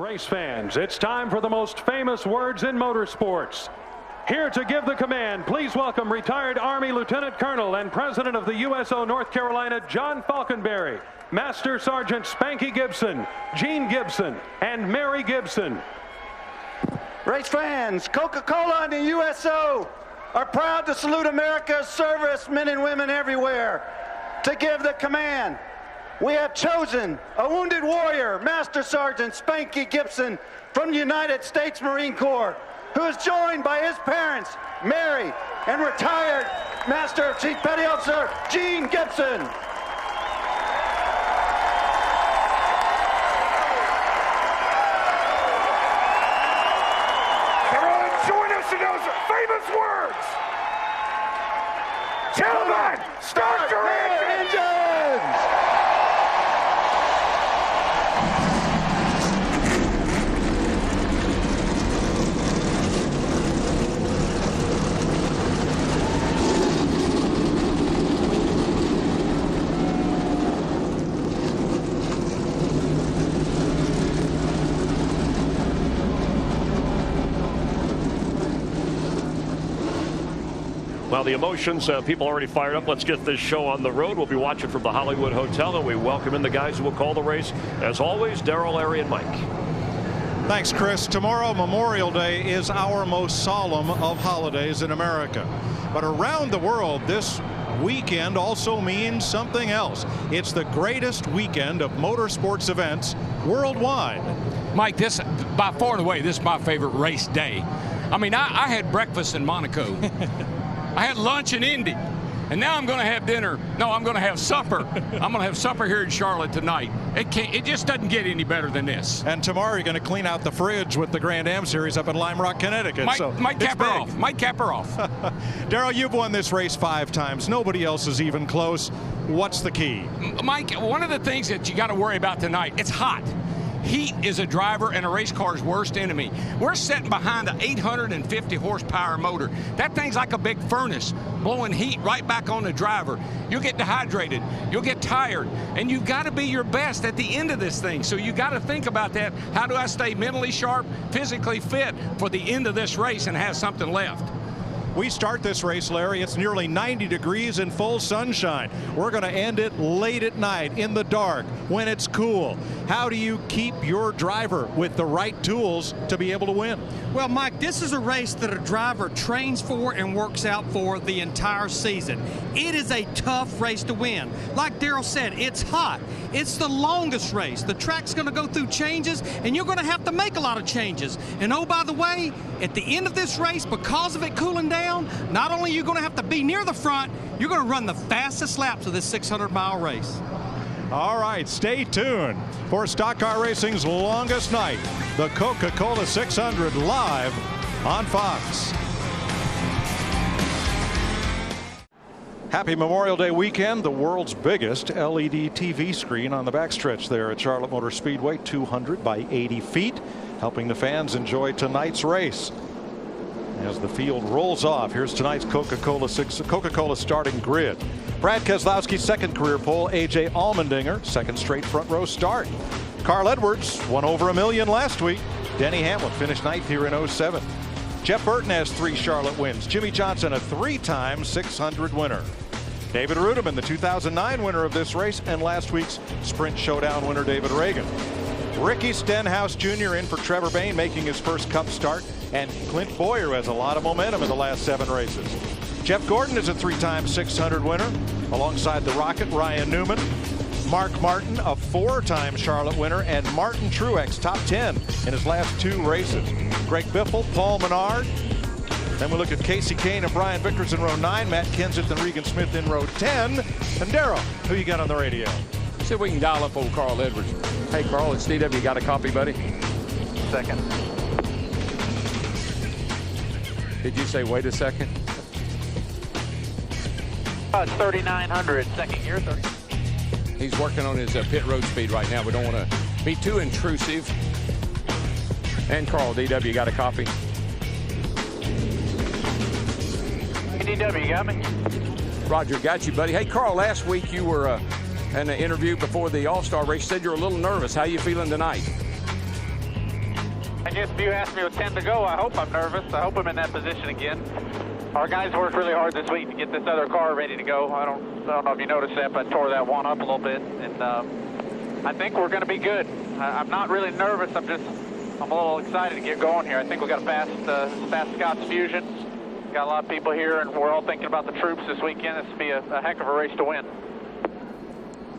Race fans, it's time for the most famous words in motorsports. Here to give the command, please welcome retired Army Lieutenant Colonel and President of the USO North Carolina, John Falkenberry, Master Sergeant Spanky Gibson, Gene Gibson, and Mary Gibson. Race fans, Coca Cola and the USO are proud to salute America's servicemen and women everywhere. To give the command, we have chosen a wounded warrior, Master Sergeant Spanky Gibson from the United States Marine Corps, who is joined by his parents, Mary, and retired Master Chief Petty Officer Gene Gibson. Everyone join us in those famous words. Gentlemen, start your engines! Well, the emotions, people already fired up. Let's get this show on the road. We'll be watching from the Hollywood Hotel, and we welcome in the guys who will call the race. As always, Darrell, Larry, and Mike. Thanks, Chris. Tomorrow, Memorial Day, is our most solemn of holidays in America. But around the world, this weekend also means something else. It's the greatest weekend of motorsports events worldwide. Mike, this, by far and away, this is my favorite race day. I mean, I had breakfast in Monaco. I had lunch in Indy, and now I'm going to have dinner. No, I'm going to have supper. I'm going to have supper here in Charlotte tonight. It just doesn't get any better than this. And tomorrow you're going to clean out the fridge with the Grand Am Series up in Lime Rock, Connecticut. Might cap her off. Might cap her off. Darrell, you've won this race 5 times. Nobody else is even close. What's the key? Mike, one of the things that you got to worry about tonight, it's hot. Heat is a driver and a race car's worst enemy. We're sitting behind an 850 horsepower motor. That thing's like a big furnace, blowing heat right back on the driver. You'll get dehydrated, you'll get tired, and you've got to be your best at the end of this thing. So you got to think about that. How do I stay mentally sharp, physically fit for the end of this race and have something left? We start this race, Larry. It's nearly 90 degrees in full sunshine. We're going to end it late at night in the dark when it's cool. How do you keep your driver with the right tools to be able to win? Well, Mike, this is a race that a driver trains for and works out for the entire season. It is a tough race to win. Like Darrell said, it's hot. It's the longest race. The track's going to go through changes, and you're going to have to make a lot of changes. And oh, by the way, at the end of this race, because of it cooling down, not only are you going to have to be near the front, you're going to run the fastest laps of this 600-mile race. All right, stay tuned for Stock Car Racing's longest night, the Coca Cola 600 live on Fox. Happy Memorial Day weekend. The world's biggest LED TV screen on the backstretch there at Charlotte Motor Speedway, 200 by 80 feet, helping the fans enjoy tonight's race. As the field rolls off, here's tonight's Coca Cola starting grid. Brad Keselowski's second career pole, AJ Allmendinger, second straight front row start. Carl Edwards won over $1 million last week. Denny Hamlin finished ninth here in 07. Jeff Burton has 3 Charlotte wins. Jimmy Johnson, a 3-time 600 winner. David Rudiman, the 2009 winner of this race, and last week's Sprint Showdown winner, David Reagan. Ricky Stenhouse Jr. in for Trevor Bayne, making his first Cup start. And Clint Boyer has a lot of momentum in the last 7 races. Jeff Gordon is a 3-time 600 winner, alongside the Rocket, Ryan Newman. Mark Martin, a 4-time Charlotte winner, and Martin Truex, top 10 in his last 2 races. Greg Biffle, Paul Menard. Then we look at Casey Kane and Brian Vickers in row 9, Matt Kenseth and Regan Smith in row 10. And Darrell, who you got on the radio? See if we can dial up old Carl Edwards. Hey, Carl, it's DW. You got a copy, buddy? Second. Did you say wait a second? 3,900, second gear, 30. He's working on his pit road speed right now. We don't want to be too intrusive. And Carl, DW, you got a copy? Hey, DW, you got me? Roger, got you, buddy. Hey, Carl, last week you were in an interview before the All-Star race. You said you're a little nervous. How you feeling tonight? I guess if you ask me with 10 to go, I hope I'm nervous. I hope I'm in that position again. Our guys worked really hard this week to get this other car ready to go. I don't know if you noticed that, but I tore that one up a little bit. And I think we're going to be good. I'm not really nervous. I'm a little excited to get going here. I think we got a fast Scott's Fusion. Got a lot of people here, and we're all thinking about the troops this weekend. This will be a heck of a race to win.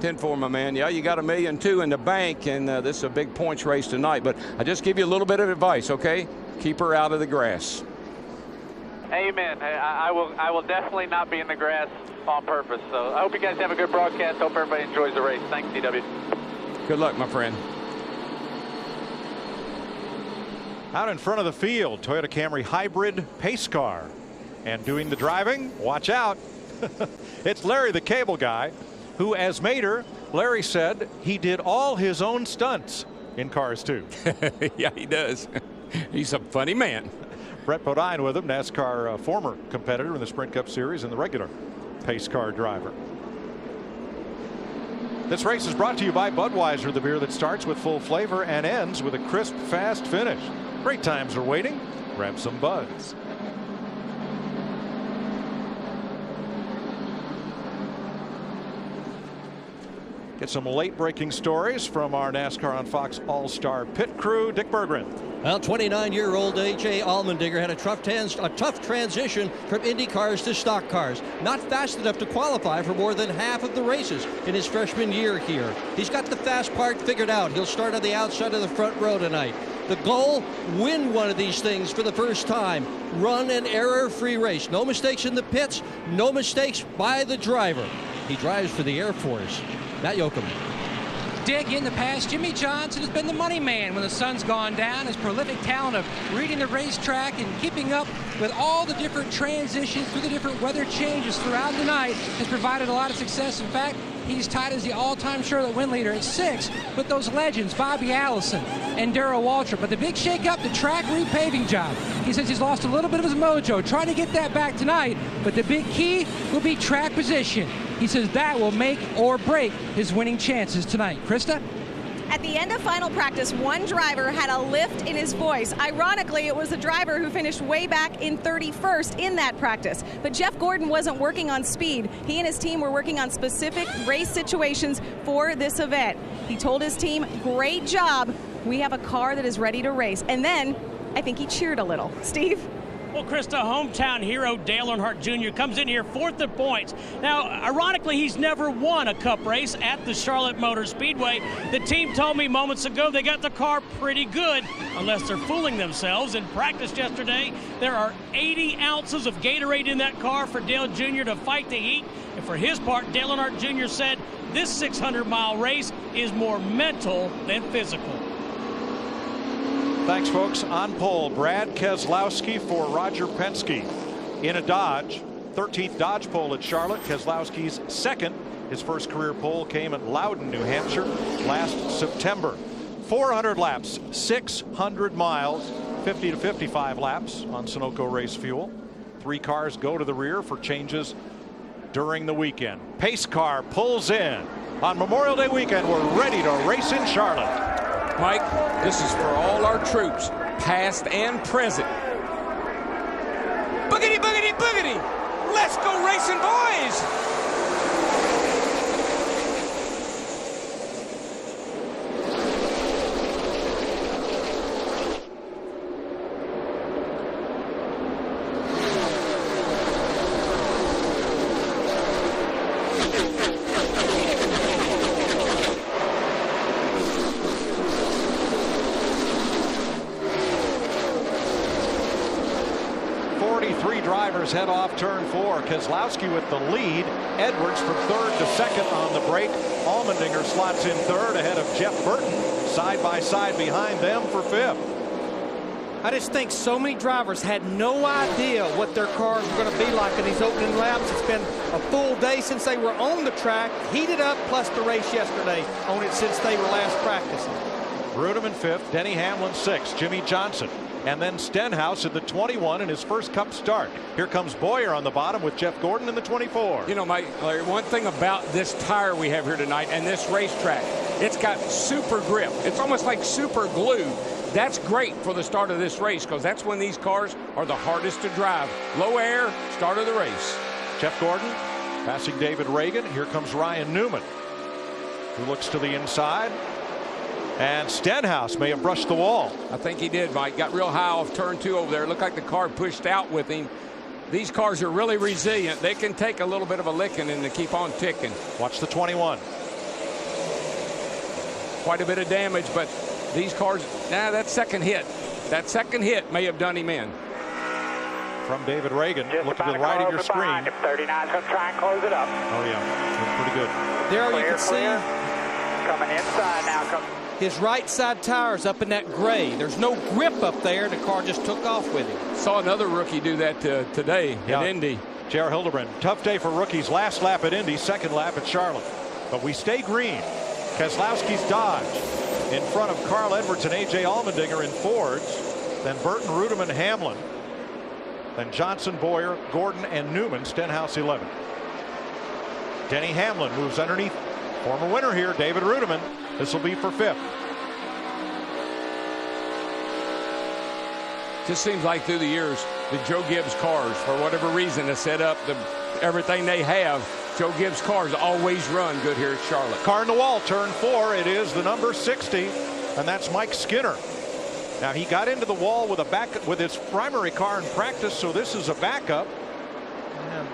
10-4, my man. Yeah, you got $1.2 million in the bank, and this is a big points race tonight. But I just give you a little bit of advice, okay? Keep her out of the grass. Amen. I will definitely not be in the grass on purpose. So I hope you guys have a good broadcast. Hope everybody enjoys the race. Thanks, DW. Good luck, my friend. Out in front of the field, Toyota Camry hybrid pace car. And doing the driving, watch out. It's Larry the Cable Guy, who, as mater, Larry said he did all his own stunts in Cars 2. Yeah, he does. He's a funny man. Brett Bodine with him, NASCAR former competitor in the Sprint Cup Series and the regular pace car driver. This race is brought to you by Budweiser, the beer that starts with full flavor and ends with a crisp, fast finish. Great times are waiting. Grab some Buds. Get some late breaking stories from our NASCAR on Fox All-Star pit crew. Dick Berggren. Well, 29-year-old A.J. Allmendinger had a tough transition from Indy cars to stock cars. Not fast enough to qualify for more than half of the races in his freshman year here. He's got the fast part figured out. He'll start on the outside of the front row tonight. The goal, win one of these things for the first time. Run an error-free race. No mistakes in the pits, no mistakes by the driver. He drives for the Air Force. Matt Yoakum. Dick, in the past, Jimmy Johnson has been the money man when the sun's gone down. His prolific talent of reading the racetrack and keeping up with all the different transitions through the different weather changes throughout the night has provided a lot of success. In fact, he's tied as the all-time Charlotte win leader at 6 with those legends, Bobby Allison and Darrell Waltrip. But the big shake-up, the track repaving job. He says he's lost a little bit of his mojo, trying to get that back tonight. But the big key will be track position. He says that will make or break his winning chances tonight. Krista? At the end of final practice, one driver had a lift in his voice. Ironically, it was the driver who finished way back in 31st in that practice. But Jeff Gordon wasn't working on speed. He and his team were working on specific race situations for this event. He told his team, great job. We have a car that is ready to race. And then I think he cheered a little. Steve? Well, Krista, hometown hero Dale Earnhardt Jr. comes in here 4th in points. Now, ironically, he's never won a cup race at the Charlotte Motor Speedway. The team told me moments ago they got the car pretty good, unless they're fooling themselves. In practice yesterday, there are 80 ounces of Gatorade in that car for Dale Jr. to fight the heat. And for his part, Dale Earnhardt Jr. said this 600-mile race is more mental than physical. Thanks, folks. On pole, Brad Keselowski for Roger Penske in a Dodge. 13th Dodge pole at Charlotte. Keselowski's second. His first career pole came at Loudon, New Hampshire last September. 400 laps, 600 miles, 50 to 55 laps on Sunoco race fuel. 3 cars go to the rear for changes during the weekend. Pace car pulls in. On Memorial Day weekend, we're ready to race in Charlotte. Mike, this is for all our troops, past and present. Boogity, boogity, boogity! Let's go racing, boys! 43 drivers head off turn 4. Keselowski with the lead. Edwards from 3rd to 2nd on the break. Allmendinger slots in 3rd ahead of Jeff Burton. Side by side behind them for 5th. I just think so many drivers had no idea what their cars were going to be like in these opening laps. It's been a full day since they were on the track, heated up, plus the race yesterday on it since they were last practicing. Bruneman 5th, Denny Hamlin 6th, Jimmy Johnson, and then Stenhouse in the 21 in his first Cup start. Here comes Boyer on the bottom with Jeff Gordon in the 24. You know, Mike, Larry, one thing about this tire we have here tonight and this racetrack, it's got super grip. It's almost like super glue. That's great for the start of this race because that's when these cars are the hardest to drive. Low air, start of the race. Jeff Gordon passing David Reagan. Here comes Ryan Newman, who looks to the inside. And Stenhouse may have brushed the wall. I think he did, Mike. Got real high off turn 2 over there. It looked like the car pushed out with him. These cars are really resilient. They can take a little bit of a licking and they keep on ticking. Watch the 21. Quite a bit of damage, but these cars, that second hit may have done him in. From David Reagan, look to the right of your screen. 39's going to try and close it up. Oh, yeah. Pretty good. Daryl, you can see coming inside now. his right side tires up in that gray. There's no grip up there. The car just took off with him. Saw another rookie do that today at Indy. J.R. Hildebrand, tough day for rookies. Last lap at Indy, second lap at Charlotte. But we stay green. Keselowski's Dodge in front of Carl Edwards and A.J. Allmendinger in Fords. Then Burton, Rudeman, Hamlin. Then Johnson, Boyer, Gordon, and Newman. Stenhouse 11. Denny Hamlin moves underneath. Former winner here, David Rudeman. This will be for 5th. Just seems like through the years, the Joe Gibbs cars, for whatever reason, have set up everything they have. Joe Gibbs cars always run good here at Charlotte. Car in the wall, turn 4. It is the number 60, and that's Mike Skinner. Now he got into the wall with his primary car in practice, so this is a backup. And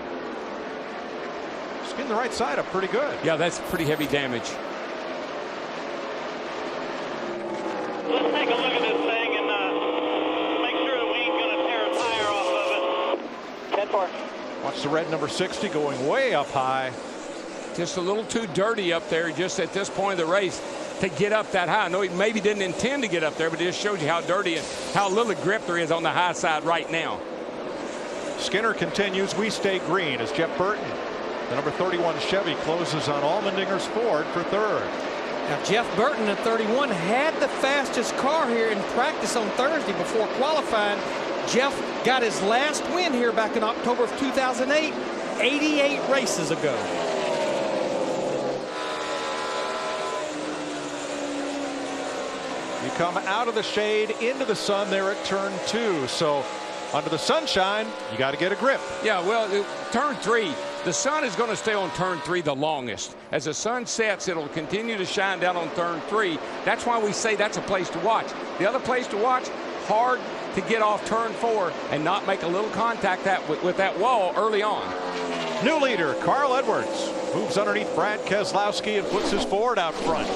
skinned the right side up pretty good. Yeah, that's pretty heavy damage. Let's take a look at this thing and make sure that we ain't going to tear a tire off of it. 10-4. Watch the red number 60 going way up high. Just a little too dirty up there just at this point of the race to get up that high. I know he maybe didn't intend to get up there, but it just shows you how dirty and how little grip there is on the high side right now. Skinner continues. We stay green as Jeff Burton, the number 31 Chevy, closes on Allmendinger's Ford for 3rd. Now Jeff Burton at 31 had the fastest car here in practice on Thursday before qualifying. Jeff got his last win here back in October of 2008, 88 races ago. You come out of the shade into the sun there at turn 2. So under the sunshine, you got to get a grip. Yeah, well, turn 3, the sun is going to stay on turn 3 the longest. As the sun sets, it'll continue to shine down on turn 3. That's why we say that's a place to watch. The other place to watch, hard to get off turn 4 and not make a little contact with that wall early on. New leader, Carl Edwards, moves underneath Brad Keselowski and puts his Ford out front.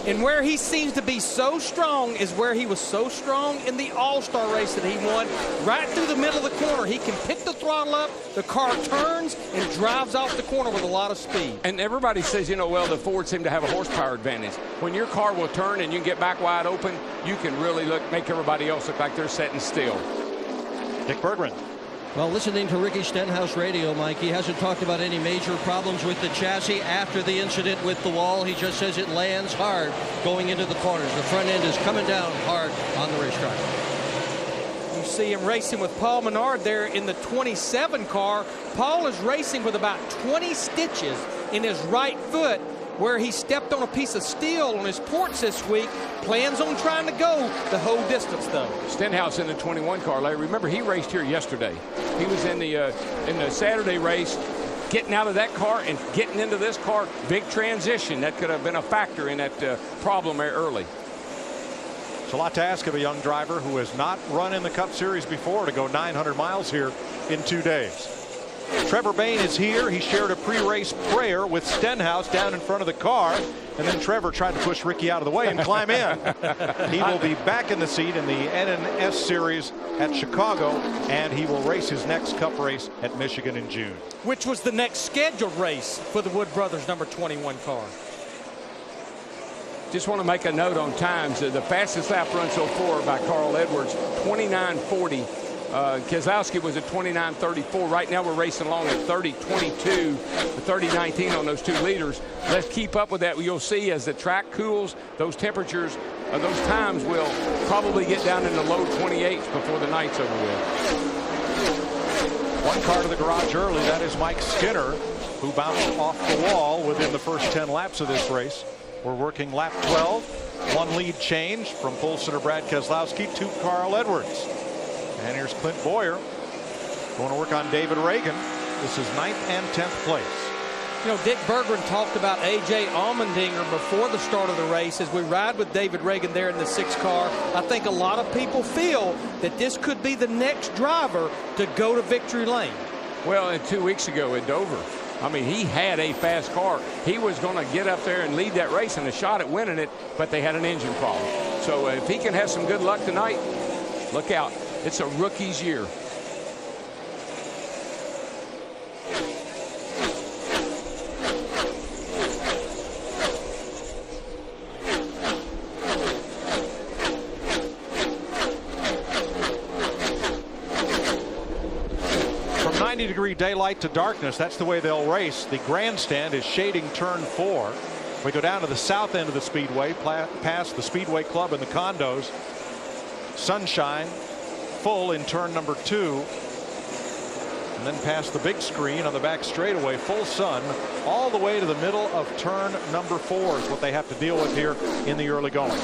And where he seems to be so strong is where he was so strong in the All-Star race that he won. Right through the middle of the corner, he can pick the throttle up, the car turns and drives off the corner with a lot of speed. And everybody says, well, the Ford seem to have a horsepower advantage. When your car will turn and you get back wide open, you can really make everybody else look like they're sitting still. Dick Berggren. Well, listening to Ricky Stenhouse radio, Mike, he hasn't talked about any major problems with the chassis after the incident with the wall. He just says it lands hard going into the corners. The front end is coming down hard on the racetrack. You see him racing with Paul Menard there in the 27 car. Paul is racing with about 20 stitches in his right foot where he stepped on a piece of steel on his porch this week. Plans on trying to go the whole distance, though. Stenhouse in the 21 car, Larry. Remember, he raced here yesterday. He was in the Saturday race, getting out of that car and getting into this car. Big transition. That could have been a factor in that problem there early. It's a lot to ask of a young driver who has not run in the Cup Series before to go 900 miles here in 2 days. Trevor Bayne is here. He shared a pre-race prayer with Stenhouse down in front of the car, and then Trevor tried to push Ricky out of the way and climb in. He will be back in the seat in the NNS Series at Chicago, and he will race his next Cup race at Michigan in June. Which was the next scheduled race for the Wood Brothers number 21 car. Just want to make a note on times. The fastest lap run so far by Carl Edwards, 29:40. Keselowski was at 29:34. Right now we're racing along at 30:22, 30:19 on those 2 leaders. Let's keep up with that. You'll see as the track cools, those temperatures, those times will probably get down in the low 28s before the night's over with. One car to the garage early. That is Mike Skinner, who bounced off the wall within the first 10 laps of this race. We're working lap 12. One lead change from pole sitter Brad Keselowski to Carl Edwards. And here's Clint Boyer going to work on David Reagan. This is 9th and 10th place. You know, Dick Berggren talked about A.J. Allmendinger before the start of the race. As we ride with David Reagan there in the 6th car, I think a lot of people feel that this could be the next driver to go to victory lane. Well, and 2 weeks ago at Dover, I mean, he had a fast car. He was going to get up there and lead that race and a shot at winning it, but they had an engine problem. So if he can have some good luck tonight, look out. It's a rookie's year. From 90-degree daylight to darkness, that's the way they'll race. The grandstand is shading turn 4. We go down to the south end of the speedway, past the Speedway Club and the condos. Sunshine full in turn number 2. And then past the big screen on the back straightaway, full sun all the way to the middle of turn number 4 is what they have to deal with here in the early going.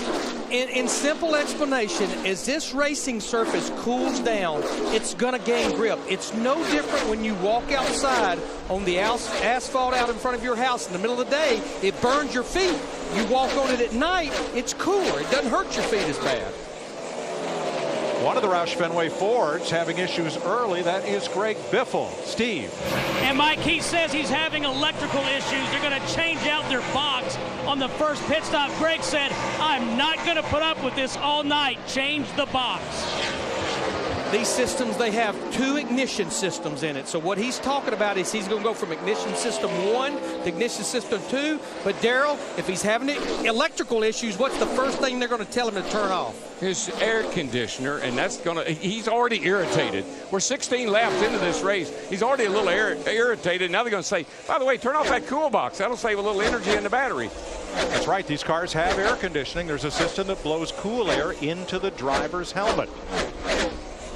In simple explanation, as this racing surface cools down, it's going to gain grip. It's no different when you walk outside on the asphalt out in front of your house in the middle of the day. It burns your feet. You walk on it at night, it's cooler. It doesn't hurt your feet as bad. One of the Roush Fenway Fords having issues early. That is Greg Biffle. Steve. And Mike, he says he's having electrical issues. They're going to change out their box on the first pit stop. Greg said, I'm not going to put up with this all night. Change the box. These systems, they have 2 ignition systems in it. So what he's talking about is he's going to go from ignition system 1 to ignition system 2. But Darrell, if he's having electrical issues, what's the first thing they're going to tell him to turn off? His air conditioner, and that's going to, he's already irritated. We're 16 laps into this race. He's already a little irritated. Now they're going to say, by the way, turn off that cool box. That'll save a little energy in the battery. That's right. These cars have air conditioning. There's a system that blows cool air into the driver's helmet.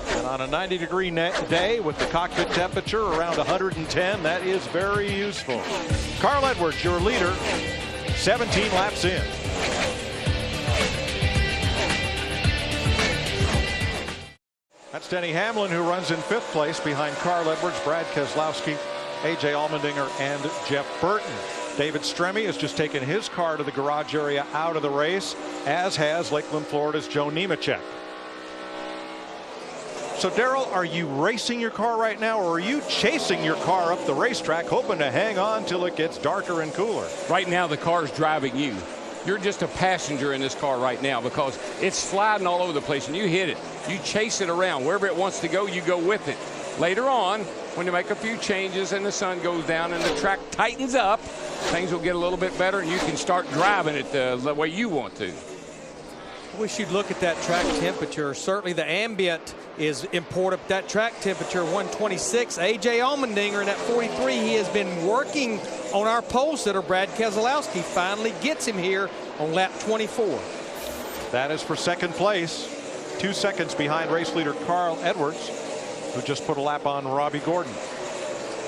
And on a 90-degree day with the cockpit temperature around 110, that is very useful. Carl Edwards, your leader, 17 laps in. That's Denny Hamlin, who runs in 5th place behind Carl Edwards, Brad Keselowski, A.J. Allmendinger, and Jeff Burton. David Stremme has just taken his car to the garage area out of the race, as has Lakeland, Florida's Joe Nemechek. So, Darrell, are you racing your car right now, or are you chasing your car up the racetrack, hoping to hang on till it gets darker and cooler? Right now, the car's driving you. You're just a passenger in this car right now because it's sliding all over the place, and you hit it. You chase it around. Wherever it wants to go, you go with it. Later on, when you make a few changes and the sun goes down and the track tightens up, things will get a little bit better, and you can start driving it the way you want to. I wish you'd look at that track temperature. Certainly the ambient is important. That track temperature, 126. A.J. Allmendinger in at 43. He has been working on our pole sitter, Brad Keselowski. Finally gets him here on lap 24. That is for 2nd place. 2 seconds behind race leader Carl Edwards, who just put a lap on Robbie Gordon.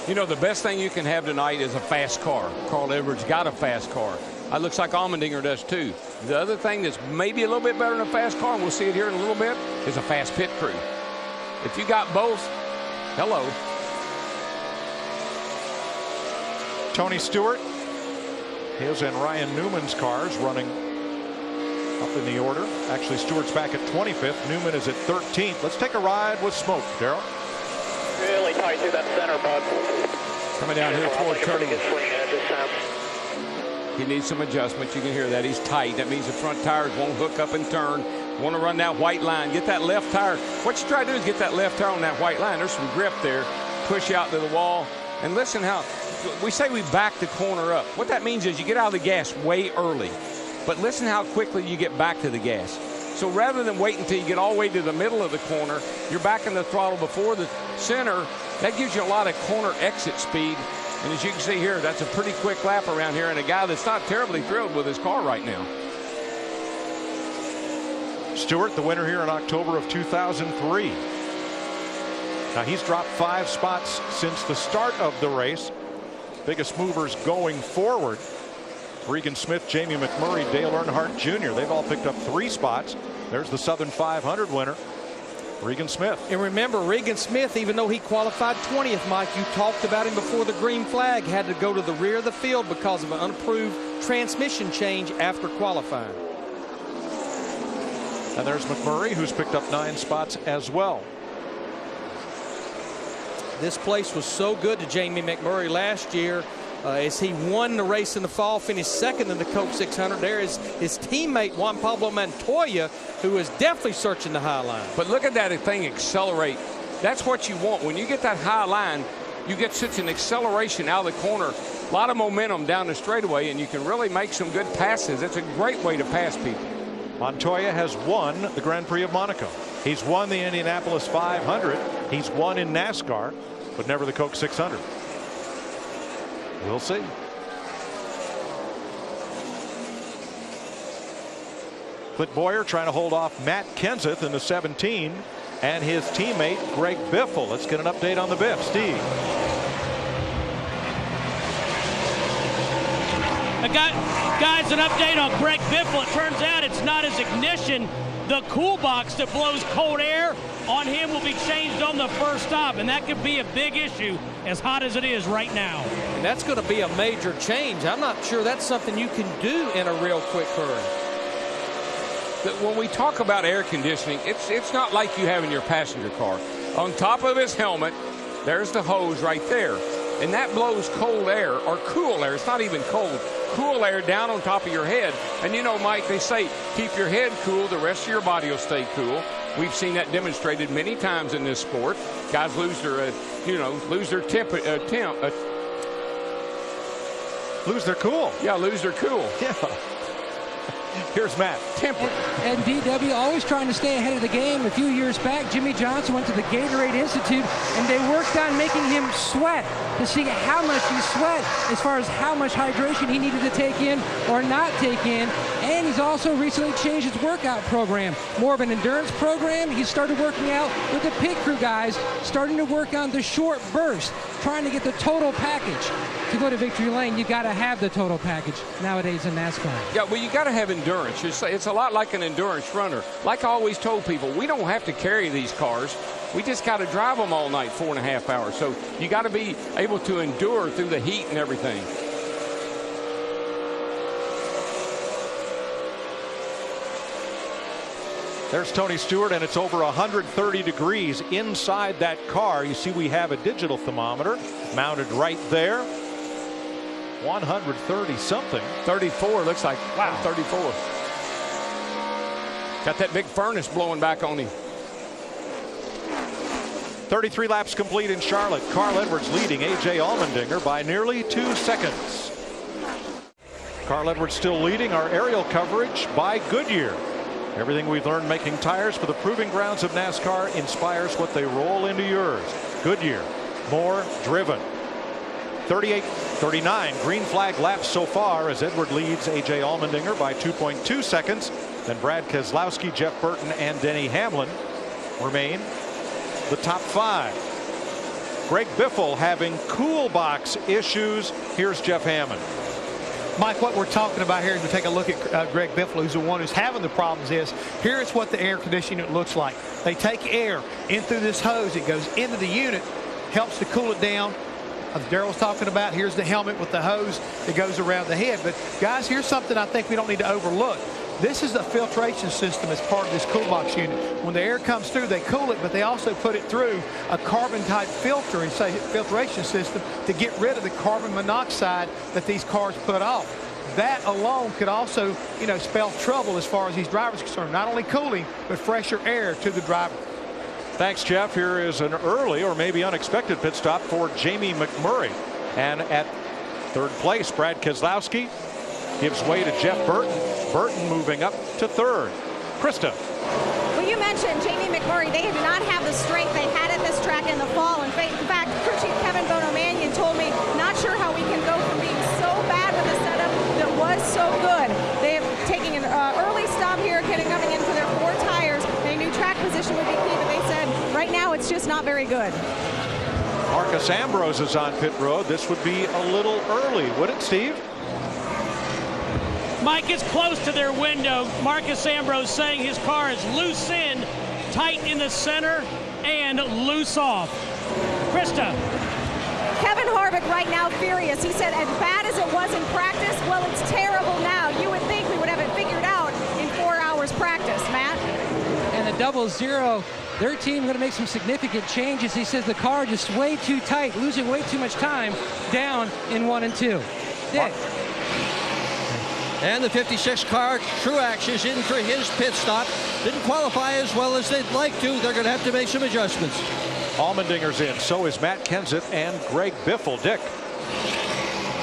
You know, the best thing you can have tonight is a fast car. Carl Edwards got a fast car. It looks like Allmendinger does too. The other thing that's maybe a little bit better than a fast car, and we'll see it here in a little bit, is a fast pit crew. If you got both, hello. Tony Stewart, his and Ryan Newman's cars running up in the order. Actually, Stewart's back at 25th. Newman is at 13th. Let's take a ride with smoke, Darrell. Really tight through that center, bud. Coming down here toward turning. He needs some adjustment. You can hear that. He's tight. That means the front tires won't hook up and turn. Want to run that white line. Get that left tire. What you try to do is get that left tire on that white line. There's some grip there. Push out to the wall. And listen how we say we back the corner up. What that means is you get out of the gas way early. But listen how quickly you get back to the gas. So rather than wait until you get all the way to the middle of the corner, you're backing the throttle before the center. That gives you a lot of corner exit speed. And as you can see here, that's a pretty quick lap around here, and a guy that's not terribly thrilled with his car right now. Stewart, the winner here in October of 2003. Now he's dropped 5 spots since the start of the race. Biggest movers going forward Regan Smith, Jamie McMurray, Dale Earnhardt Jr. They've all picked up 3 spots. There's the Southern 500 winner, Regan Smith. And remember, Regan Smith, even though he qualified 20th, Mike, you talked about him before the green flag, had to go to the rear of the field because of an unapproved transmission change after qualifying. And there's McMurray, who's picked up 9 spots as well. This place was so good to Jamie McMurray last year as he won the race in the fall, finished second in the Coke 600. There is his teammate Juan Pablo Montoya, who is definitely searching the high line. But look at that thing accelerate. That's what you want. When you get that high line, you get such an acceleration out of the corner, a lot of momentum down the straightaway, and you can really make some good passes. It's a great way to pass people. Montoya has won the Grand Prix of Monaco. He's won the Indianapolis 500. He's won in NASCAR, but never the Coke 600. We'll see. Clint Boyer trying to hold off Matt Kenseth in the 17 and his teammate Greg Biffle. Let's get an update on the Biff. Steve. Guys, an update on Greg Biffle. It turns out it's not his ignition. The cool box that blows cold air on him will be changed on the first stop, and that could be a big issue as hot as it is right now. And that's going to be a major change. I'm not sure that's something you can do in a real quick hurry. When we talk about air conditioning, it's not like you have in your passenger car. On top of his helmet, there's the hose right there. And that blows cold air, or cool air. It's not even cold. Cool air down on top of your head. And you know, Mike, they say keep your head cool, the rest of your body will stay cool. We've seen that demonstrated many times in this sport. Guys lose their, lose their lose their cool. Yeah, lose their cool. Yeah. Here's Matt. Temper. And DW always trying to stay ahead of the game. A few years back, Jimmy Johnson went to the Gatorade Institute, and they worked on making him sweat to see how much he sweat as far as how much hydration he needed to take in or not take in. And he's also recently changed his workout program. More of an endurance program. He started working out with the pit crew guys, starting to work on the short burst, trying to get the total package. To go to victory lane, you got to have the total package nowadays in NASCAR. Yeah, well, you got to have endurance. It's a lot like an endurance runner. Like I always told people, we don't have to carry these cars. We just got to drive them all night, 4.5 hours. So you got to be able to endure through the heat and everything. There's Tony Stewart, and it's over 130 degrees inside that car. You see we have a digital thermometer mounted right there. 130 something. 34 looks like. Wow. 34. Got that big furnace blowing back on him. 33 laps complete in Charlotte. Carl Edwards leading A.J. Allmendinger by nearly 2 seconds. Carl Edwards still leading our aerial coverage by Goodyear. Everything we've learned making tires for the proving grounds of NASCAR inspires what they roll into yours. Goodyear, more driven. 38-39 green flag laps so far as Edward leads A.J. Allmendinger by 2.2 seconds. Then Brad Keselowski, Jeff Burton, and Denny Hamlin remain the top 5. Greg Biffle having cool box issues. Here's Jeff Hammond. Mike, what we're talking about here, as we take a look at Greg Biffle, who's the one who's having the problems, is here's what the air conditioning looks like. They take air in through this hose. It goes into the unit, helps to cool it down. As Darrell was talking about, here's the helmet with the hose that goes around the head. But, guys, here's something I think we don't need to overlook. This is the filtration system as part of this cool box unit. When the air comes through, they cool it, but they also put it through a carbon-type filtration system to get rid of the carbon monoxide that these cars put off. That alone could also, spell trouble as far as these drivers are concerned. Not only cooling, but fresher air to the driver. Thanks, Jeff. Here is an early or maybe unexpected pit stop for Jamie McMurray. And at third place, Brad Keselowski gives way to Jeff Burton. Burton moving up to third. Krista. Well, you mentioned Jamie McMurray. They do not have the strength they had at this track in the fall. In fact, crew chief Kevin Bonomanian told me, not sure how we can go from being so bad with a setup that was so good. They have taken an early stop here, coming in for their 4 tires. They knew track position would be key, but they said right now it's just not very good. Marcus Ambrose is on pit road. This would be a little early, would it, Steve? Mike, it's close to their window. Marcus Ambrose saying his car is loose in, tight in the center, and loose off. Krista. Kevin Harvick right now furious. He said as bad as it was in practice, well, it's terrible now. You would think we would have it figured out in 4 hours practice, Matt. And the 00, their team going to make some significant changes. He says the car just way too tight, losing way too much time down in 1 and 2. Dick. And the 56 car, Truex, is in for his pit stop. Didn't qualify as well as they'd like to. They're going to have to make some adjustments. Allmendinger's in. So is Matt Kenseth and Greg Biffle. Dick.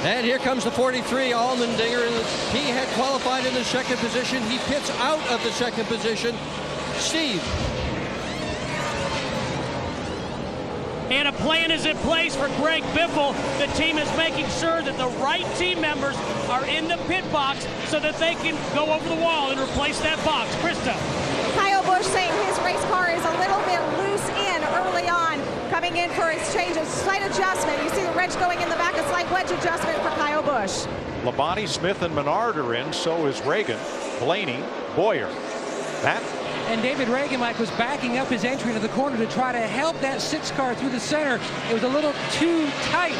And here comes the 43, Allmendinger. He had qualified in the second position. He pits out of the second position. Steve. And a plan is in place for Greg Biffle. The team is making sure that the right team members are in the pit box so that they can go over the wall and replace that box. Krista. Kyle Busch saying his race car is a little bit loose in early on. Coming in for his change, a slight adjustment. You see the wrench going in the back, a slight wedge adjustment for Kyle Busch. Labonte, Smith, and Menard are in. So is Reagan, Blaney, Boyer. Matt. And David Reagan, Mike, was backing up his entry into the corner to try to help that 6 car through the center. It was a little too tight.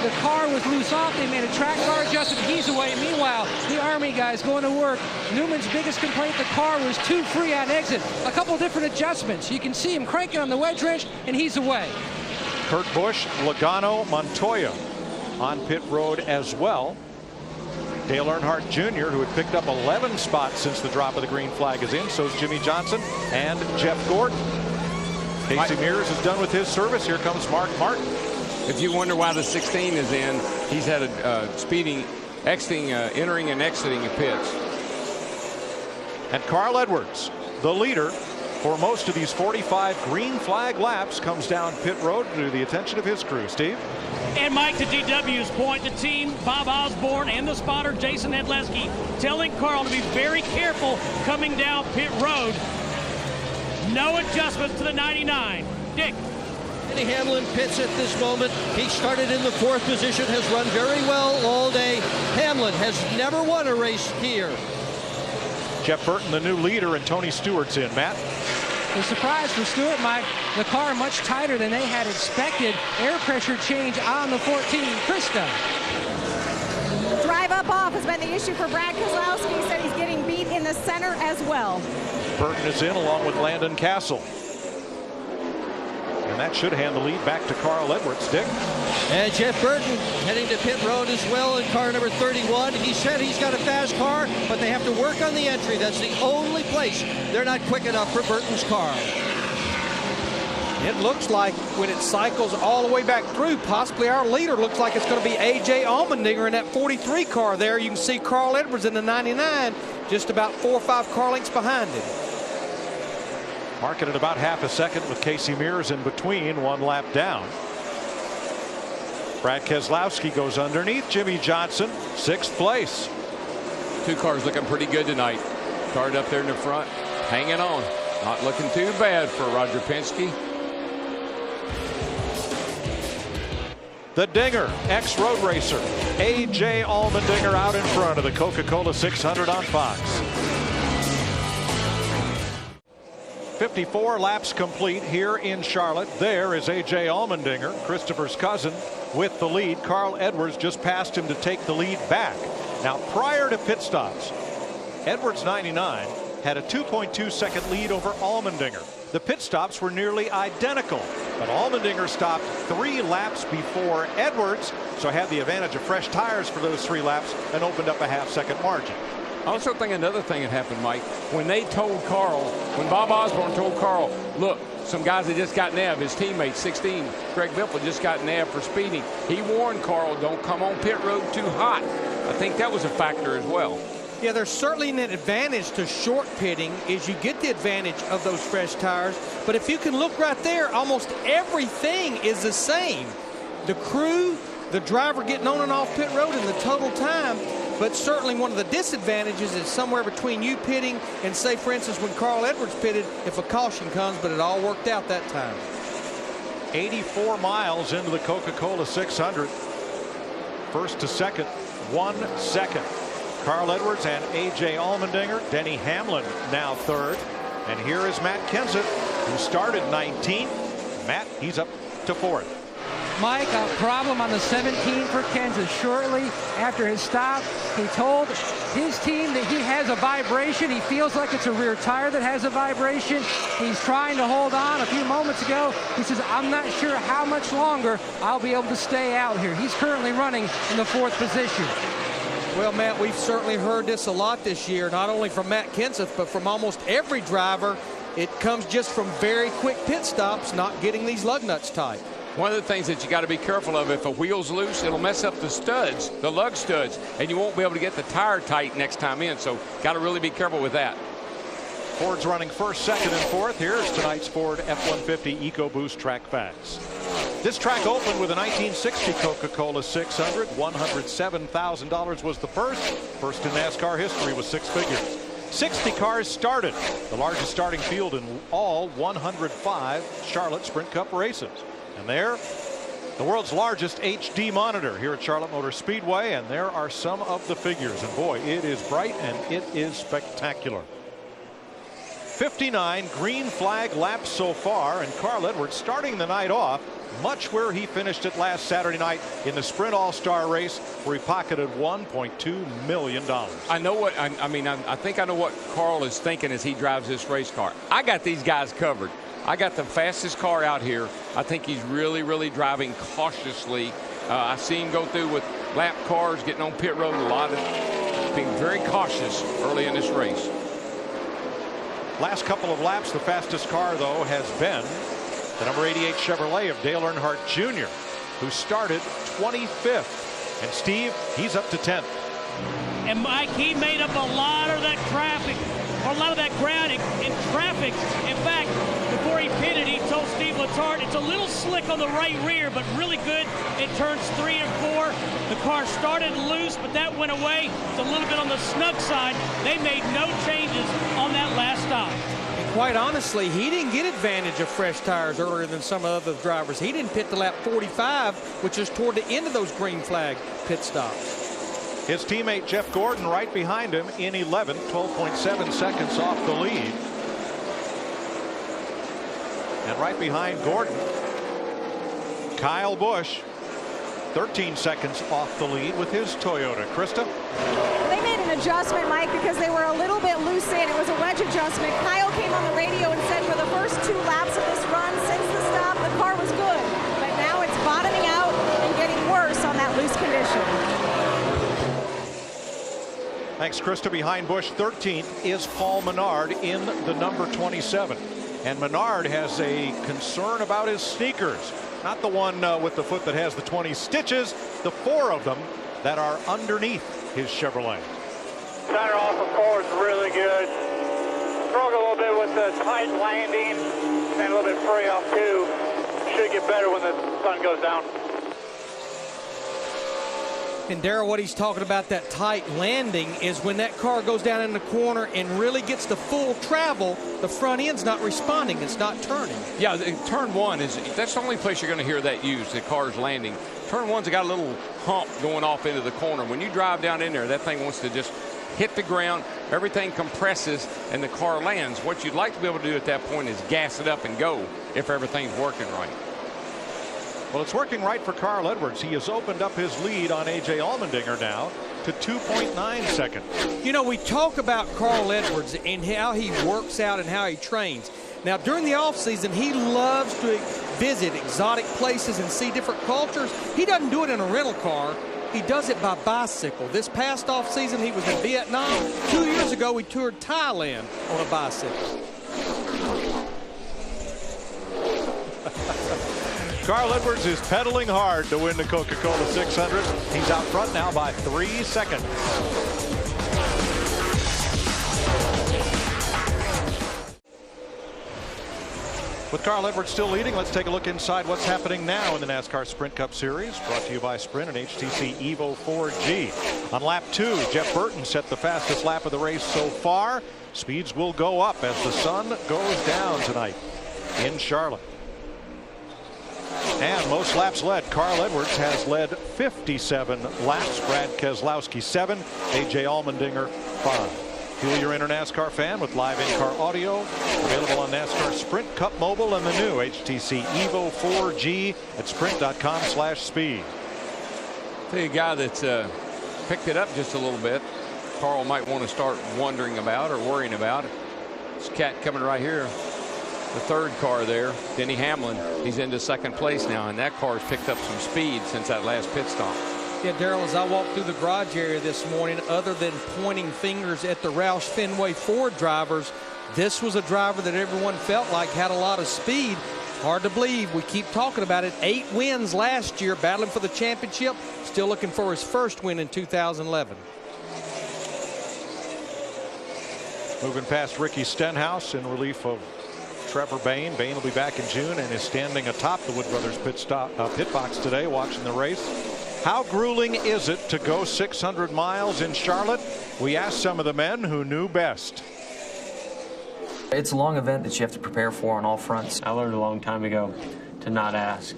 The car was loose off. They made a track car adjustment. He's away. Meanwhile, the Army guys going to work. Newman's biggest complaint, the car was too free on exit. A couple different adjustments. You can see him cranking on the wedge wrench, and he's away. Kurt Busch, Logano, Montoya on pit road as well. Dale Earnhardt Jr., who had picked up 11 spots since the drop of the green flag, is in. So is Jimmy Johnson and Jeff Gordon. Casey Mears is done with his service. Here comes Mark Martin. If you wonder why the 16 is in, he's had a entering and exiting of pits. And Carl Edwards, the leader for most of these 45 green flag laps, comes down pit road to the attention of his crew. Steve? And Mike, to DW's point, the team, Bob Osborne and the spotter, Jason Hedleski, telling Carl to be very careful coming down pit road. No adjustments to the 99. Dick. Denny Hamlin pits at this moment. He started in the 4th position, has run very well all day. Hamlin has never won a race here. Jeff Burton, the new leader, and Tony Stewart's in. Matt? The surprise for Stewart, Mike, the car much tighter than they had expected. Air pressure change on the 14. Krista. Drive up off has been the issue for Brad Keselowski. He said he's getting beat in the center as well. Burton is in along with Landon Castle. And that should hand the lead back to Carl Edwards. Dick. And Jeff Burton heading to pit road as well in car number 31. He said he's got a fast car, but they have to work on the entry. That's the only place they're not quick enough for Burton's car. It looks like when it cycles all the way back through, possibly our leader looks like it's going to be A.J. Allmendinger in that 43 car there. You can see Carl Edwards in the 99, just about 4 or 5 car lengths behind him. Marking at about half a second with Casey Mears in between, 1 lap down. Brad Keselowski goes underneath Jimmy Johnson, 6th place. 2 cars looking pretty good tonight. Card up there in the front, hanging on. Not looking too bad for Roger Penske. The Dinger, ex-road racer, A.J. Allmendinger out in front of the Coca Cola 600 on Fox. 54 laps complete here in Charlotte. There is A.J. Allmendinger, Christopher's cousin, with the lead. Carl Edwards just passed him to take the lead back. Now, prior to pit stops, Edwards 99 had a 2.2 second lead over Allmendinger. The pit stops were nearly identical, but Allmendinger stopped 3 laps before Edwards, so had the advantage of fresh tires for those 3 laps and opened up a half-second margin. I also think another thing had happened, Mike, when they told Carl, when Bob Osborne told Carl, look, some guys had just got nabbed, his teammate 16, Greg Biffle, just got nabbed for speeding. He warned Carl, don't come on pit road too hot. I think that was a factor as well. Yeah, there's certainly an advantage to short pitting is you get the advantage of those fresh tires. But if you can look right there, almost everything is the same. The crew, the driver getting on and off pit road, and the total time. But certainly one of the disadvantages is somewhere between you pitting and, say, for instance, when Carl Edwards pitted, if a caution comes, but it all worked out that time. 84 miles into the Coca Cola 600. First to second, 1 second. Carl Edwards and A.J. Allmendinger. Denny Hamlin now third. And here is Matt Kenseth, who started 19th. Matt, he's up to fourth. Mike, a problem on the 17 for Kenseth. Shortly after his stop, he told his team that he has a vibration. He feels like it's a rear tire that has a vibration. He's trying to hold on. A few moments ago, he says, I'm not sure how much longer I'll be able to stay out here. He's currently running in the 4th position. Well, Matt, we've certainly heard this a lot this year, not only from Matt Kenseth, but from almost every driver. It comes just from very quick pit stops, not getting these lug nuts tight. One of the things that you got to be careful of, if a wheel's loose, it'll mess up the studs, the lug studs, and you won't be able to get the tire tight next time in. So got to really be careful with that. Ford's running first, second, and fourth. Here's tonight's Ford F-150 EcoBoost track facts. This track opened with a 1960 Coca Cola 600. $107,000 was the first. First in NASCAR history was 6 figures. 60 cars started, the largest starting field in all 105 Charlotte Sprint Cup races. And there, the world's largest HD monitor here at Charlotte Motor Speedway, and there are some of the figures. And boy, it is bright and it is spectacular. 59 green flag laps so far, and Carl Edwards starting the night off much where he finished it last Saturday night in the Sprint All-Star race, where he pocketed $1.2 million. I know what I mean. I think I know what Carl is thinking as he drives this race car. I got these guys covered. I got the fastest car out here. I think he's really driving cautiously. I see him go through with lap cars, getting on pit road, a lot of being very cautious early in this race. Last couple of laps, the fastest car, though, has been the number 88 Chevrolet of Dale Earnhardt Jr., who started 25th. And Steve, he's up to 10th. And Mike, he made up a lot of that traffic, or a lot of that ground in traffic. In fact, before he pitted, he told Steve Letarte it's a little slick on the right rear, but really good in turns 3 and 4. The car started loose, but that went away. It's a little bit on the snug side. They made no changes on that last stop. Quite honestly, he didn't get advantage of fresh tires earlier than some other drivers. He didn't pit to lap 45, which is toward the end of those green flag pit stops. His teammate Jeff Gordon right behind him in 11th, 12.7 seconds off the lead. And right behind Gordon, Kyle Busch, 13 seconds off the lead with his Toyota. Krista? They made an adjustment, Mike, because they were a little bit loose in. It was a wedge adjustment. Kyle came on the radio and said for the first 2 laps of this run since the stop, the car was good. But now it's bottoming out and getting worse on that loose condition. Thanks, Krista. Behind Busch, 13th is Paul Menard in the number 27. And Menard has a concern about his sneakers. Not the one with the foot that has the 20 stitches, the 4 of them that are underneath his Chevrolet. Center off of 4 is really good. Struggle a little bit with the tight landing and a little bit free off 2. Should get better when the sun goes down. And Darrell, what he's talking about, that tight landing, is when that car goes down in the corner and really gets the full travel, the front end's not responding. It's not turning. Yeah, turn 1 that's the only place you're going to hear that used, the car's landing. Turn 1's got a little hump going off into the corner. When you drive down in there, that thing wants to just hit the ground. Everything compresses and the car lands. What you'd like to be able to do at that point is gas it up and go if everything's working right. Well, it's working right for Carl Edwards. He has opened up his lead on A.J. Allmendinger now to 2.9 seconds. You know, we talk about Carl Edwards and how he works out and how he trains. Now, during the offseason, he loves to visit exotic places and see different cultures. He doesn't do it in a rental car. He does it by bicycle. This past offseason, he was in Vietnam. 2 years ago, he toured Thailand on a bicycle. Carl Edwards is pedaling hard to win the Coca Cola 600. He's out front now by 3 seconds. With Carl Edwards still leading, let's take a look inside what's happening now in the NASCAR Sprint Cup Series, brought to you by Sprint and HTC Evo 4G. On lap 2, Jeff Burton set the fastest lap of the race so far. Speeds will go up as the sun goes down tonight in Charlotte. And most laps led. Carl Edwards has led 57 laps. Brad Keselowski 7. A.J. Allmendinger 5. Fuel your inner NASCAR fan with live in-car audio. Available on NASCAR Sprint Cup Mobile and the new HTC Evo 4G at sprint.com/speed. Tell you a guy that's picked it up just a little bit. Carl might want to start wondering about or worrying about it. This cat coming right here. The third car there, Denny Hamlin. He's into second place now, and that car's picked up some speed since that last pit stop. Yeah, Darrell, as I walked through the garage area this morning, other than pointing fingers at the Roush Fenway Ford drivers, this was a driver that everyone felt like had a lot of speed. Hard to believe. We keep talking about it. 8 wins last year, battling for the championship. Still looking for his first win in 2011. Moving past Ricky Stenhouse in relief of Trevor Bayne. Bayne will be back in June and is standing atop the Wood Brothers pit box today watching the race. How grueling is it to go 600 miles in Charlotte? We asked some of the men who knew best. It's a long event that you have to prepare for on all fronts. I learned a long time ago to not ask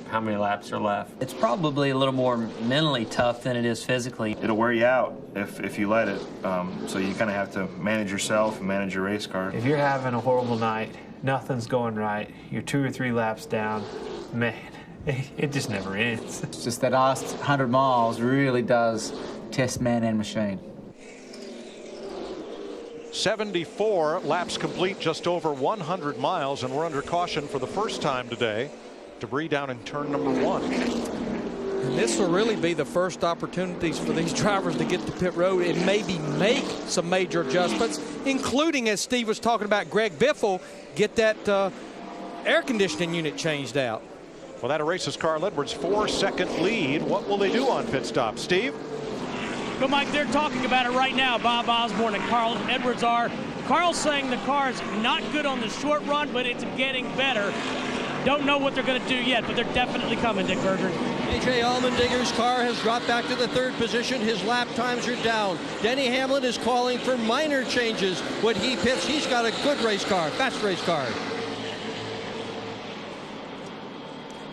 how many laps are left. It's probably a little more mentally tough than it is physically. It'll wear you out if you let it. So you kind of have to manage yourself and manage your race car. If you're having a horrible night, nothing's going right, you're 2 or 3 laps down, man, it just never ends. It's just that last 100 miles really does test man and machine. 74 laps complete, just over 100 miles, and we're under caution for the first time today. Debris down in turn number 1. And this will really be the first opportunities for these drivers to get to pit road and maybe make some major adjustments, including, as Steve was talking about, Greg Biffle, get that air conditioning unit changed out. Well, that erases Carl Edwards' 4-second lead. What will they do on pit stop, Steve? Well, Mike, they're talking about it right now. Bob Osborne and Carl Edwards are. Carl's saying the car's not good on the short run, but it's getting better. Don't know what they're going to do yet, but they're definitely coming, Dick Berger. A.J. Allmendinger's car has dropped back to the 3rd position. His lap times are down. Denny Hamlin is calling for minor changes. When he pits, he's got a good race car, fast race car.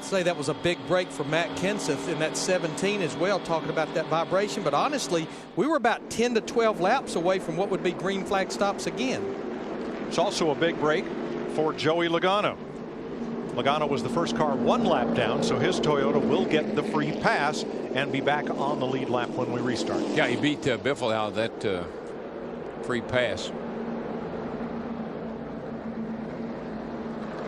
Say that was a big break for Matt Kenseth in that 17 as well, talking about that vibration. But honestly, we were about 10 to 12 laps away from what would be green flag stops again. It's also a big break for Joey Logano. Logano was the first car 1 lap down, so his Toyota will get the free pass and be back on the lead lap when we restart. Yeah, he beat Biffle out of that free pass.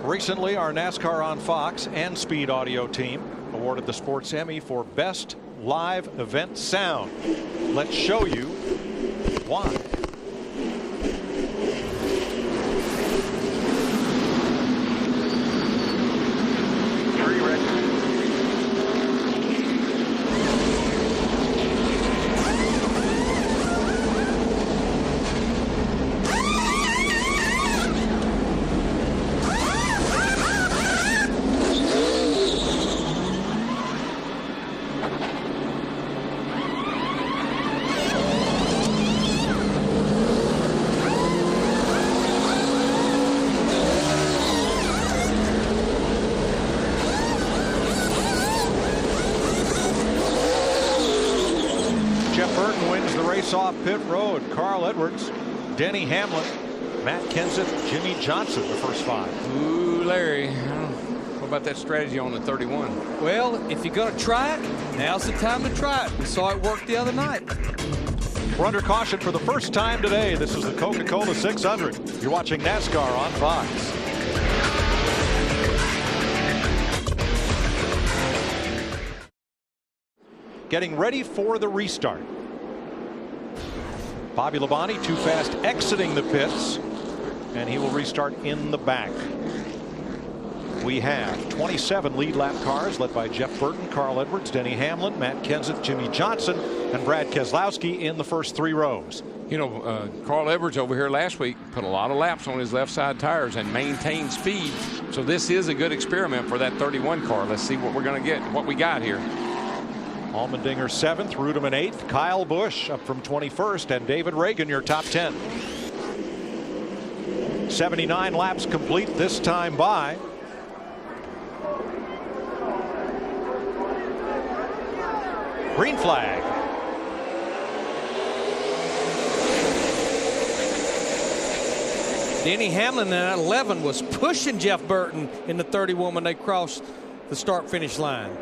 Recently, our NASCAR on Fox and Speed Audio team awarded the Sports Emmy for Best Live Event Sound. Let's show you why. Off pit road. Carl Edwards, Denny Hamlin, Matt Kenseth, Jimmy Johnson, the first 5. Ooh, Larry. What about that strategy on the 31? Well, if you're going to try it, now's the time to try it. We saw it work the other night. We're under caution for the first time today. This is the Coca Cola 600. You're watching NASCAR on Fox. Getting ready for the restart. Bobby Labonte too fast exiting the pits, and he will restart in the back. We have 27 lead lap cars led by Jeff Burton, Carl Edwards, Denny Hamlin, Matt Kenseth, Jimmy Johnson, and Brad Keselowski in the first 3 rows. You know, Carl Edwards over here last week put a lot of laps on his left side tires and maintained speed. So this is a good experiment for that 31 car. Let's see what we're going to get, what we got here. Allmendinger 7th, Rudeman 8th, Kyle Busch up from 21st, and David Reagan your top 10. 79 laps complete this time by. Green flag. Denny Hamlin in 11 was pushing Jeff Burton in the 31 when they crossed the start-finish line.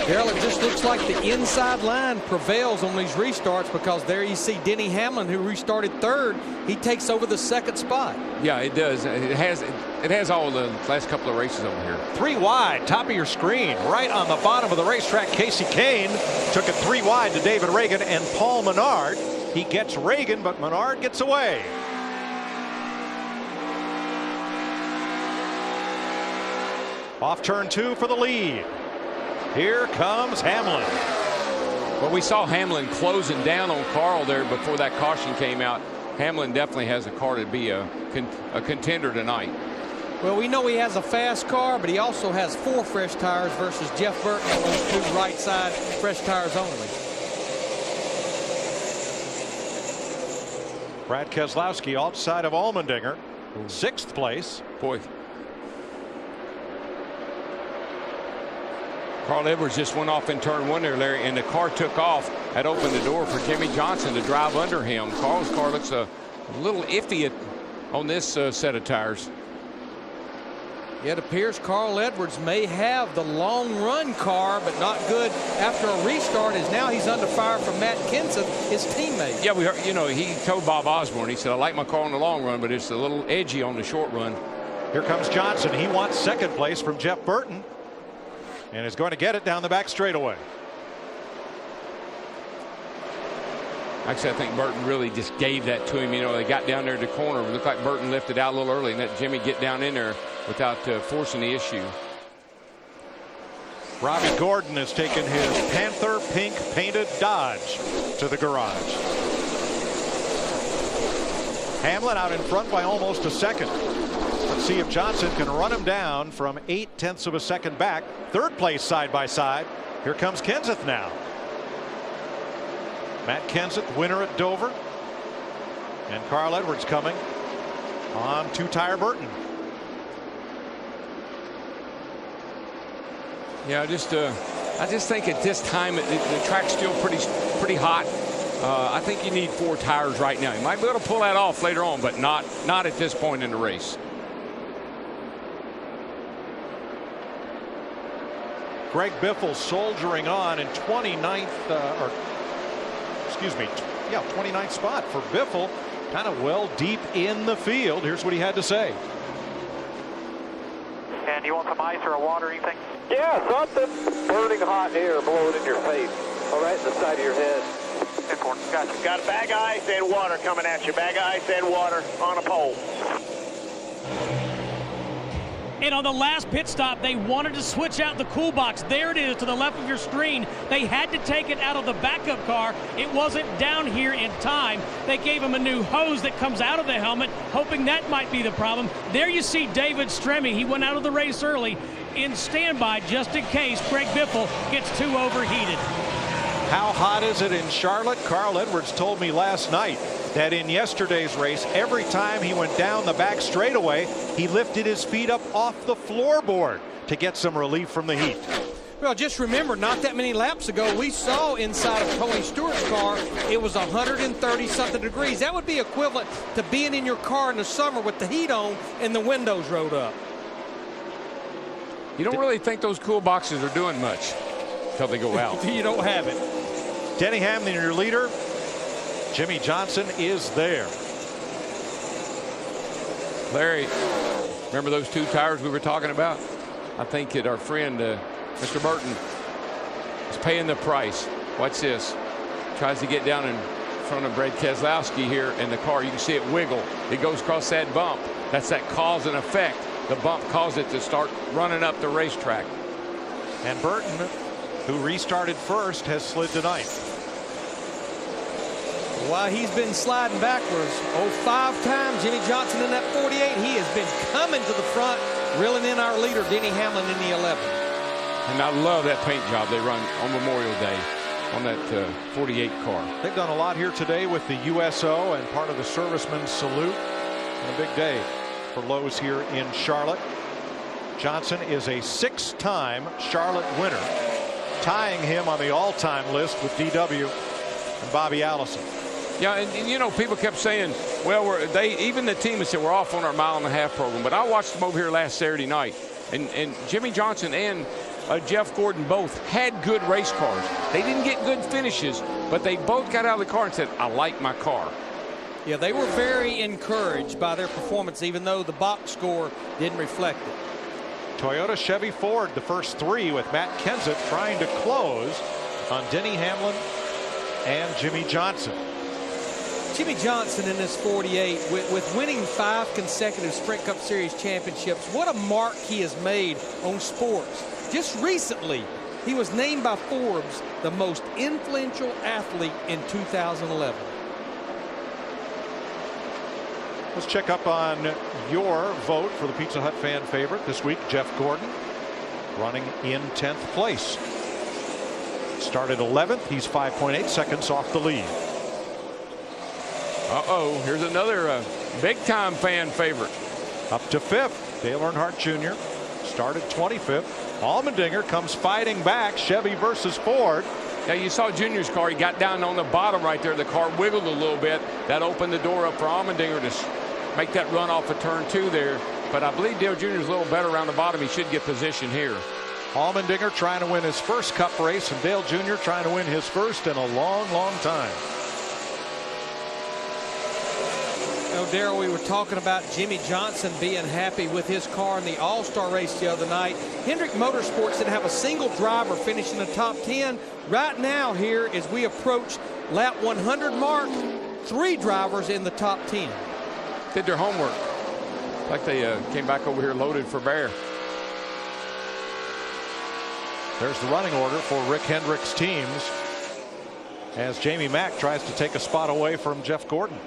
Darrell, it just looks like the inside line prevails on these restarts, because there you see Denny Hamlin, who restarted third. He takes over the second spot. Yeah, it does. It has all the last couple of races over here. 3 wide, top of your screen, right on the bottom of the racetrack. Casey Kane took it 3 wide to David Reagan and Paul Menard. He gets Reagan, but Menard gets away. Off turn 2 for the lead. Here comes Hamlin. Well, we saw Hamlin closing down on Carl there before that caution came out. Hamlin definitely has a car to be a contender tonight. Well, we know he has a fast car, but he also has 4 fresh tires versus Jeff Burton on those 2 right side fresh tires only. Brad Keselowski outside of Allmendinger, 6th place. Boy. Carl Edwards just went off in turn 1 there, Larry, and the car took off. That opened the door for Jimmy Johnson to drive under him. Carl's car looks a little iffy on this set of tires. It appears Carl Edwards may have the long run car, but not good after a restart, as now he's under fire from Matt Kenseth, his teammate. Yeah, we heard, you know, he told Bob Osborne, he said, I like my car on the long run, but it's a little edgy on the short run. Here comes Johnson. He wants 2nd place from Jeff Burton, and is going to get it down the back straightaway. Actually, I think Burton really just gave that to him. You know, they got down there to the corner. It looked like Burton lifted out a little early and let Jimmy get down in there without forcing the issue. Robbie Gordon has taken his Panther pink painted Dodge to the garage. Hamlin out in front by almost a second. Let's see if Johnson can run him down from 0.8 of a second back. 3rd place side by side. Here comes Kenseth now. Matt Kenseth, winner at Dover, and Carl Edwards coming on 2-tire Burton. Yeah, I just think at this time the track's still pretty hot. I think you need 4 tires right now. You might be able to pull that off later on, but not at this point in the race. Greg Biffle soldiering on in 29th, 29th spot for Biffle. Kind of well deep in the field. Here's what he had to say. And you want some ice or a water or anything? Yeah, something. Burning hot air blowing in your face. All right, in the side of your head. Gotcha. Got a bag of ice and water coming at you. Bag of ice and water on a pole. And on the last pit stop, they wanted to switch out the cool box. There it is to the left of your screen. They had to take it out of the backup car. It wasn't down here in time. They gave him a new hose that comes out of the helmet, hoping that might be the problem. There you see David Stremme. He went out of the race early in standby just in case Greg Biffle gets too overheated. How hot is it in Charlotte? Carl Edwards told me last night that in yesterday's race, every time he went down the back straightaway, he lifted his feet up off the floorboard to get some relief from the heat. Well, just remember, not that many laps ago, we saw inside of Tony Stewart's car, it was 130-something degrees. That would be equivalent to being in your car in the summer with the heat on and the windows rolled up. You don't really think those cool boxes are doing much until they go out. You don't have it. Denny Hamlin, your leader. Jimmy Johnson is there. Larry, remember those 2 tires we were talking about? I think that our friend Mr. Burton is paying the price. Watch this. Tries to get down in front of Brad Keselowski here in the car. You can see it wiggle. It goes across that bump. That's that cause and effect. The bump caused it to start running up the racetrack. And Burton, who restarted first, has slid to 9th. While he's been sliding backwards 5 times, Jimmy Johnson in that 48, he has been coming to the front, reeling in our leader, Denny Hamlin, in the 11. And I love that paint job they run on Memorial Day on that 48 car. They've done a lot here today with the USO and part of the servicemen's salute. And a big day for Lowe's here in Charlotte. Johnson is a 6-time Charlotte winner, tying him on the all-time list with DW and Bobby Allison. Yeah, and you know, people kept saying, well, even the team has said we're off on our mile-and-a-half program. But I watched them over here last Saturday night, and Jimmy Johnson and Jeff Gordon both had good race cars. They didn't get good finishes, but they both got out of the car and said, I like my car. Yeah, they were very encouraged by their performance, even though the box score didn't reflect it. Toyota, Chevy, Ford, the first 3 with Matt Kenseth trying to close on Denny Hamlin and Jimmy Johnson. Jimmy Johnson in this 48 with winning 5 consecutive Sprint Cup Series championships. What a mark he has made on sports. Just recently, he was named by Forbes the most influential athlete in 2011. Let's check up on your vote for the Pizza Hut fan favorite this week. Jeff Gordon running in 10th place. Started 11th. He's 5.8 seconds off the lead. Uh-oh, here's another big-time fan favorite. Up to 5th, Dale Earnhardt Jr. started 25th. Allmendinger comes fighting back. Chevy versus Ford. Now, you saw Junior's car. He got down on the bottom right there. The car wiggled a little bit. That opened the door up for Allmendinger to make that run off of turn 2 there. But I believe Dale Jr. is a little better around the bottom. He should get position here. Allmendinger trying to win his first Cup race, and Dale Jr. trying to win his first in a long, long time. You know, Darrell, we were talking about Jimmy Johnson being happy with his car in the All-Star race the other night. Hendrick Motorsports didn't have a single driver finish in the top 10. Right now here, as we approach lap 100 mark, 3 drivers in the top 10. Did their homework. Like they came back over here loaded for bear. There's the running order for Rick Hendrick's teams as Jamie Mack tries to take a spot away from Jeff Gordon.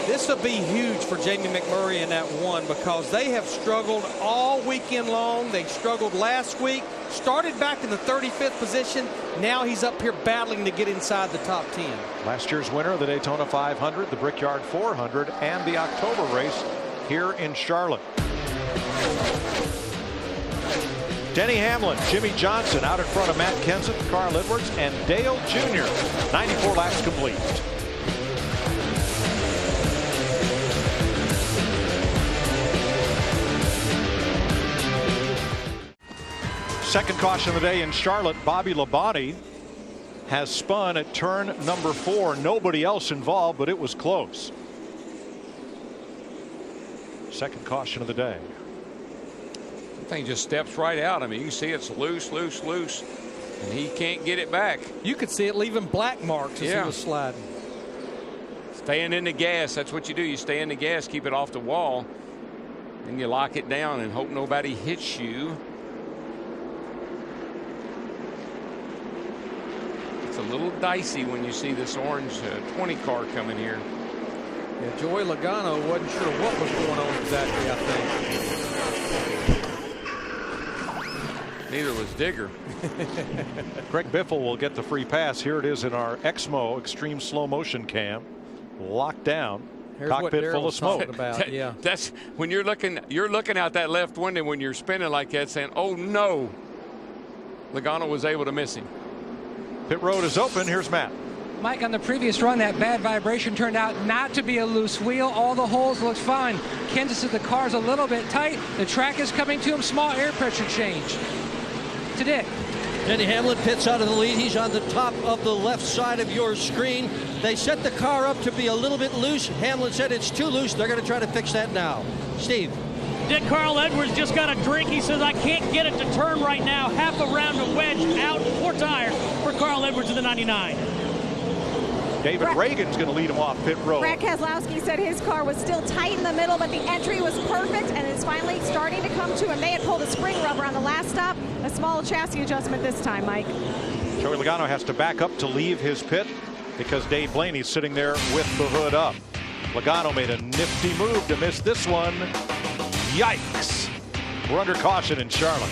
This will be huge for Jamie McMurray in that 1 because they have struggled all weekend long. They struggled last week, started back in the 35th position. Now he's up here battling to get inside the top 10. Last year's winner of the Daytona 500, the Brickyard 400, and the October race here in Charlotte. Denny Hamlin, Jimmy Johnson out in front of Matt Kenseth, Carl Edwards, and Dale Jr. 94 laps complete. Second caution of the day in Charlotte. Bobby Labonte has spun at turn number 4. Nobody else involved, but it was close. Second caution of the day. The thing just steps right out. I mean, you can see it's loose, loose, loose, and he can't get it back. You could see it leaving black marks as he was sliding. Staying in the gas, that's what you do. You stay in the gas, keep it off the wall, and you lock it down and hope nobody hits you. It's a little dicey when you see this orange 20 car coming here. Yeah, Joey Logano wasn't sure what was going on exactly, I think. Neither was Digger. Greg Biffle will get the free pass. Here it is in our Exmo Extreme Slow Motion cam. Locked down. Here's cockpit full of smoke. About. Yeah. That's when you're looking out that left window when you're spinning like that, saying, "Oh no!" Logano was able to miss him. Pit road is open. Here's Matt. Mike, on the previous run, that bad vibration turned out not to be a loose wheel. All the holes looked fine. Kansas said the car's a little bit tight. The track is coming to him. Small air pressure change. To Dick. Denny Hamlin pits out of the lead. He's on the top of the left side of your screen. They set the car up to be a little bit loose. Hamlin said it's too loose. They're going to try to fix that now. Steve. Dick, Carl Edwards just got a drink. He says, I can't get it to turn right now. Half a round of wedge out, 4 tires for Carl Edwards in the 99. David Reagan's going to lead him off pit road. Brad Keselowski said his car was still tight in the middle, but the entry was perfect, and it's finally starting to come to him. They had pulled a spring rubber on the last stop. A small chassis adjustment this time, Mike. Joey Logano has to back up to leave his pit because Dave Blaney's sitting there with the hood up. Logano made a nifty move to miss this one. Yikes. We're under caution in Charlotte.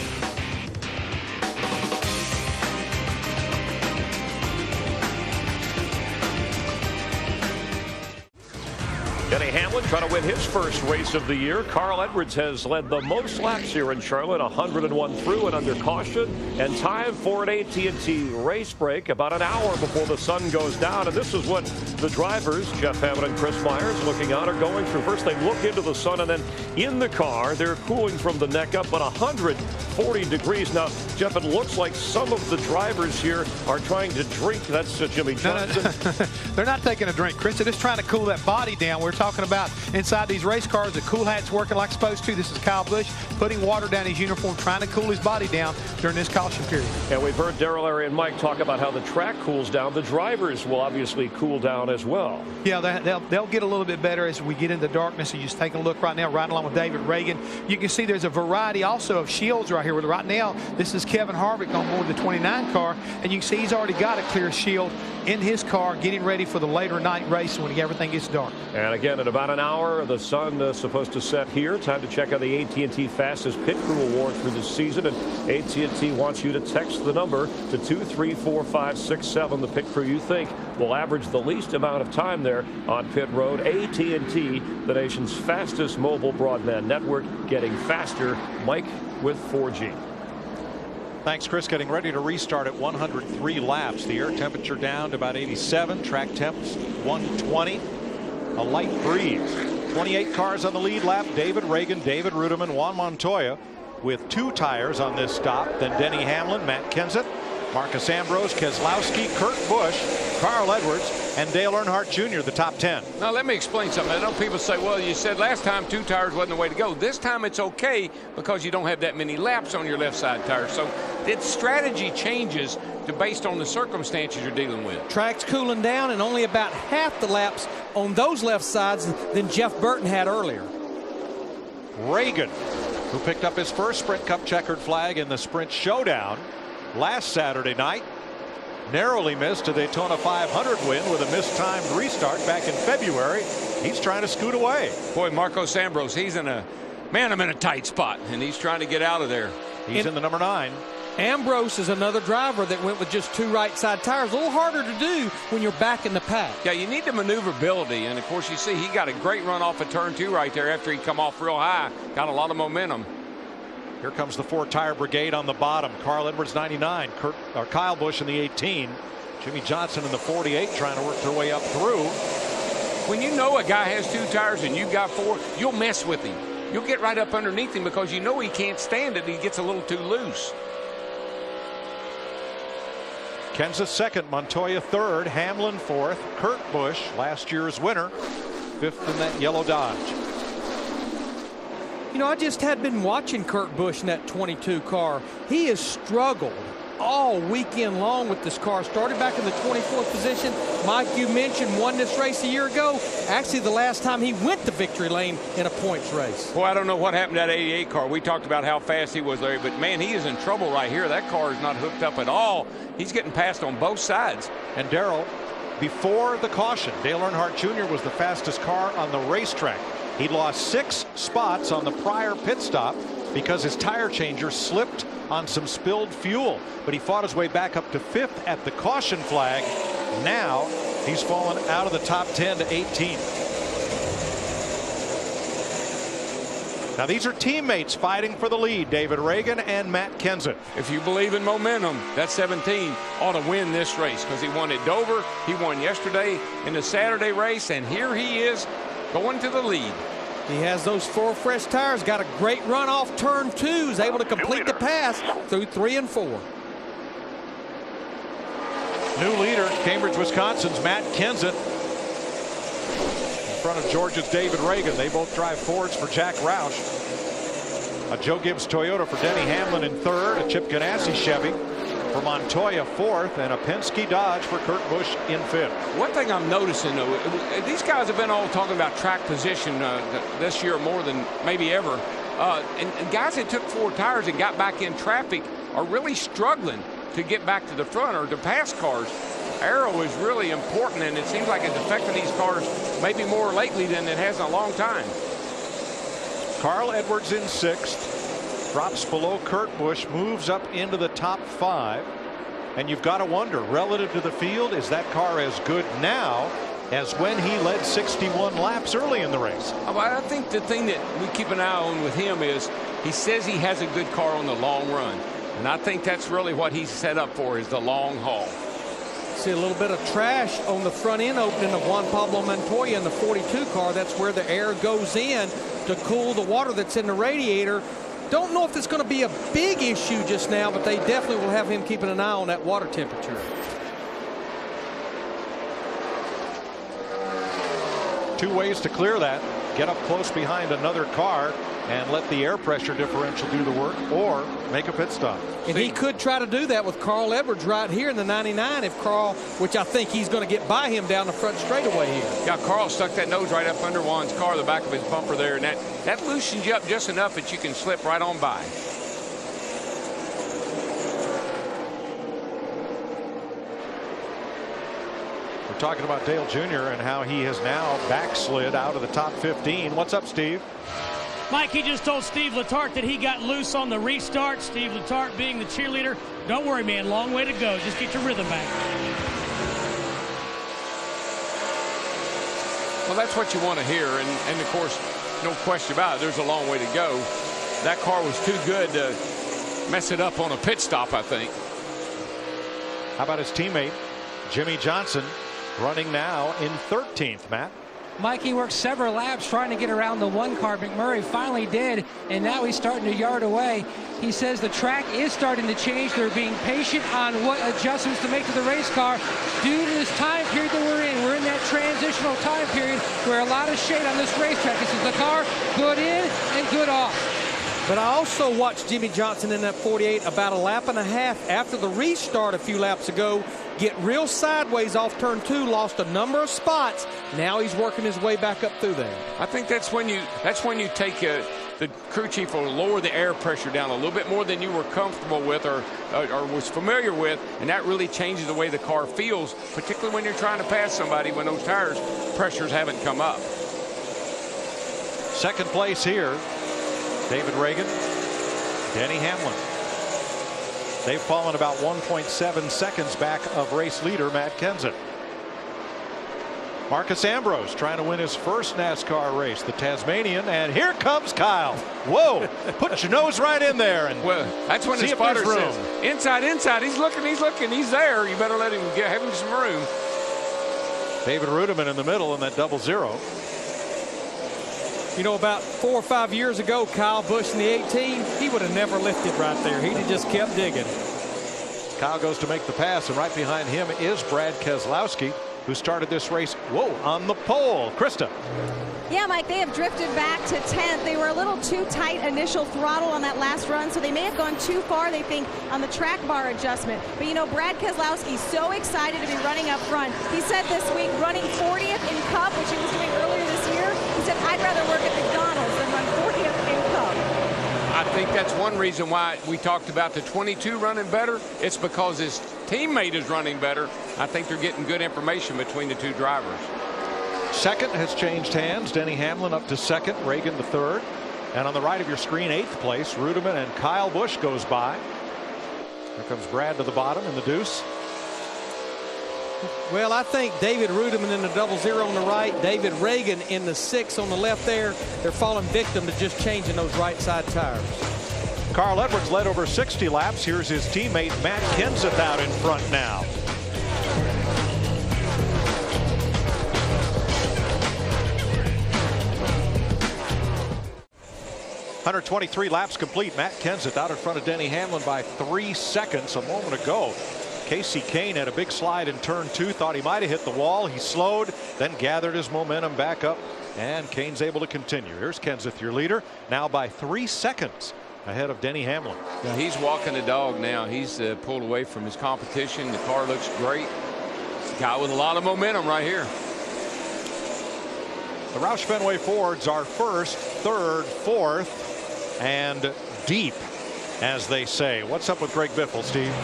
Denny Denny Hamlin trying to win his first race of the year. Carl Edwards has led the most laps here in Charlotte, 101 through and under caution. And time for an AT&T race break about an hour before the sun goes down. And this is what the drivers, Jeff Hammond and Chris Myers, looking out, are going through. First, they look into the sun, and then in the car, they're cooling from the neck up, but 140 degrees. Now, Jeff, it looks like some of the drivers here are trying to drink. That's Jimmy Johnson. No. They're not taking a drink, Chris. They're just trying to cool that body down. We're talking about inside these race cars, the cool hat's working like it's supposed to. This is Kyle Busch putting water down his uniform, trying to cool his body down during this caution period. And we've heard Darrell, Larry, and Mike talk about how the track cools down. The drivers will obviously cool down as well. Yeah, they'll get a little bit better as we get into darkness. So you're just taking a look right now, right along with David Reagan. You can see there's a variety also of shields right here. Right now, this is Kevin Harvick on board the 29 car, and you can see he's already got a clear shield in his car, getting ready for the later night race when everything gets dark. And again, in about an hour, the sun is supposed to set here. Time to check out the AT&T Fastest Pit Crew Award through the season. And AT&T wants you to text the number to 234-567. The pit crew you think will average the least amount of time there on pit road. AT&T, the nation's fastest mobile broadband network, getting faster. Mike with 4G. Thanks, Chris. Getting ready to restart at 103 laps. The air temperature down to about 87. Track temps 120. A light breeze. 28 cars on the lead lap. David Reagan, David Ruderman, Juan Montoya with 2 tires on this stop. Then Denny Hamlin, Matt Kenseth, Marcus Ambrose, Keselowski, Kurt Busch, Carl Edwards, and Dale Earnhardt Jr., the top 10. Now, let me explain something. I know people say, well, you said last time 2 tires wasn't the way to go. This time it's okay because you don't have that many laps on your left side tire. So its strategy changes based on the circumstances you're dealing with. Track's cooling down, and only about half the laps on those left sides than Jeff Burton had earlier. Reagan, who picked up his first Sprint Cup checkered flag in the Sprint Showdown last Saturday night, narrowly missed a Daytona 500 win with a mistimed restart back in February. He's trying to scoot away. Boy, Marcos Ambrose, he's in a tight spot, and he's trying to get out of there. He's in the number 9. Ambrose is another driver that went with just 2 right side tires. A little harder to do when you're back in the pack. Yeah, you need the maneuverability, and of course you see he got a great run off of turn 2 right there after he come off real high. Got a lot of momentum. Here comes the 4 tire brigade on the bottom. Carl Edwards 99, Kyle Busch in the 18, Jimmy Johnson in the 48 trying to work their way up through. When you know a guy has 2 tires and you got 4, you'll mess with him. You'll get right up underneath him because you know he can't stand it. He gets a little too loose. Kenseth second, Montoya third, Hamlin fourth, Kurt Busch, last year's winner, fifth in that yellow Dodge. You know, I just had been watching Kurt Busch in that 22 car. He has struggled all weekend long with this car. Started back in the 24th position. Mike, you mentioned won this race a year ago. Actually, the last time he went to victory lane in a points race. Boy, I don't know what happened to that 88 car. We talked about how fast he was there, but man, he is in trouble right here. That car is not hooked up at all. He's getting passed on both sides. And Darrell, before the caution, Dale Earnhardt Jr. was the fastest car on the racetrack. He lost 6 spots on the prior pit stop because his tire changer slipped on some spilled fuel, but he fought his way back up to 5th at the caution flag. Now he's fallen out of the top 10 to 18th. Now these are teammates fighting for the lead, David Reagan and Matt Kenseth. If you believe in momentum, that 17 ought to win this race because he won at Dover, he won yesterday in the Saturday race, and here he is going to the lead. He has those 4 fresh tires, got a great run off turn 2, is able to complete the pass through 3 and 4. New leader, Cambridge, Wisconsin's Matt Kenseth. In front of Georgia's David Reagan. They both drive Fords for Jack Roush. A Joe Gibbs Toyota for Denny Hamlin in 3rd, a Chip Ganassi Chevy for Montoya 4th, and a Penske Dodge for Kurt Busch in 5th. One thing I'm noticing, though, these guys have been all talking about track position this year more than maybe ever. And guys that took 4 tires and got back in traffic are really struggling to get back to the front or to pass cars. Aero is really important, and it seems like it's affected these cars maybe more lately than it has in a long time. Carl Edwards in 6th. Drops below Kurt Busch, moves up into the top 5. And you've got to wonder, relative to the field, is that car as good now as when he led 61 laps early in the race. I think the thing that we keep an eye on with him is he says he has a good car on the long run. And I think that's really what he's set up for, is the long haul. See a little bit of trash on the front end opening of Juan Pablo Montoya in the 42 car. That's where the air goes in to cool the water that's in the radiator. Don't know if it's going to be a big issue just now, but they definitely will have him keeping an eye on that water temperature. Two ways to clear that: get up close behind another car and let the air pressure differential do the work, or make a pit stop. And he could try to do that with Carl Edwards right here in the 99 if Carl, which I think he's going to get by him down the front straightaway here. Yeah, Carl stuck that nose right up under Juan's car, the back of his bumper there, and that loosens you up just enough that you can slip right on by. We're talking about Dale Jr. and how he has now backslid out of the top 15. What's up, Steve? Mike, he just told Steve Letarte that he got loose on the restart. Steve Letarte being the cheerleader. Don't worry, man. Long way to go. Just get your rhythm back. Well, that's what you want to hear. And of course, no question about it, there's a long way to go. That car was too good to mess it up on a pit stop, I think. How about his teammate, Jimmy Johnson, running now in 13th, Matt? Mike, he worked several laps trying to get around the one car. McMurray finally did, and now he's starting to yard away. He says the track is starting to change. They're being patient on what adjustments to make to the race car due to this time period that we're in. We're in that transitional time period where a lot of shade on this racetrack. This is the car good in and good off. But I also watched Jimmy Johnson in that 48 about a lap and a half after the restart a few laps ago get real sideways off turn 2, lost a number of spots. Now he's working his way back up through there. I think that's when you take the crew chief will lower the air pressure down a little bit more than you were comfortable with or was familiar with, and that really changes the way the car feels, particularly when you're trying to pass somebody when those tires pressures haven't come up. Second place here, David Reagan, Denny Hamlin. They've fallen about 1.7 seconds back of race leader Matt Kenseth. Marcus Ambrose trying to win his first NASCAR race, the Tasmanian, and here comes Kyle. Whoa, put your nose right in there. And well, that's when the spotter says, inside, he's looking, he's there. You better let him have him some room. David Rudiman in the middle in that 0-0. You know, about 4 or 5 years ago, Kyle Busch in the 18, he would have never lifted right there. He'd have just kept digging. Kyle goes to make the pass, and right behind him is Brad Keselowski, who started this race, on the pole. Krista. Yeah, Mike, they have drifted back to 10th. They were a little too tight initial throttle on that last run, so they may have gone too far, they think, on the track bar adjustment. But, you know, Brad Keselowski so excited to be running up front. He said this week, running 40th in Cup, which he was doing earlier this year, he said, I'd rather work at McDonald's than run 40th in Cup. I think that's one reason why we talked about the 22 running better. It's because his teammate is running better. I think they're getting good information between the two drivers. Second has changed hands. Denny Hamlin up to second, Reagan the third. And on the right of your screen, 8th place, Rudiman and Kyle Busch goes by. Here comes Brad to the bottom in the deuce. Well, I think David Rudiman in the 0-0 on the right, David Reagan in the 6 on the left there. They're falling victim to just changing those right side tires. Carl Edwards led over 60 laps. Here's his teammate Matt Kenseth out in front now. .123 laps complete. Matt Kenseth out in front of Denny Hamlin by 3 seconds a moment ago. Casey Kane had a big slide in turn 2, thought he might have hit the wall. He slowed, then gathered his momentum back up, and Kane's able to continue. Here's Kenseth, your leader, now by 3 seconds ahead of Denny Hamlin. Yeah, he's walking the dog now. He's pulled away from his competition. The car looks great. Guy with a lot of momentum right here. The Roush Fenway Fords are first, third, fourth, and deep, as they say. What's up with Greg Biffle, Steve?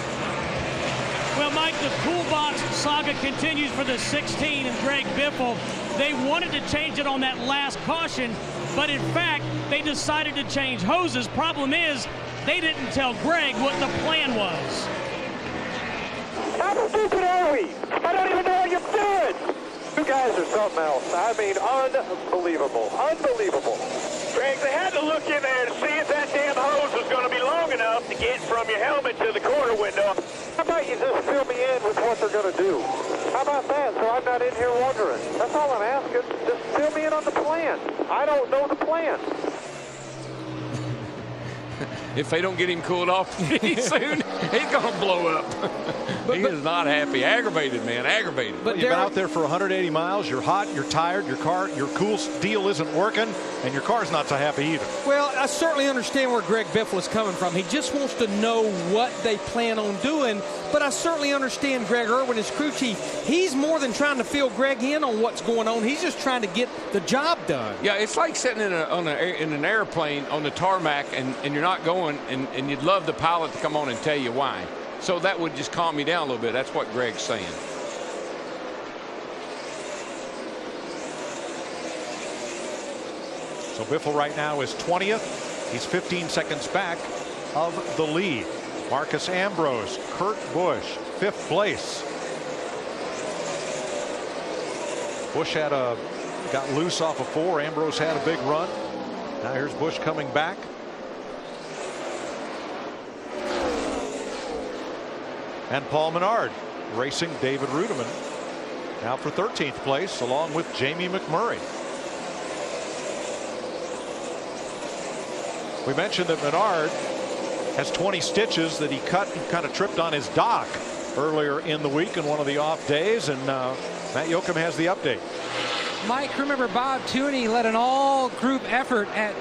Well, Mike, the Cool Box saga continues for the 16 and Greg Biffle. They wanted to change it on that last caution, but in fact, they decided to change hoses. Problem is, they didn't tell Greg what the plan was. How stupid are we? I don't even know what you're doing. You guys guys are something else. I mean, unbelievable. Unbelievable. Greg, they had to look in there to see if that damn hose was going to be long enough to get from your helmet to the corner window. How about you just fill me in with what they're going to do? How about that, so I'm not in here wondering? That's all I'm asking. Just fill me in on the plan. I don't know the plan. If they don't get him cooled off pretty soon, he's going to blow up. He is not happy. Aggravated, man. Aggravated. But you've been out there for 180 miles. You're hot. You're tired. Your cool deal isn't working, and your car's not so happy either. Well, I certainly understand where Greg Biffle is coming from. He just wants to know what they plan on doing. But I certainly understand Greg Irwin, his crew chief. He's more than trying to fill Greg in on what's going on. He's just trying to get the job done. Yeah, it's like sitting in an airplane on the tarmac, and you're not going, and you'd love the pilot to come on and tell you why. So that would just calm you down a little bit. That's what Greg's saying. So Biffle right now is 20th. He's 15 seconds back of the lead. Marcus Ambrose, Kurt Busch, 5th place. Busch got loose off of 4. Ambrose had a big run. Now here's Busch coming back. And Paul Menard racing David Rudiman now for 13th place along with Jamie McMurray. We mentioned that Menard has 20 stitches that he cut. He kind of tripped on his dock earlier in the week in one of the off days, and Matt Yoakum has the update. Mike, remember Bob Tooney led an all-group effort at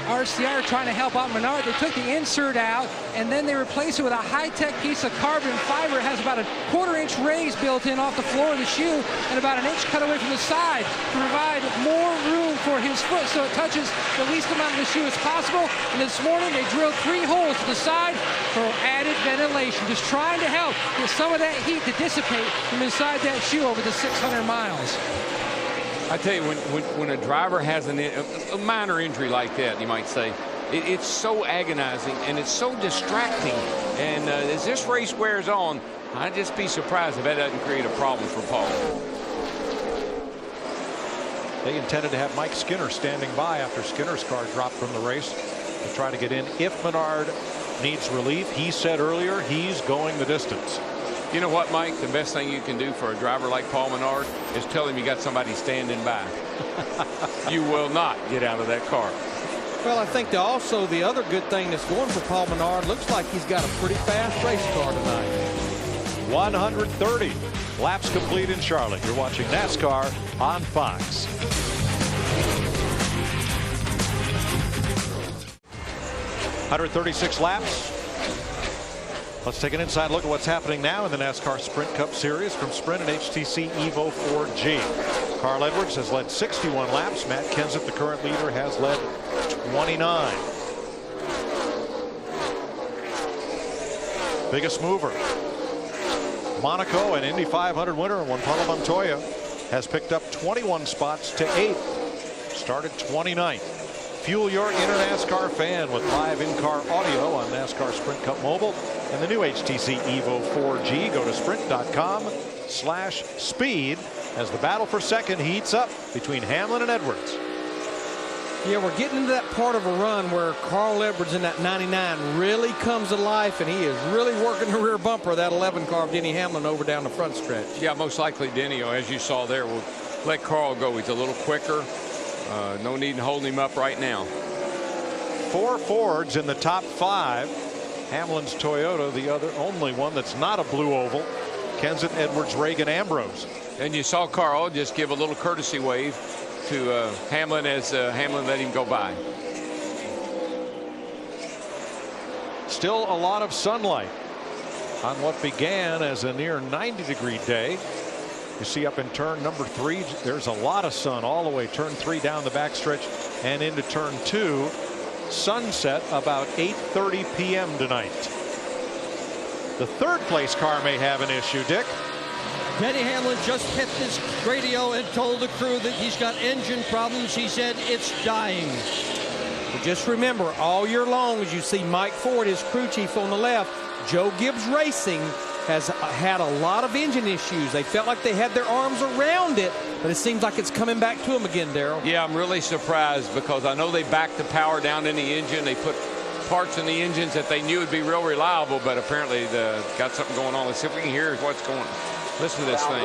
RCR trying to help out Menard. They took the insert out, and then they replaced it with a high-tech piece of carbon fiber. It has about a 1/4-inch raise built in off the floor of the shoe and about an inch cut away from the side to provide more room for his foot so it touches the least amount of the shoe as possible. And this morning they drilled 3 holes to the side for added ventilation, just trying to help get some of that heat to dissipate from inside that shoe over the 600 miles. I tell you, when a driver has a minor injury like that, you might say, it's so agonizing and it's so distracting. And as this race wears on, I'd just be surprised if that doesn't create a problem for Paul. They intended to have Mike Skinner standing by after Skinner's car dropped from the race to try to get in if Menard needs relief. He said earlier he's going the distance. You know what, Mike? The best thing you can do for a driver like Paul Menard is tell him you got somebody standing by. You will not get out of that car. Well, I think also the other good thing that's going for Paul Menard, looks like he's got a pretty fast race car tonight. 130 laps complete in Charlotte. You're watching NASCAR on Fox. .136 laps. Let's take an inside look at what's happening now in the NASCAR Sprint Cup Series from Sprint and HTC Evo 4G. Carl Edwards has led 61 laps. Matt Kenseth, the current leader, has led 29. Biggest mover. Monaco and Indy 500 winner Juan Pablo Montoya has picked up 21 spots to 8th. Started 29th. Fuel your inner NASCAR fan with live in-car audio on NASCAR Sprint Cup Mobile and the new HTC Evo 4G. Go to sprint.com/speed as the battle for second heats up between Hamlin and Edwards. Yeah, we're getting into that part of a run where Carl Edwards in that 99 really comes to life, and he is really working the rear bumper of that 11 car of Denny Hamlin over down the front stretch. Yeah, most likely Denny, as you saw there, will let Carl go. He's a little quicker. No need in holding him up right now. 4 Fords in the top 5. Hamlin's Toyota, the only one that's not a blue oval. Kenseth, Edwards, Reagan, Ambrose. And you saw Carl just give a little courtesy wave to Hamlin as Hamlin let him go by. Still a lot of sunlight on what began as a near 90-degree day. You see up in turn number 3, there's a lot of sun all the way turn 3 down the backstretch and into turn 2. Sunset about 8:30 p.m. tonight. The 3rd place car may have an issue, Dick. Denny Hamlin just hit his radio and told the crew that he's got engine problems. He said it's dying. But just remember, all year long, as you see Mike Ford, his crew chief on the left, Joe Gibbs Racing, has had a lot of engine issues. They felt like they had their arms around it, but it seems like it's coming back to them again, Darrell. Yeah, I'm really surprised because I know they backed the power down in the engine. They put parts in the engines that they knew would be real reliable, but apparently they got something going on. Let's see if we can hear what's going on. Listen to this thing.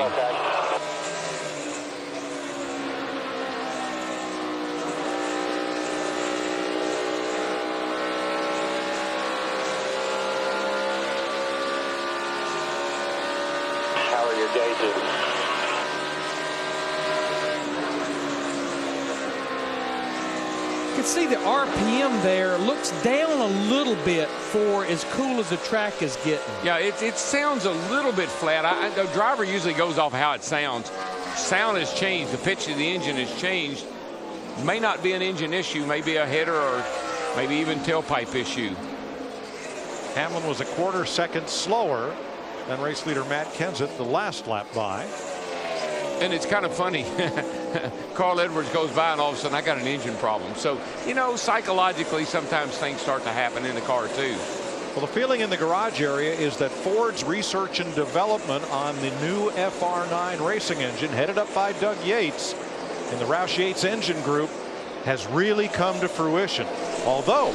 How are your gauges? You can see the RPM there looks down a little bit for as cool as the track is getting. Yeah, it sounds a little bit flat. The driver usually goes off how it sounds. Sound has changed. The pitch of the engine has changed. May not be an engine issue, maybe a header or maybe even tailpipe issue. Hamlin was a quarter second slower than race leader Matt Kenseth the last lap by. And it's kind of funny. Carl Edwards goes by and all of a sudden I got an engine problem. So, you know, psychologically sometimes things start to happen in the car too. Well, the feeling in the garage area is that Ford's research and development on the new FR9 racing engine headed up by Doug Yates in the Roush Yates engine group has really come to fruition. Although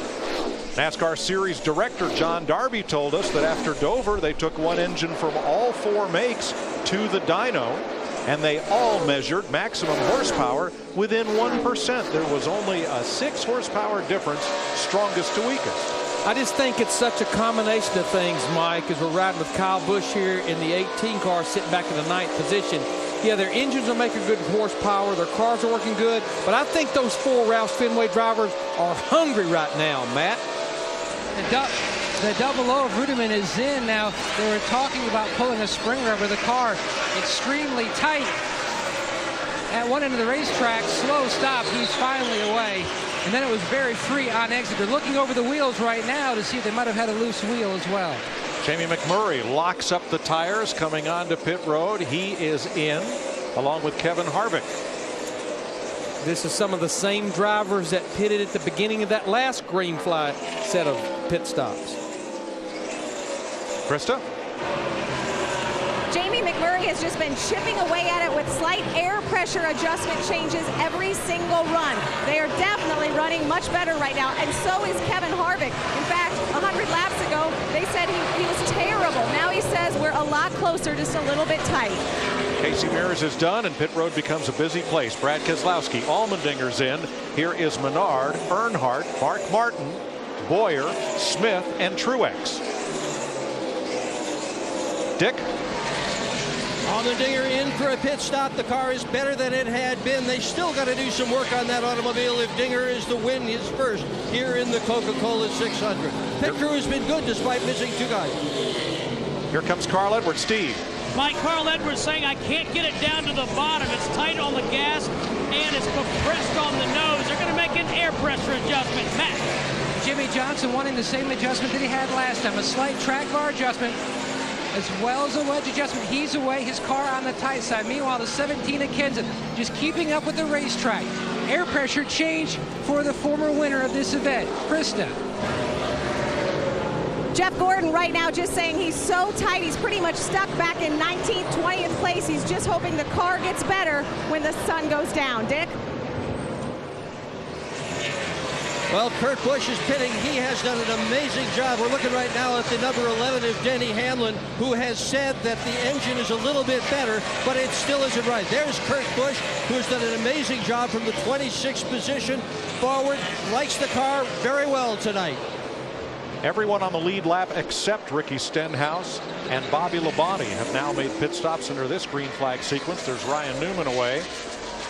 NASCAR Series director John Darby told us that after Dover they took one engine from all four makes to the dyno, and they all measured maximum horsepower within 1%. There was only a 6 horsepower difference, strongest to weakest. I just think it's such a combination of things, Mike, as we're riding with Kyle Busch here in the 18 car sitting back in the 9th position. Yeah, their engines are making good horsepower, their cars are working good, but I think those 4 Roush Fenway drivers are hungry right now, Matt. The double O of Rudiman is in now. They were talking about pulling a spring rubber. The car extremely tight at one end of the racetrack. Slow stop. He's finally away. And then it was very free on exit. They're looking over the wheels right now to see if they might have had a loose wheel as well. Jamie McMurray locks up the tires coming onto pit road. He is in along with Kevin Harvick. This is some of the same drivers that pitted at the beginning of that last green flag set of pit stops. Krista? Jamie McMurray has just been chipping away at it with slight air pressure adjustment changes every single run. They are definitely running much better right now, and so is Kevin Harvick. In fact, 100 laps ago, they said he was terrible. Now he says we're a lot closer, just a little bit tight. Casey Mears is done, and pit road becomes a busy place. Brad Keselowski, Allmendinger's in. Here is Menard, Earnhardt, Mark Martin, Boyer, Smith, and Truex. Dick? Allmendinger in for a pit stop. The car is better than it had been. They still got to do some work on that automobile if Dinger is to win his first here in the Coca Cola 600. Pit crew has been good despite missing 2 guys. Here comes Carl Edwards. Steve. Mike, Carl Edwards saying I can't get it down to the bottom. It's tight on the gas and it's compressed on the nose. They're going to make an air pressure adjustment. Matt. Jimmy Johnson wanting the same adjustment that he had last time, a slight track bar adjustment as well as a wedge adjustment. He's away, his car on the tight side. Meanwhile, the 17 of Kenseth just keeping up with the racetrack. Air pressure change for the former winner of this event, Krista. Jeff Gordon right now just saying he's so tight, he's pretty much stuck back in 19th, 20th place. He's just hoping the car gets better when the sun goes down. Dick? Well, Kurt Busch is pitting. He has done an amazing job. We're looking right now at the number 11 of Denny Hamlin, who has said that the engine is a little bit better, but it still isn't right. There's Kurt Busch, who has done an amazing job from the 26th position forward. Likes the car very well tonight. Everyone on the lead lap except Ricky Stenhouse and Bobby Labonte have now made pit stops under this green flag sequence. There's Ryan Newman away,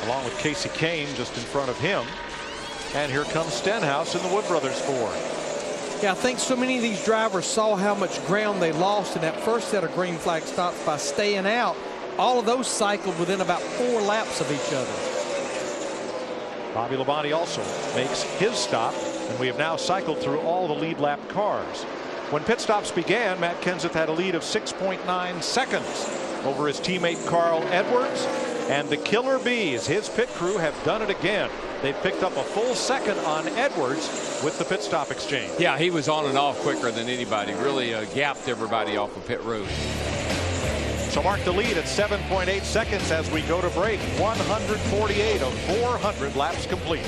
along with Casey Kane just in front of him. And here comes Stenhouse in the Wood Brothers Ford. Yeah, I think so many of these drivers saw how much ground they lost in that first set of green flag stops by staying out. All of those cycled within about 4 laps of each other. Bobby Labonte also makes his stop, and we have now cycled through all the lead lap cars. When pit stops began, Matt Kenseth had a lead of 6.9 seconds over his teammate Carl Edwards, and the Killer Bees, his pit crew, have done it again. They picked up a full second on Edwards with the pit stop exchange. Yeah, he was on and off quicker than anybody. Really gapped everybody off of pit road. So mark the lead at 7.8 seconds as we go to break. 148 of 400 laps complete.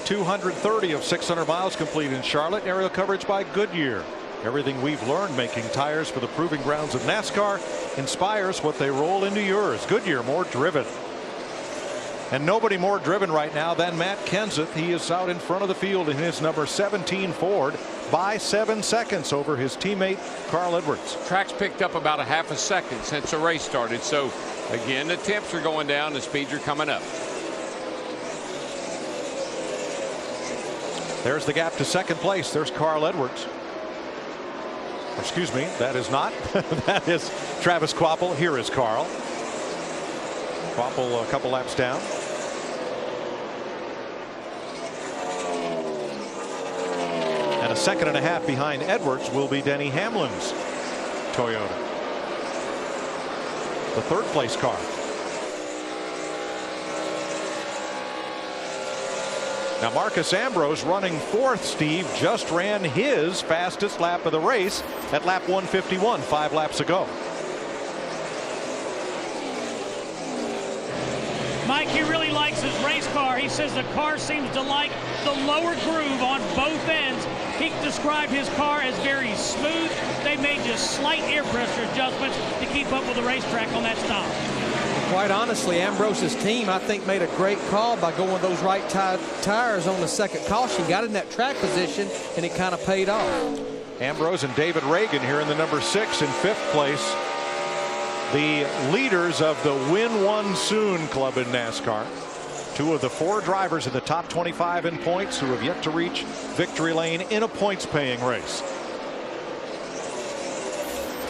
.230 of 600 miles complete in Charlotte. Aerial coverage by Goodyear. Everything we've learned making tires for the proving grounds of NASCAR inspires what they roll into yours. Goodyear, more driven. And nobody more driven right now than Matt Kenseth. He is out in front of the field in his number 17 Ford by 7 seconds over his teammate Carl Edwards. Track's picked up about a half a second since the race started. So again, the temps are going down, the speeds are coming up. There's the gap to second place. There's Carl Edwards. Excuse me, that is not. That is Travis Kvapil. Here is Carl. Kvapil a couple laps down. And a second and a half behind Edwards will be Denny Hamlin's Toyota, the third place car. Now Marcus Ambrose running fourth, Steve, just ran his fastest lap of the race at lap 151 5 laps ago. Mike, he really likes his race car. He says the car seems to like the lower groove on both ends. He described his car as very smooth. They made just slight air pressure adjustments to keep up with the racetrack on that stop. Quite honestly, Ambrose's team, I think, made a great call by going those right tires on the second caution. Got in that track position, and it kind of paid off. Ambrose and David Reagan here in the number 6 and 5th place. The leaders of the Win One Soon club in NASCAR. 2 of the 4 drivers in the top 25 in points who have yet to reach victory lane in a points-paying race.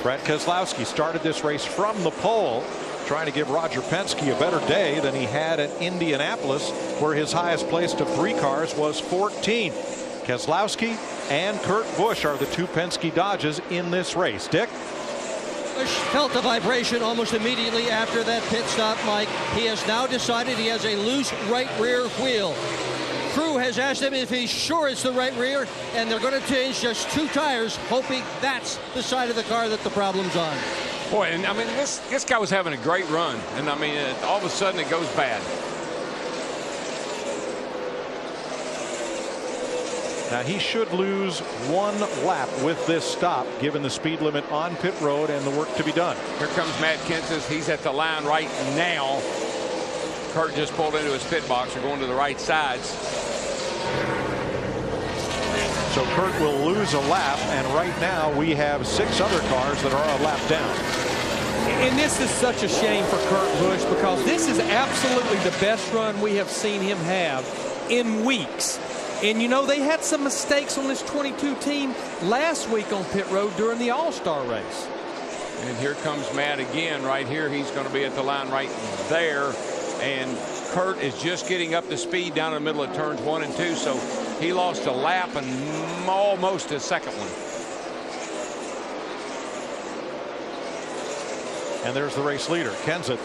Brad Keselowski started this race from the pole, trying to give Roger Penske a better day than he had at Indianapolis, where his highest placed of 3 cars was 14th. Keselowski and Kurt Busch are the 2 Penske Dodges in this race. Dick? Busch felt the vibration almost immediately after that pit stop, Mike. He has now decided he has a loose right rear wheel. Crew has asked him if he's sure it's the right rear, and they're going to change just 2 tires, hoping that's the side of the car that the problem's on. Boy, and I mean, this guy was having a great run, and I mean, all of a sudden it goes bad. Now he should lose 1 lap with this stop, given the speed limit on pit road and the work to be done. Here comes Matt Kenseth. He's at the line right now. Kurt just pulled into his pit box. They're going to the right sides. So Kurt will lose a lap, and right now we have 6 other cars that are a lap down. And this is such a shame for Kurt Busch, because this is absolutely the best run we have seen him have in weeks. And you know, they had some mistakes on this 22 team last week on pit road during the All-Star race. And here comes Matt again right here. He's going to be at the line right there. And Kurt is just getting up to speed down in the middle of turns 1 and 2. So he lost a lap and almost a second one. And there's the race leader, Kenseth,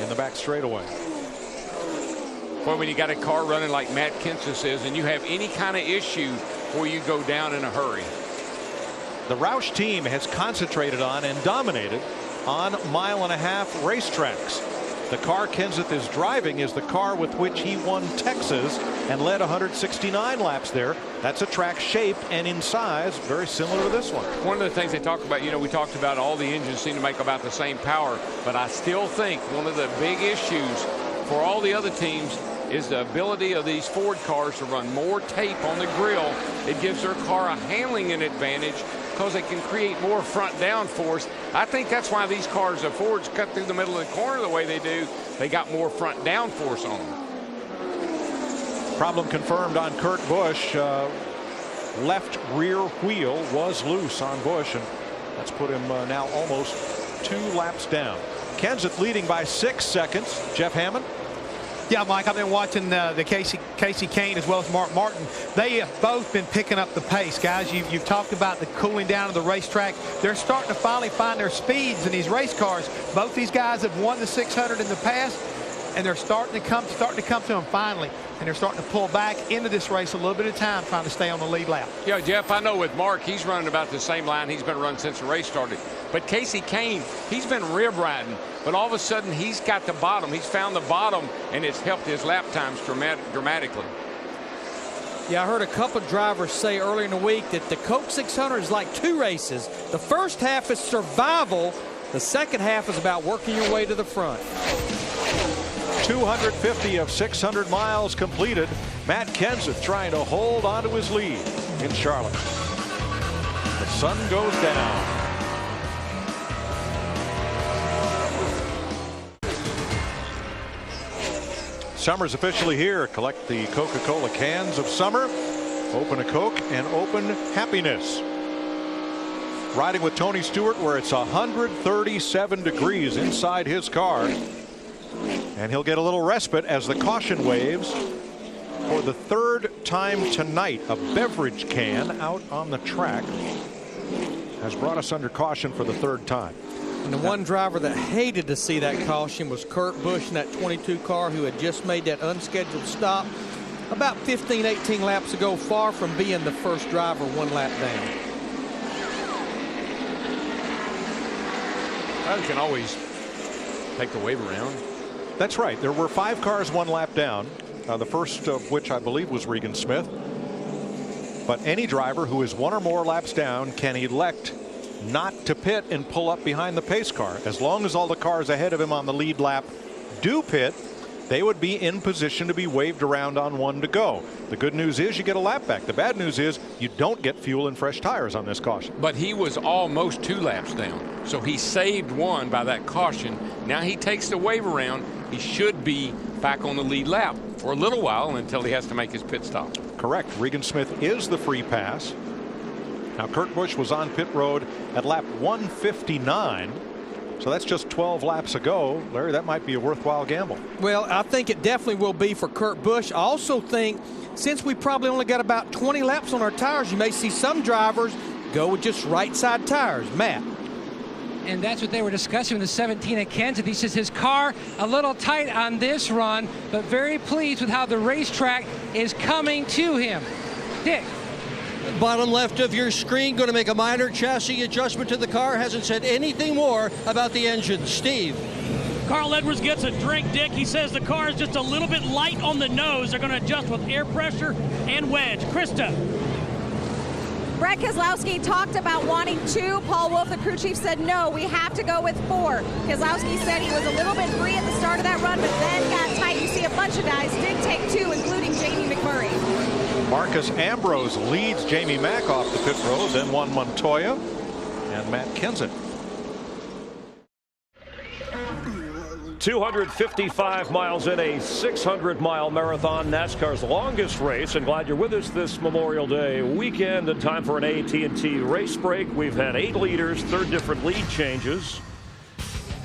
in the back straightaway. Well, when you got a car running like Matt Kenseth is, and you have any kind of issue where you go down in a hurry. The Roush team has concentrated on and dominated on 1.5 mile racetracks. The car Kenseth is driving is the car with which he won Texas and led 169 laps there. That's a track shaped and in size very similar to this one. One of the things they talk about, you know, we talked about all the engines seem to make about the same power, but I still think one of the big issues for all the other teams is the ability of these Ford cars to run more tape on the grill. It gives their car a handling advantage because they can create more front down force. I think that's why these cars, the Fords, cut through the middle of the corner the way they do. They got more front down force on them. Problem confirmed on Kurt Busch. Left rear wheel was loose on Busch, and that's put him now almost 2 laps down. Kenseth leading by 6 seconds. Jeff Hammond. Yeah, Mike, I've been watching the Casey Kane as well as Mark Martin. They have both been picking up the pace, guys. You've talked about the cooling down of the racetrack. They're starting to finally find their speeds in these race cars. Both these guys have won the 600 in the past, and they're starting to come to them finally. And they're starting to pull back into this race a little bit of time, trying to stay on the lead lap. Yeah, Jeff, I know with Mark, he's running about the same line he's been running since the race started. But Casey Kane, he's been rib riding, but all of a sudden he's got the bottom. He's found the bottom, and it's helped his lap times dramatically. Yeah, I heard a couple of drivers say earlier in the week that the Coke 600 is like two races. The first half is survival. The second half is about working your way to the front. 250 of 600 miles completed. Matt Kenseth trying to hold on to his lead in Charlotte. The sun goes down. Summer's officially here. Collect the Coca Cola cans of summer. Open a Coke and open happiness. Riding with Tony Stewart where it's 137 degrees inside his car. And he'll get a little respite as the caution waves. For the third time tonight, a beverage can out on the track has brought us under caution for the third time. And the one driver that hated to see that caution was Kurt Busch in that 22 car, who had just made that unscheduled stop about 15, 18 laps ago, far from being the first driver one lap down. I can always take the wave around. That's right. There were 5 cars one lap down, the first of which I believe was Regan Smith. But any driver who is 1 or more laps down can elect not to pit and pull up behind the pace car. As long as all the cars ahead of him on the lead lap do pit, they would be in position to be waved around on 1 to go. The good news is you get a lap back. The bad news is you don't get fuel and fresh tires on this caution. But he was almost 2 laps down, so he saved 1 by that caution. Now he takes the wave around. He should be back on the lead lap for a little while until he has to make his pit stop. Correct. Regan Smith is the free pass. Now Kurt Busch was on pit road at lap 159. So that's just 12 laps ago. Larry, that might be a worthwhile gamble. Well, I think it definitely will be for Kurt Busch. I also think since we probably only got about 20 laps on our tires, you may see some drivers go with just right side tires. Matt. And that's what they were discussing with the 17 at Kenseth. He says his car a little tight on this run, but very pleased with how the racetrack is coming to him. Dick. Bottom left of your screen, going to make a minor chassis adjustment to the car. Hasn't said anything more about the engine. Steve. Carl Edwards gets a drink, Dick. He says the car is just a little bit light on the nose. They're going to adjust with air pressure and wedge. Krista. Brett Keselowski talked about wanting 2. Paul Wolfe, the crew chief, said no, we have to go with 4. Keselowski said he was a little bit free at the start of that run, but then got tight. You see a bunch of guys did take 2, including Jamie McMurray. Marcus Ambrose leads Jamie Mack off the pit road, then Juan Montoya and Matt Kenseth. 255 miles in a 600-mile marathon, NASCAR's longest race, and glad you're with us this Memorial Day weekend. And time for an AT&T race break. We've had 8 leaders, 3 different lead changes.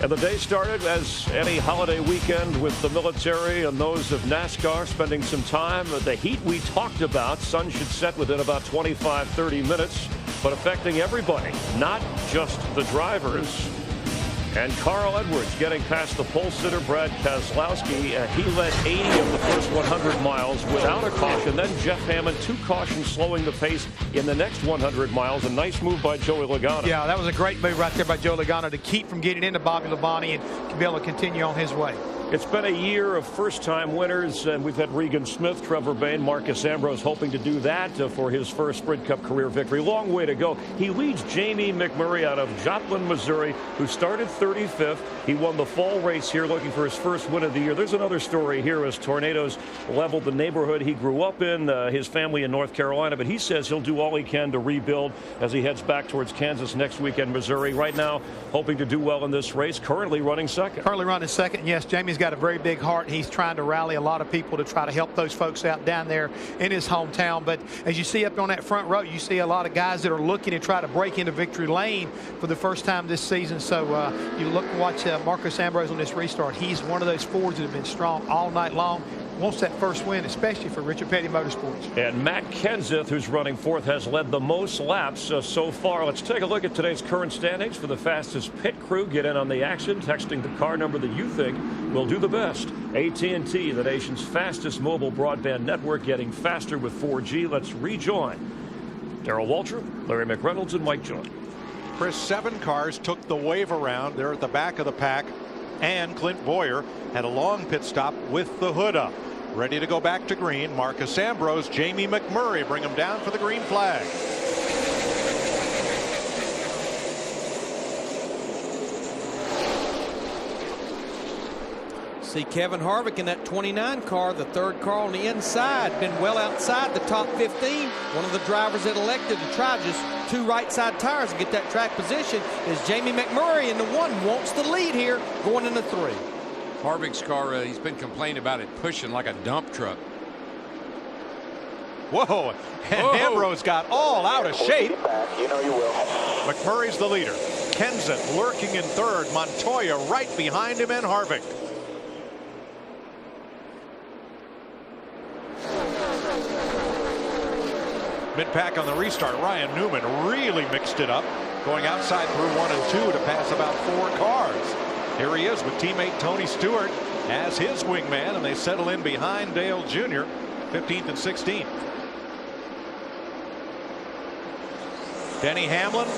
And the day started as any holiday weekend with the military and those of NASCAR spending some time. The heat we talked about, sun should set within about 25-30 minutes, but affecting everybody, not just the drivers. And Carl Edwards getting past the pole sitter Brad Keselowski. He led 80 of the first 100 miles without a caution. Then Jeff Hammond, 2 cautions slowing the pace in the next 100 miles. A nice move by Joey Logano. Yeah, that was a great move right there by Joey Logano to keep from getting into Bobby Labonte and to be able to continue on his way. It's been a year of first-time winners, and we've had Regan Smith, Trevor Bayne, Marcus Ambrose hoping to do that for his first Sprint Cup career victory. Long way to go. He leads Jamie McMurray out of Joplin, Missouri, who started 35th. He won the fall race here, looking for his first win of the year. There's another story here as tornadoes leveled the neighborhood he grew up in, his family in North Carolina, but he says he'll do all he can to rebuild as he heads back towards Kansas next weekend, Missouri. Right now, hoping to do well in this race, currently running second. Currently running second, yes. Jamie's got a very big heart, and he's trying to rally a lot of people to try to help those folks out down there in his hometown. But as you see up on that front row, you see a lot of guys that are looking to try to break into victory lane for the first time this season. So you look and watch Marcos Ambrose on this restart. He's one of those Fords that have been strong all night long. Wants that first win, especially for Richard Petty Motorsports. And Matt Kenseth, who's running fourth, has led the most laps so far. Let's take a look at today's current standings for the fastest pit crew. Get in on the action, texting the car number that you think will do the best. AT&T, the nation's fastest mobile broadband network, getting faster with 4G. Let's rejoin Darrell Waltrip, Larry McReynolds, and Mike Joy. Chris, 7 cars took the wave around. They're at the back of the pack. And Clint Boyer had a long pit stop with the hood up. Ready to go back to green. Marcus Ambrose, Jamie McMurray bring him down for the green flag. See Kevin Harvick in that 29 car, the third car on the inside, been well outside the top 15. One of the drivers that elected to try just 2 right side tires to get that track position is Jamie McMurray, and the 1 wants the lead here going into 3. Harvick's car, he's been complaining about it pushing like a dump truck. Whoa, and Ambrose got all out of shape. You know you will. McMurray's the leader. Kenseth lurking in third. Montoya right behind him, and Harvick. Mid-pack on the restart. Ryan Newman really mixed it up, going outside through 1 and 2 to pass about 4 cars. Here he is with teammate Tony Stewart as his wingman, and they settle in behind Dale Jr., 15th and 16th. Denny Hamlin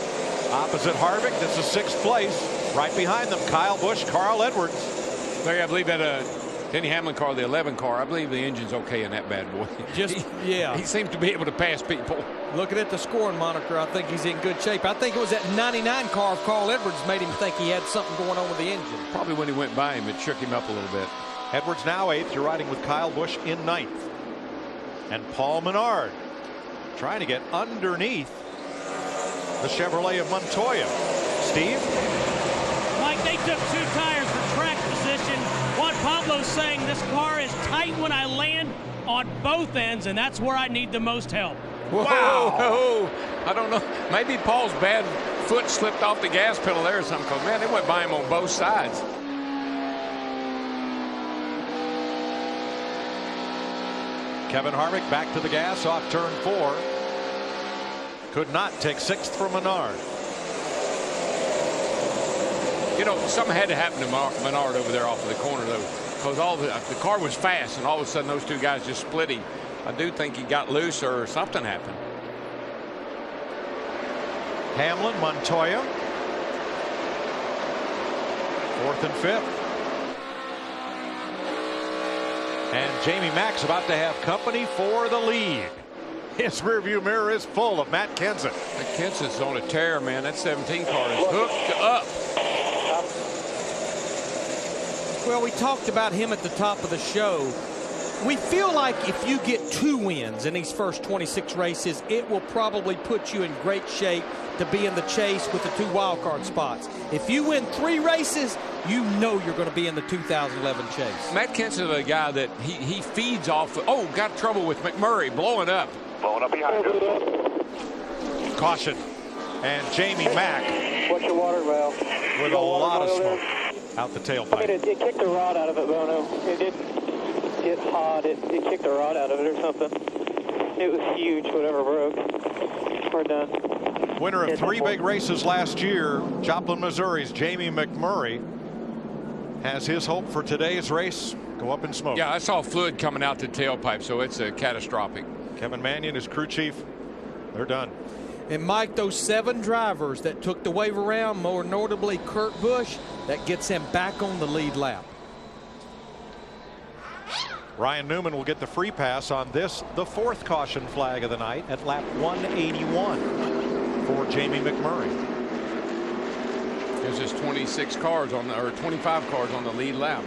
opposite Harvick. This is 6th place. Right behind them, Kyle Busch, Carl Edwards. Larry, I believe that Denny Hamlin car, the 11 car, I believe the engine's okay in that bad boy. Yeah. He seems to be able to pass people. Looking at the scoring monitor, I think he's in good shape. I think it was that 99 car of Carl Edwards made him think he had something going on with the engine. Probably when he went by him, it shook him up a little bit. Edwards now 8th. You're riding with Kyle Busch in 9th. And Paul Menard trying to get underneath the Chevrolet of Montoya. Steve? Mike, they took 2 tires for track position. Juan Pablo's saying this car is tight when I land on both ends, and that's where I need the most help. Wow. Whoa. I don't know. Maybe Paul's bad foot slipped off the gas pedal there or something, because, man, they went by him on both sides. Kevin Harvick back to the gas off turn 4. Could not take 6th from Menard. You know, something had to happen to Menard over there off of the corner, though, because the car was fast, and all of a sudden those 2 guys just split him. I do think he got loose or something happened. Hamlin, Montoya. 4th and 5th. And Jamie Mack's about to have company for the lead. His rearview mirror is full of Matt Kenseth. Matt Kenseth's on a tear, man. That 17 car is hooked up. Well, we talked about him at the top of the show. We feel like if you get 2 wins in these first 26 races, it will probably put you in great shape to be in the chase with the 2 wildcard spots. If you win 3 races, you know you're going to be in the 2011 chase. Matt Kenseth is a guy that he feeds off. Oh, got trouble with McMurray blowing up. Blowing up behind us. Caution. And Jamie Mack. Watch your water valve. With a lot of smoke out the tailpipe. It kicked the rod out of it, Bono. It didn't get hot. It kicked the rod out of it or something. It was huge, whatever broke. We're done. Winner of 3 big races last year, Joplin, Missouri's Jamie McMurray has his hope for today's race go up in smoke. Yeah, I saw fluid coming out the tailpipe, so it's catastrophic. Kevin Mannion, his crew chief, they're done. And Mike, those 7 drivers that took the wave around, more notably Kurt Busch, that gets him back on the lead lap. Ryan Newman will get the free pass on this, the 4th caution flag of the night at lap 181 for Jamie McMurray. There's just 26 cars on the, or 25 cars on the lead lap.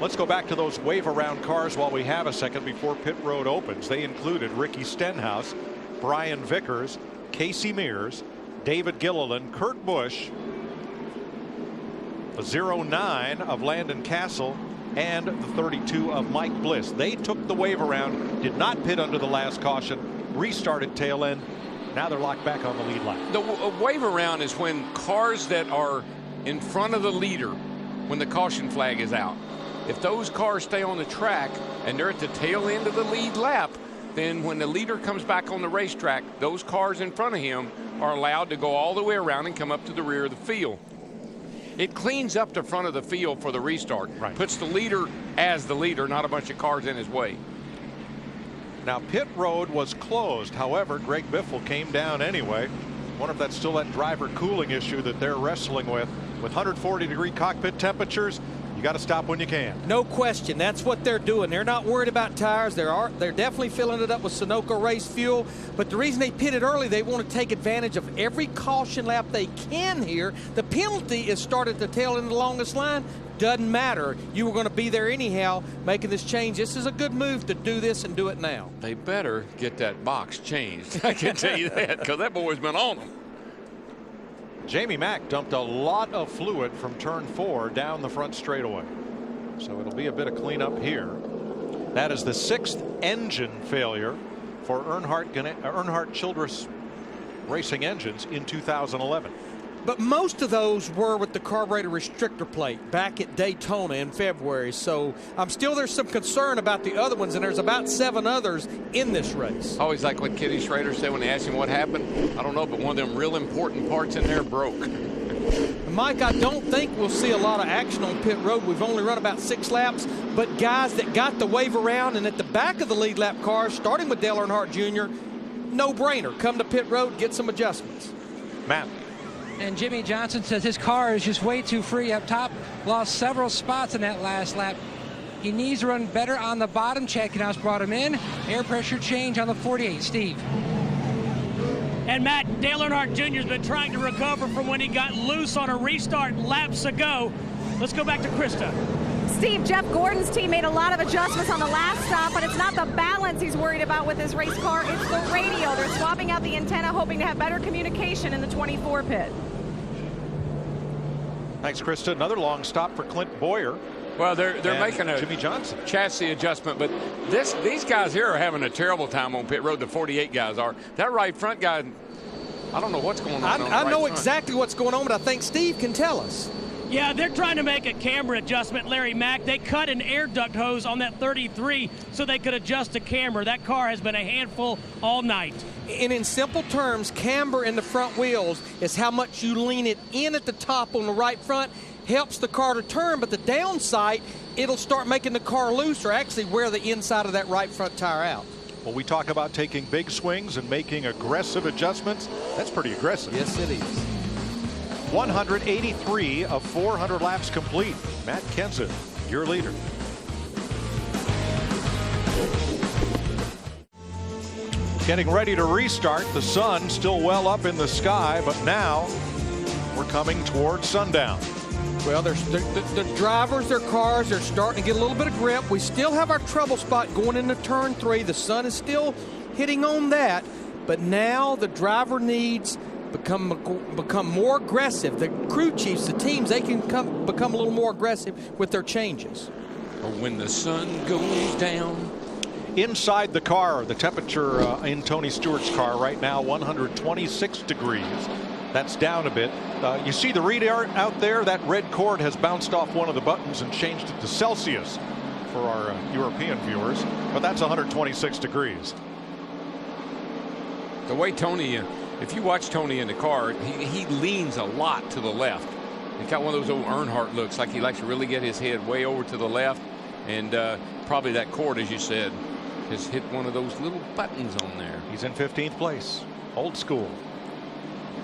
Let's go back to those wave around cars while we have a second before pit road opens. They included Ricky Stenhouse, Brian Vickers, Casey Mears, David Gilliland, Kurt Busch, the 09 of Landon Castle, and the 32 of Mike Bliss. They took the wave around, did not pit under the last caution, restarted tail end. Now they're locked back on the lead lap. The wave around is when cars that are in front of the leader, when the caution flag is out, if those cars stay on the track and they're at the tail end of the lead lap, then when the leader comes back on the racetrack, those cars in front of him are allowed to go all the way around and come up to the rear of the field. It cleans up the front of the field for the restart. Right. Puts the leader as the leader, not a bunch of cars in his way. Now, pit road was closed. However, Greg Biffle came down anyway. Wonder if that's still that driver cooling issue that they're wrestling with. With 140-degree cockpit temperatures, you got to stop when you can. No question. That's what they're doing. They're not worried about tires. They're definitely filling it up with Sunoco race fuel. But the reason they pitted early, they want to take advantage of every caution lap they can here. The penalty is started to tail in the longest line. Doesn't matter. You were going to be there anyhow making this change. This is a good move to do this and do it now. They better get that box changed. I can tell you that, because that boy's been on them. Jamie Mack dumped a lot of fluid from turn 4 down the front straightaway. So it'll be a bit of cleanup here. That is the 6th engine failure for Earnhardt Childress Racing engines in 2011. But most of those were with the carburetor restrictor plate back at Daytona in February. So there's some concern about the other ones, and there's about 7 others in this race. I always like what Kitty Schrader said when they asked him what happened. I don't know, but one of them real important parts in there broke. Mike, I don't think we'll see a lot of action on pit road. We've only run about 6 laps, but guys that got the wave around and at the back of the lead lap cars, starting with Dale Earnhardt Jr., no-brainer. Come to pit road, get some adjustments. Matt. And Jimmy Johnson says his car is just way too free up top. Lost several spots in that last lap. He needs to run better on the bottom. Chad Knaus brought him in. Air pressure change on the 48. Steve. And Matt, Dale Earnhardt Jr. has been trying to recover from when he got loose on a restart laps ago. Let's go back to Krista. Steve, Jeff Gordon's team made a lot of adjustments on the last stop, but it's not the balance he's worried about with his race car. It's the radio. They're swapping out the antenna, hoping to have better communication in the 24 pit. Thanks, Krista. Another long stop for Clint Boyer. Well, they're making a Jimmy Johnson chassis adjustment, but these guys here are having a terrible time on pit road. The 48 guys are. That right front guy, I don't know what's going on. I know exactly what's going on, but I think Steve can tell us. Yeah, they're trying to make a camera adjustment, Larry Mack. They cut an air duct hose on that 33 so they could adjust the camera. That car has been a handful all night. And in simple terms, camber in the front wheels is how much you lean it in at the top on the right front. Helps the car to turn, but the downside, it'll start making the car loose or actually wear the inside of that right front tire out. Well, we talk about taking big swings and making aggressive adjustments. That's pretty aggressive. Yes, it is. 183 of 400 laps complete. Matt Kenseth, your leader. Getting ready to restart. The sun still well up in the sky, but now we're coming towards sundown. Well, the drivers, their cars, they're starting to get a little bit of grip. We still have our trouble spot going into turn 3. The sun is still hitting on that, but now the driver needs become more aggressive. The crew chiefs, the teams, they can become a little more aggressive with their changes. When the sun goes down. Inside the car, the temperature in Tony Stewart's car right now, 126 degrees. That's down a bit. You see the readout out there? That red cord has bounced off one of the buttons and changed it to Celsius for our European viewers. But that's 126 degrees. The way Tony, if you watch Tony in the car, he leans a lot to the left. He's got one of those old Earnhardt looks, like he likes to really get his head way over to the left. And probably that cord, as you said, has hit one of those little buttons on there. He's in 15th place. Old school.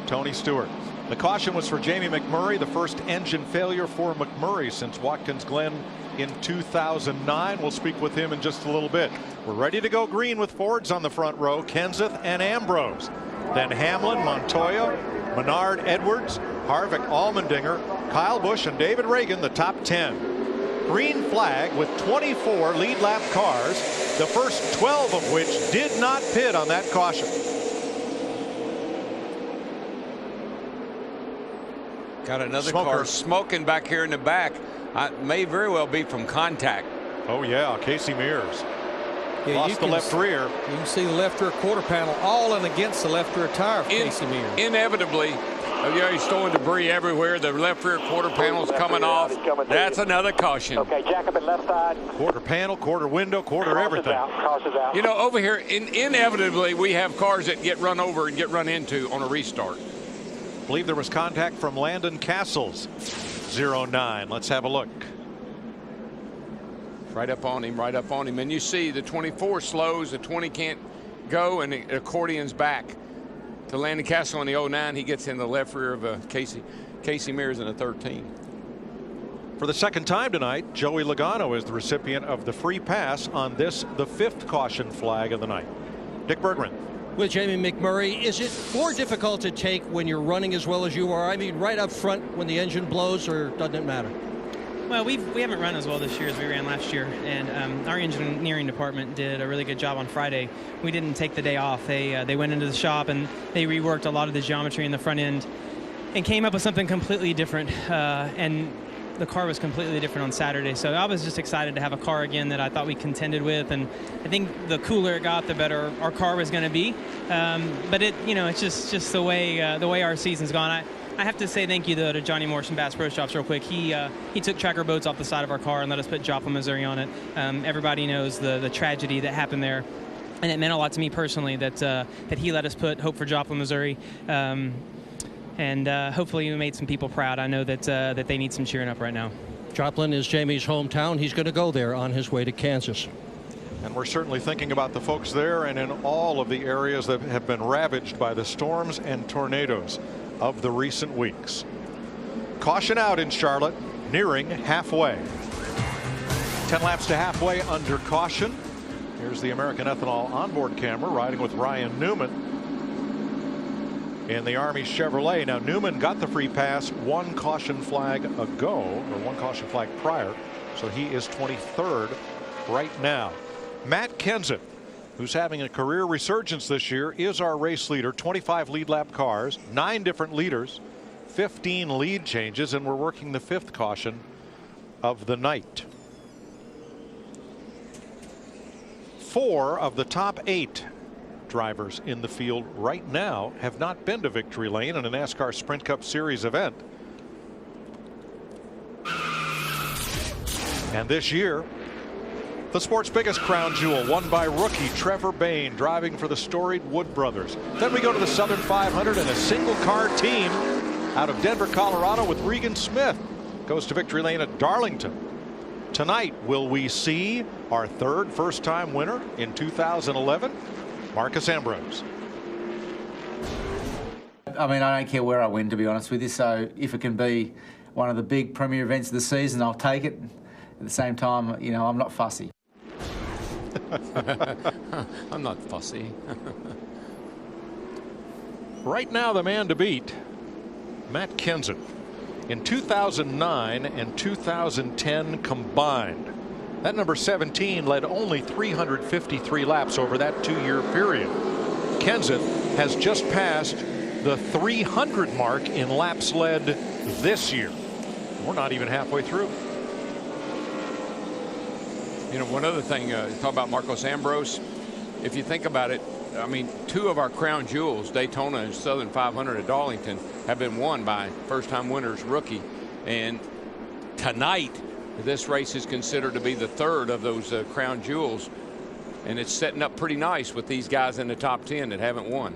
Tony Stewart. The caution was for Jamie McMurray, the first engine failure for McMurray since Watkins Glen in 2009. We'll speak with him in just a little bit. We're ready to go green with Fords on the front row, Kenseth and Ambrose. Then Hamlin, Montoya, Menard, Edwards, Harvick, Allmendinger, Kyle Busch, and David Reagan, the top 10. Green flag with 24 lead lap cars, the first 12 of which did not pit on that caution. Got another car smoking back here in the back. May very well be from contact. Oh, yeah. Casey Mears. Yeah, lost the left rear. You can see the left rear quarter panel all in against the left rear tire of Casey Mears. Inevitably, he's throwing debris everywhere. The left rear quarter panel's coming off. That's another caution. Okay, jack up at left side. Quarter panel, quarter window, quarter everything. Caution's out. You know, over here, inevitably, we have cars that get run over and get run into on a restart. I believe there was contact from Landon Castles. 09. Let's have a look. Right up on him, right up on him. And you see the 24 slows, the 20 can't go, and the accordion's back to Landon Castle on the 09. He gets in the left rear of Casey Mears in the 13. For the second time tonight, Joey Logano is the recipient of the free pass on this, the 5th caution flag of the night. Dick Bergman. With Jamie McMurray, is it more difficult to take when you're running as well as you are? I mean, right up front when the engine blows, or doesn't it matter? Well, we haven't run as well this year as we ran last year, and our engineering department did a really good job on Friday. We didn't take the day off. They went into the shop and they reworked a lot of the geometry in the front end and came up with something completely different, and the car was completely different on Saturday. So I was just excited to have a car again that I thought we contended with, and I think the cooler it got, the better our car was going to be. But it's just the way our season's gone. I have to say thank you, though, to Johnny Morse and Bass Pro Shops real quick. He took tracker boats off the side of our car and let us put Joplin, Missouri on it. Everybody knows the tragedy that happened there, and it meant a lot to me personally that he let us put Hope for Joplin, Missouri. And hopefully we made some people proud. I know that they need some cheering up right now. Joplin is Jamie's hometown. He's going to go there on his way to Kansas. And we're certainly thinking about the folks there and in all of the areas that have been ravaged by the storms and tornadoes of the recent weeks. Caution out in Charlotte, nearing halfway. 10 laps to halfway under caution. Here's the American Ethanol onboard camera riding with Ryan Newman in the Army Chevrolet. Now, Newman got the free pass one caution flag ago, or one caution flag prior, so he is 23rd right now. Matt Kenseth, who's having a career resurgence this year, is our race leader. 25 lead lap cars, 9 different leaders, 15 lead changes, and we're working the 5th caution of the night. 4 of the top 8 drivers in the field right now have not been to victory lane in a NASCAR Sprint Cup Series event. And this year, the sport's biggest crown jewel, won by rookie Trevor Bayne, driving for the storied Wood Brothers. Then we go to the Southern 500 and a single car team out of Denver, Colorado with Regan Smith goes to victory lane at Darlington. Tonight, will we see our 3rd first-time winner in 2011? Marcus Ambrose. I mean, I don't care where I win, to be honest with you. So if it can be one of the big premier events of the season, I'll take it. At the same time, you know, I'm not fussy. I'm not fussy. Right now, the man to beat, Matt Kenseth. In 2009 and 2010 combined, that number 17 led only 353 laps over that 2-year period. Kenseth has just passed the 300 mark in laps led this year. We're not even halfway through. You know, one other thing, talk about Marcos Ambrose. If you think about it, I mean, 2 of our crown jewels, Daytona and Southern 500 at Darlington, have been won by first-time winners rookie. And tonight, this race is considered to be the 3rd of those crown jewels. And it's setting up pretty nice with these guys in the top 10 that haven't won.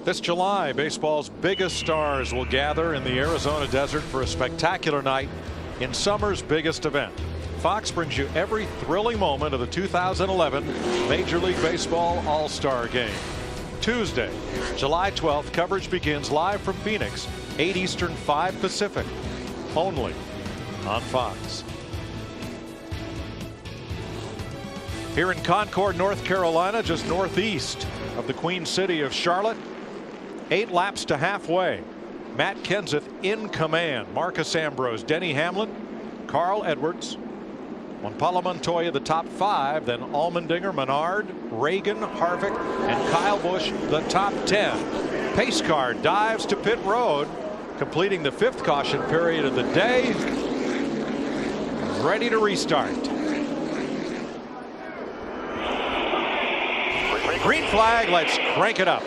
This July, baseball's biggest stars will gather in the Arizona desert for a spectacular night in summer's biggest event. Fox brings you every thrilling moment of the 2011 Major League Baseball All-Star Game. Tuesday, July 12th, coverage begins live from Phoenix, 8 Eastern, 5 Pacific, only on Fox. Here in Concord, North Carolina, just northeast of the Queen City of Charlotte, 8 laps to halfway. Matt Kenseth in command. Marcus Ambrose, Denny Hamlin, Carl Edwards, Juan Pablo Montoya the top 5, then Allmendinger, Menard, Reagan, Harvick, and Kyle Busch the top 10. Pace car dives to pit road completing the 5th caution period of the day. Ready to restart. Green flag, let's crank it up.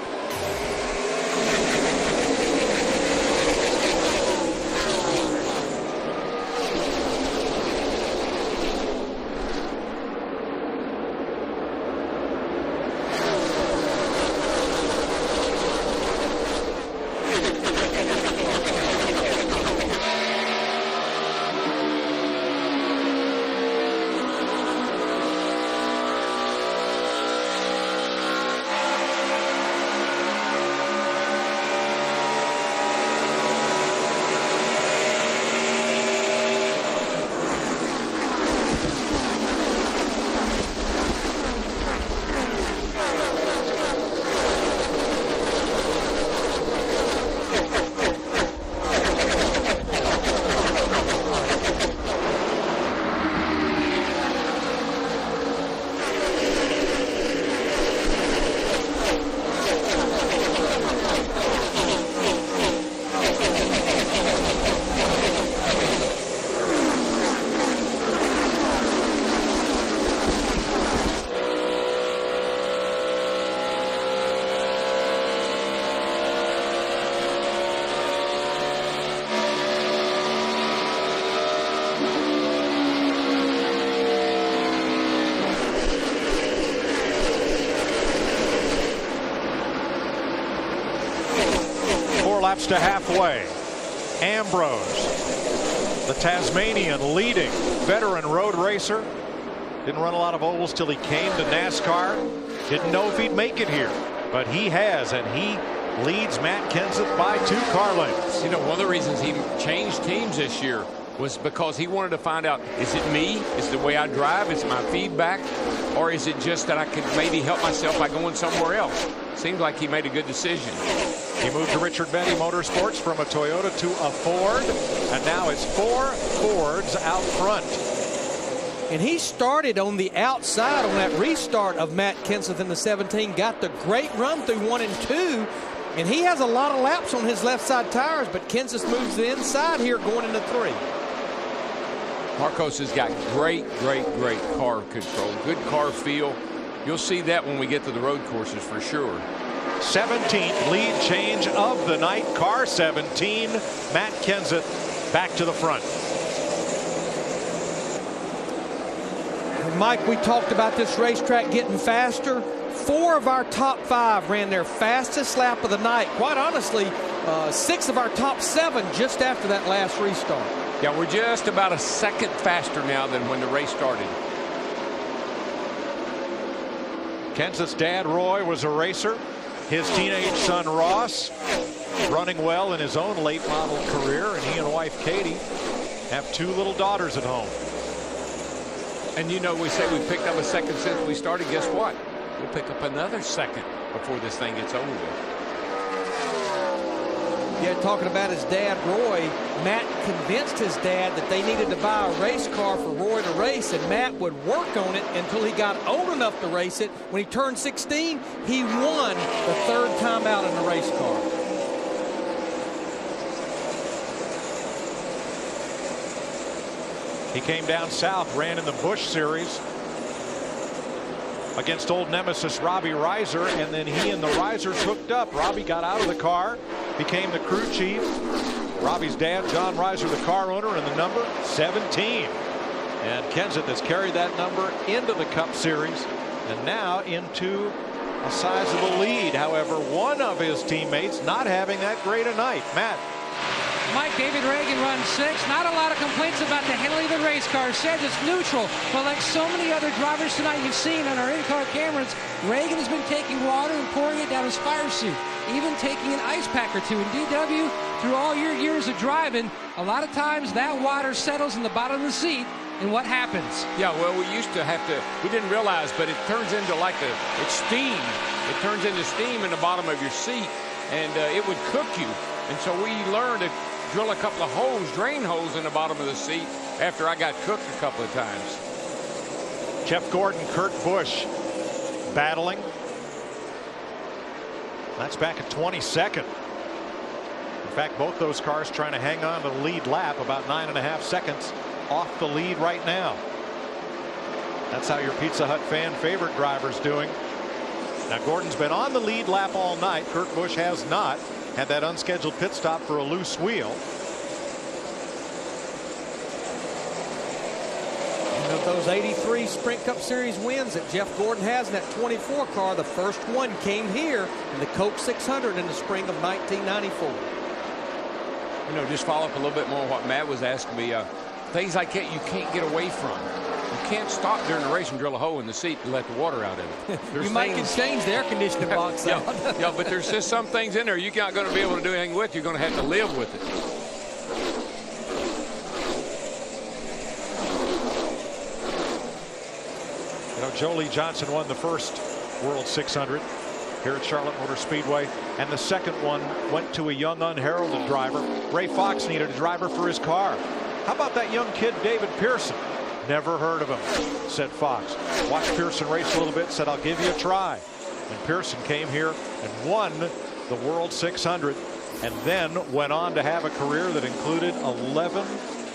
Laps to halfway. Ambrose, the Tasmanian leading veteran road racer. Didn't run a lot of ovals till he came to NASCAR. Didn't know if he'd make it here, but he has, and he leads Matt Kenseth by 2 car lengths. You know, one of the reasons he changed teams this year was because he wanted to find out, is it me? Is it the way I drive? Is it my feedback? Or is it just that I could maybe help myself by going somewhere else? Seemed like he made a good decision. He moved to Richard Benny Motorsports from a Toyota to a Ford, and now it's 4 Fords out front. And he started on the outside on that restart of Matt Kenseth in the 17, got the great run through 1 and 2, and he has a lot of laps on his left side tires, but Kenseth moves to the inside here going into 3. Marcos has got great car control, good car feel. You'll see that when we get to the road courses for sure. 17th lead change of the night. Car 17. Matt Kenseth back to the front. Mike, we talked about this racetrack getting faster. 4 of our top 5 ran their fastest lap of the night. Quite honestly, 6 of our top 7 just after that last restart. Yeah, we're just about a second faster now than when the race started. Kenseth's dad, Roy, was a racer. His teenage son, Ross, running well in his own late model career, and he and wife, Katie, have 2 little daughters at home. And you know, we say we picked up a second since we started. Guess what? We'll pick up another second before this thing gets over with. Yeah, talking about his dad, Roy, Matt convinced his dad that they needed to buy a race car for Roy to race, and Matt would work on it until he got old enough to race it. When he turned 16, he won the 3rd time out in the race car. He came down south, ran in the Busch Series against old nemesis Robbie Reiser, and then he and the Reisers hooked up. Robbie got out of the car, became the crew chief. Robbie's dad, John Reiser, the car owner, and the number 17. And Kenseth has carried that number into the Cup Series and now into a sizable lead. However, one of his teammates not having that great a night. Matt. Mike, David Reagan runs 6. Not a lot of complaints about the handling of the race car. Said it's neutral. But like so many other drivers tonight you've seen on our in-car cameras, Reagan has been taking water and pouring it down his fire suit. Even taking an ice pack or 2. And DW, through all your years of driving, a lot of times that water settles in the bottom of the seat. And what happens? Yeah, well, we used to have to, we didn't realize, but it turns into like it's steam. It turns into steam in the bottom of your seat, and it would cook you. And so we learned to drill a couple of holes, drain holes in the bottom of the seat after I got cooked a couple of times. Jeff Gordon, Kurt Busch battling. That's back at 22nd. fact, both those cars trying to hang on to the lead lap, about 9.5 seconds off the lead right now. That's how your Pizza Hut fan favorite driver's doing. Now Gordon's been on the lead lap all night. Kurt Busch has not. Had that unscheduled pit stop for a loose wheel. Of those 83 Sprint Cup Series wins that Jeff Gordon has in that 24 car, the first one came here in the Coke 600 in the spring of 1994. You know, just follow up a little bit more on what Matt was asking me. Things like that you can't get away from. You can't stop during the race and drill a hole in the seat and let the water out of it. You might can change the air conditioning box out. Yeah, but there's just some things in there you're not going to be able to do anything with. You're going to have to live with it. You know, Jolie Johnson won the first World 600 here at Charlotte Motor Speedway, and the second one went to a young unheralded driver. Ray Fox needed a driver for his car. How about that young kid David Pearson? Never heard of him, said Fox. Watched Pearson race a little bit, said I'll give you a try. And Pearson came here and won the World 600, and then went on to have a career that included 11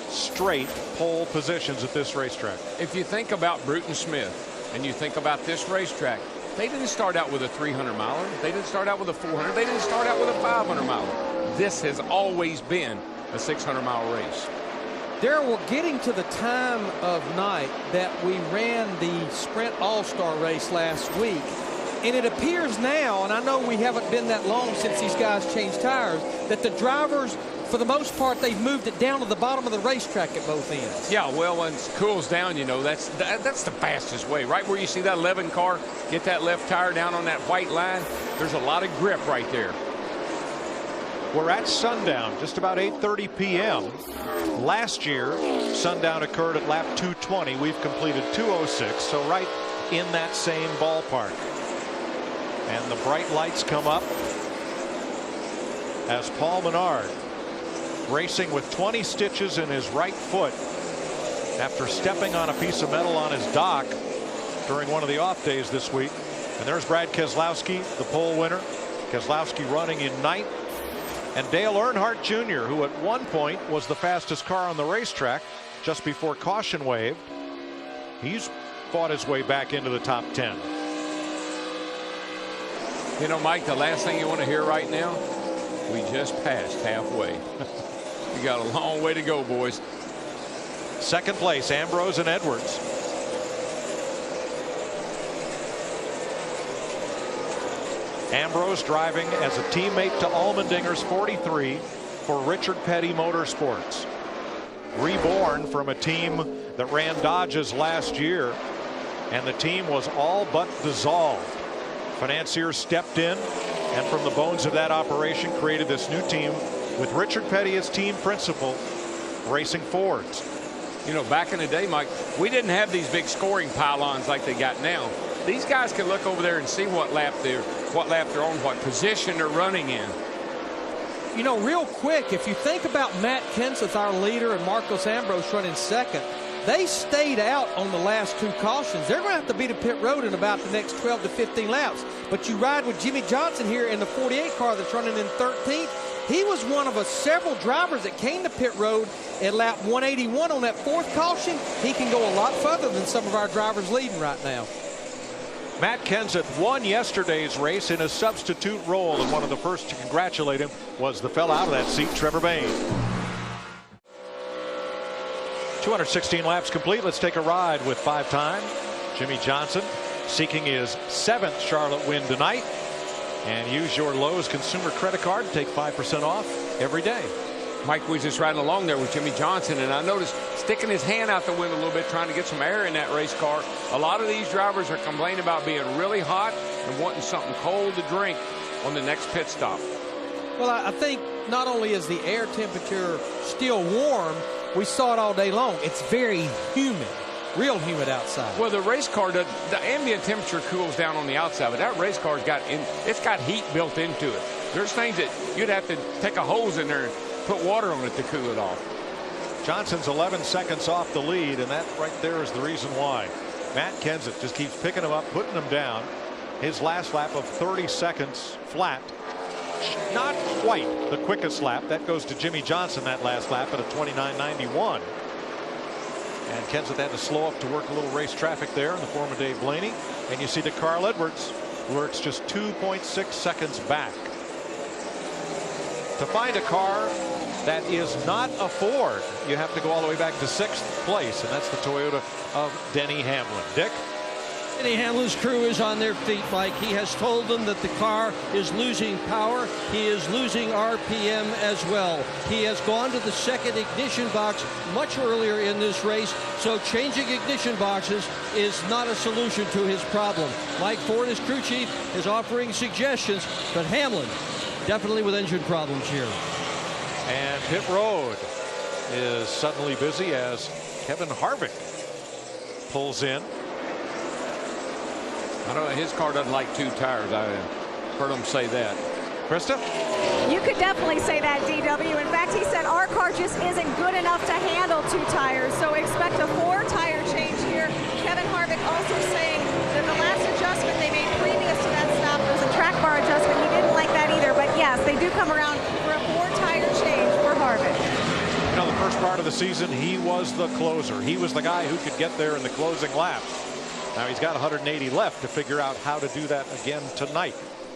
straight pole positions at this racetrack. If you think about Bruton Smith and you think about this racetrack, they didn't start out with a 300 miler. They didn't start out with a 400. They didn't start out with a 500 miler. This has always been a 600-mile race. Darrell, we're getting to the time of night that we ran the Sprint All-Star race last week. And it appears now, and I know we haven't been that long since these guys changed tires, that the drivers, for the most part, they've moved it down to the bottom of the racetrack at both ends. Yeah, well, when it cools down, you know, that's the fastest way. Right where you see that 11 car, get that left tire down on that white line, there's a lot of grip right there. We're at sundown, just about 8:30 p.m. Last year, sundown occurred at lap 220. We've completed 206, so right in that same ballpark. And the bright lights come up as Paul Menard, racing with 20 stitches in his right foot after stepping on a piece of metal on his dock during one of the off days this week. And there's Brad Keselowski, the pole winner. Keselowski running in ninth. And Dale Earnhardt Jr., who at one point was the fastest car on the racetrack just before caution waved, he's fought his way back into the top 10. You know, Mike, the last thing you want to hear right now, we just passed halfway. We got a long way to go, boys. Second place, Ambrose and Edwards. Ambrose driving as a teammate to Allmendinger's 43 for Richard Petty Motorsports. Reborn from a team that ran Dodges last year, and the team was all but dissolved. Financiers stepped in, and from the bones of that operation created this new team with Richard Petty as team principal, racing Fords. You know, back in the day, Mike, we didn't have these big scoring pylons like they got now. These guys can look over there and see what lap they're on, what position they're running in. You know, real quick, if you think about Matt Kenseth, our leader, and Marcos Ambrose running second, they stayed out on the last two cautions. They're going to have to be to pit road in about the next 12 to 15 laps. But you ride with Jimmy Johnson here in the 48 car that's running in 13th. He was one of several drivers that came to pit road at lap 181 on that fourth caution. He can go a lot further than some of our drivers leading right now. Matt Kenseth won yesterday's race in a substitute role, and one of the first to congratulate him was the fella out of that seat, Trevor Bayne. 216 laps complete. Let's take a ride with five-time Jimmy Johnson, seeking his 7th Charlotte win tonight. And use your Lowe's consumer credit card to take 5% off every day. Mike was just riding along there with Jimmy Johnson, and I noticed sticking his hand out the window a little bit, trying to get some air in that race car. A lot of these drivers are complaining about being really hot and wanting something cold to drink on the next pit stop. Well, I think not only is the air temperature still warm, we saw it all day long. It's very humid. Real humid outside. Well, the race car, the ambient temperature cools down on the outside, but that race car's got heat built into it. There's things that you'd have to take a hose in there and put water on it to cool it off. Johnson's 11 seconds off the lead, and that right there is the reason why. Matt Kenseth just keeps picking him up, putting him down. His last lap of 30 seconds flat not quite the quickest lap. That goes to Jimmy Johnson that last lap at a 29.91. And Kenseth had to slow up to work a little race traffic there in the form of Dave Blaney. And you see that Carl Edwards lurks just 2.6 seconds back. To find a car that is not a Ford, you have to go all the way back to 6th place, and that's the Toyota of Denny Hamlin. Dick? Denny Hamlin's crew is on their feet, Mike. He has told them that the car is losing power. He is losing RPM as well. He has gone to the second ignition box much earlier in this race, so changing ignition boxes is not a solution to his problem. Mike Ford, his crew chief, is offering suggestions, but Hamlin definitely with engine problems here. And pit road is suddenly busy as Kevin Harvick pulls in. I don't know, his car doesn't like 2 tires. I heard him say that. Krista? You could definitely say that, DW. In fact, he said our car just isn't good enough to handle 2 tires, so expect a 4-tire change here. Kevin Harvick also saying that the last adjustment they made previous to that stop was a track bar adjustment. He didn't like that either, but yes, they do come around for a 4-tire change for Harvick. You know, the first part of the season, he was the closer. He was the guy who could get there in the closing laps. Now he's got 180 left to figure out how to do that again tonight.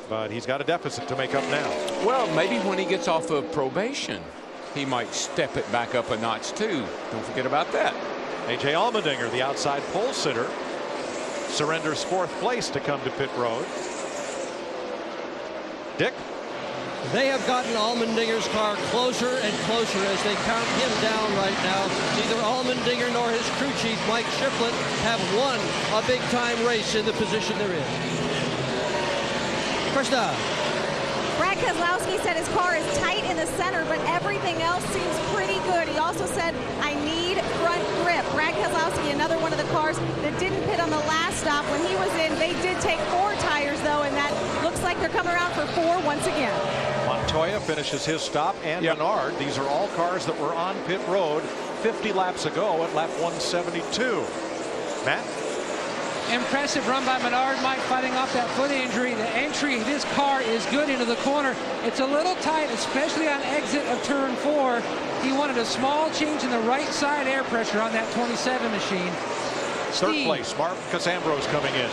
But he's got a deficit to make up now. Well, maybe when he gets off of probation, he might step it back up a notch too. Don't forget about that. A.J. Allmendinger, the outside pole sitter, surrenders 4th place to come to pit road. Dick? They have gotten Allmendinger's car closer and closer as they count him down right now. Neither Allmendinger nor his crew chief, Mike Shiflett, have won a big-time race in the position they're in. Krista. Brad Keselowski said his car is tight in the center, but everything else seems pretty good. He also said, I need front grip. Brad Keselowski, another one of the cars that didn't pit on the last stop when he was in. They did take 4 tires, though, and that looks like they're coming around for 4 once again. Montoya finishes his stop, and Menard. These are all cars that were on pit road 50 laps ago at lap 172. Matt? Impressive run by Menard, Mike, fighting off that foot injury. The entry of this car is good into the corner. It's a little tight, especially on exit of turn 4. He wanted a small change in the right side air pressure on that 27 machine. 3rd place, Mark Casambro's coming in.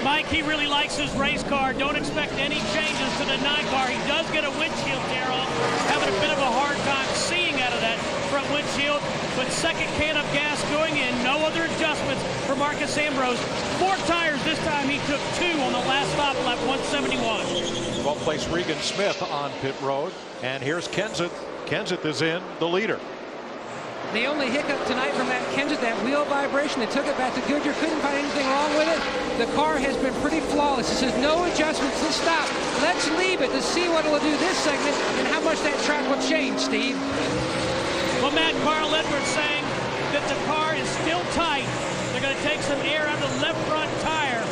Mike, he really likes his race car. Don't expect any changes to the 9 car. He does get a windshield tear off, having a bit of a hard time seeing out of that front windshield. But second can of gas going in, no other adjustments for Marcus Ambrose. 4 tires this time. He took 2 on the last stop, lap 171. 12th place Regan Smith on pit road, and here's Kenseth. Kenseth is in, the leader. The only hiccup tonight from that Kenseth, that wheel vibration, they took it back to Goodyear, couldn't find anything wrong with it. The car has been pretty flawless. It says no adjustments this stop. Let's leave it to see what it will do this segment and how much that track will change, Steve. Well, Matt, Carl Edwards saying that the car is still tight. They're going to take some air out of the left front tire.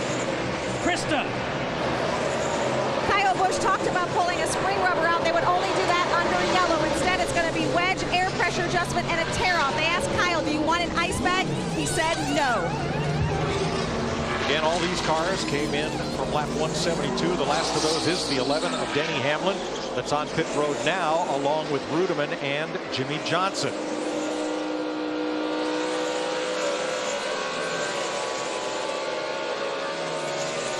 Krista. Kyle Busch talked about pulling a spring rubber out. They would only do that under yellow. Instead, it's going to be wedge, air pressure adjustment, and a tear-off. They asked Kyle, do you want an ice bag? He said no. Again, all these cars came in from lap 172. The last of those is the 11 of Denny Hamlin that's on pit road now, along with Rudeman and Jimmy Johnson.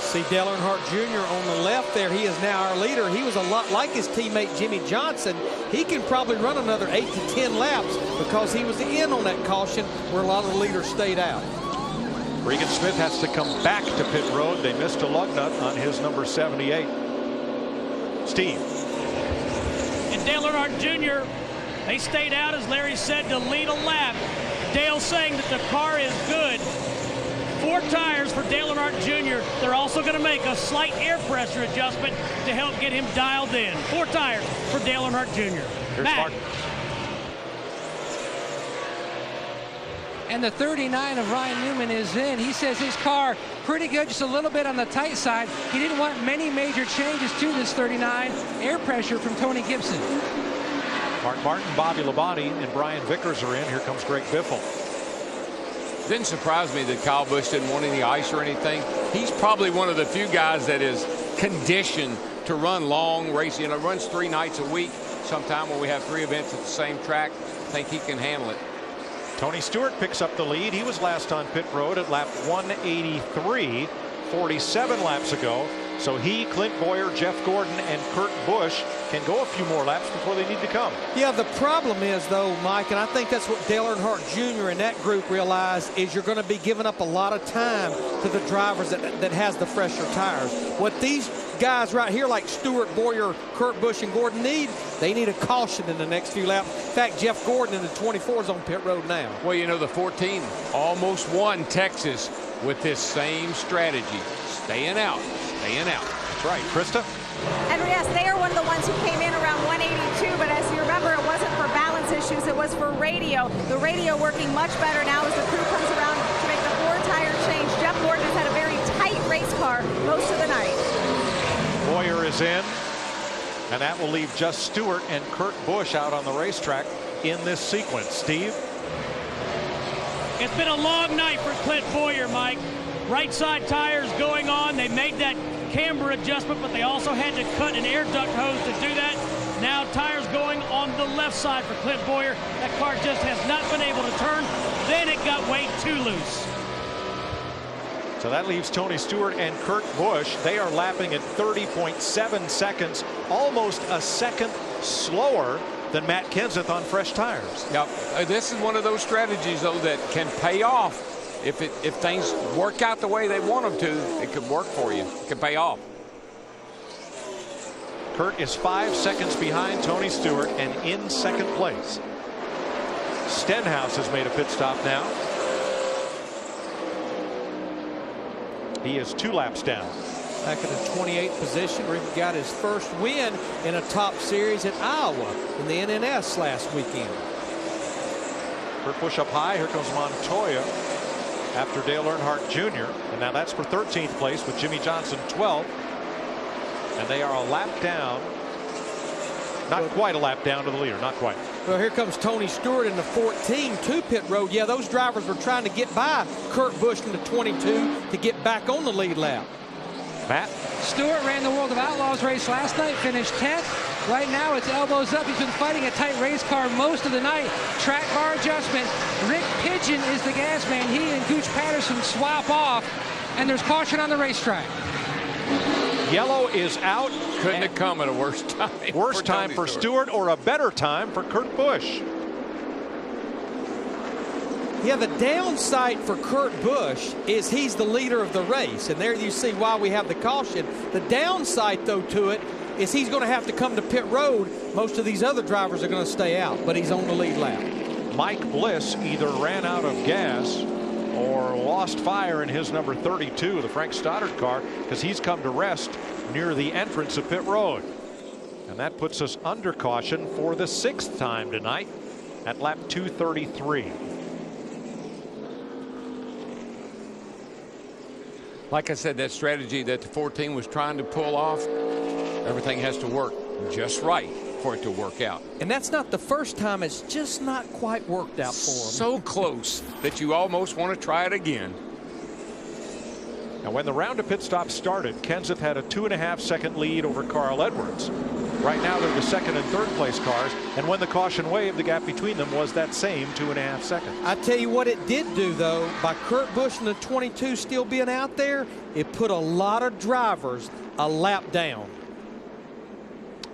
See Dale Earnhardt Jr. on the left there. He is now our leader. He was a lot like his teammate Jimmy Johnson. He can probably run another 8 to 10 laps because he was in on that caution where a lot of the leaders stayed out. Regan Smith has to come back to pit road. They missed a lug nut on his number 78. Steve. And Dale Earnhardt Jr., they stayed out, as Larry said, to lead a lap. Dale saying that the car is good. 4 tires for Dale Earnhardt Jr. They're also going to make a slight air pressure adjustment to help get him dialed in. 4 tires for Dale Earnhardt Jr. Here's Matt. And the 39 of Ryan Newman is in. He says his car pretty good, just a little bit on the tight side. He didn't want many major changes to this 39. Air pressure from Tony Gibson. Mark Martin, Bobby Labonte, and Brian Vickers are in. Here comes Greg Biffle. Didn't surprise me that Kyle Busch didn't want any ice or anything. He's probably one of the few guys that is conditioned to run long races. You know, runs 3 nights a week. Sometime when we have 3 events at the same track, I think he can handle it. Tony Stewart picks up the lead. He was last on pit road at lap 183, 47 laps ago. So he, Clint Boyer, Jeff Gordon, and Kurt Busch can go a few more laps before they need to come. Yeah, the problem is, though, Mike, and I think that's what Dale Earnhardt Jr. and that group realize, is you're going to be giving up a lot of time to the drivers that has the fresher tires. What these guys right here, like Stewart, Boyer, Kurt Busch, and Gordon need, they need a caution in the next few laps. In fact, Jeff Gordon in the 24 is on pit road now. Well, you know, the 14 almost won Texas with this same strategy. Staying out. That's right. Krista? And yes, they are one of the ones who came in around 182, but as you remember, it wasn't for balance issues, it was for radio. The radio working much better now as the crew comes around to make the 4-tire change. Jeff Gordon has had a very tight race car most of the night. Boyer is in, and that will leave just Stewart and Kurt Busch out on the racetrack in this sequence. Steve? It's been a long night for Clint Boyer, Mike. Right side tires going on. They made that camber adjustment, but they also had to cut an air duct hose to do that. Now tires going on the left side for Clint Boyer. That car just has not been able to turn. Then it got way too loose. So that leaves Tony Stewart and Kurt Busch. They are lapping at 30.7 seconds, almost a second slower than Matt Kenseth on fresh tires. Now, this is one of those strategies, though, that can pay off. If things work out the way they want them to, it could work for you. It could pay off. Kurt is 5 seconds behind Tony Stewart and in second place. Stenhouse has made a pit stop now. He is 2 laps down. Back in the 28th position, where he got his first win in a top series at Iowa in the NNS last weekend. Kurt Busch up high. Here comes Montoya after Dale Earnhardt Jr. And now that's for 13th place with Jimmy Johnson 12th. And they are a lap down. Not quite a lap down to the leader. Not quite. Well, here comes Tony Stewart in the 14 to pit road. Yeah, those drivers were trying to get by Kurt Busch in the 22 to get back on the lead lap. Matt? Stewart ran the World of Outlaws race last night, finished 10th. Right now it's elbows up. He's been fighting a tight race car most of the night. Track bar adjustment. Rick Pigeon is the gas man. He and Gooch Patterson swap off, and there's caution on the racetrack. Yellow is out. Couldn't have come at a worse time. Worst time for Stewart, or a better time for Kurt Busch. Yeah, the downside for Kurt Busch is he's the leader of the race, and there you see why we have the caution. The downside, though, to it is he's going to have to come to pit road. Most of these other drivers are going to stay out, but he's on the lead lap. Mike Bliss either ran out of gas or lost fire in his number 32, the Frank Stoddard car, because he's come to rest near the entrance of pit road. And that puts us under caution for the 6th time tonight at lap 233. Like I said, that strategy that the 14 was trying to pull off, everything has to work just right for it to work out. And that's not the first time it's just not quite worked out for him. So close that you almost want to try it again. Now, when the round of pit stops started, Kenseth had a 2.5-second lead over Carl Edwards. Right now they're the 2nd and 3rd place cars, and when the caution waved, the gap between them was that same 2.5 seconds. I tell you what it did do, though, by Kurt Busch and the 22 still being out there, it put a lot of drivers a lap down.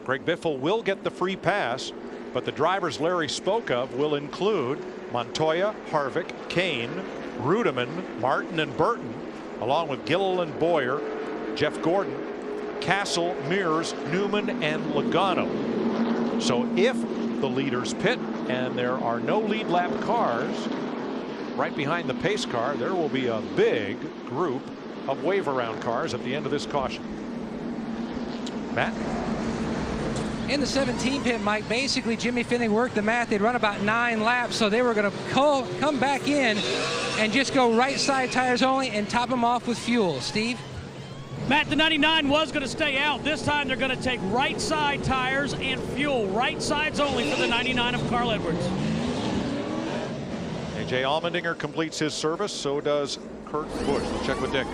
Greg Biffle will get the free pass, but the drivers Larry spoke of will include Montoya, Harvick, Kane, Rudiman, Martin, and Burton, along with Gilliland and Boyer, Jeff Gordon, Castle, Mears, Newman, and Logano. So if the leaders pit and there are no lead lap cars right behind the pace car, there will be a big group of wave around cars at the end of this caution. Matt? In the 17 pit, Mike, basically Jimmy Finney worked the math. They'd run about 9 laps, so they were going to come back in and just go right side tires only and top them off with fuel. Steve? Matt, the 99 was going to stay out. This time they're going to take right side tires and fuel. Right sides only for the 99 of Carl Edwards. A.J. Allmendinger completes his service. So does Kurt Busch. We'll check with Dick.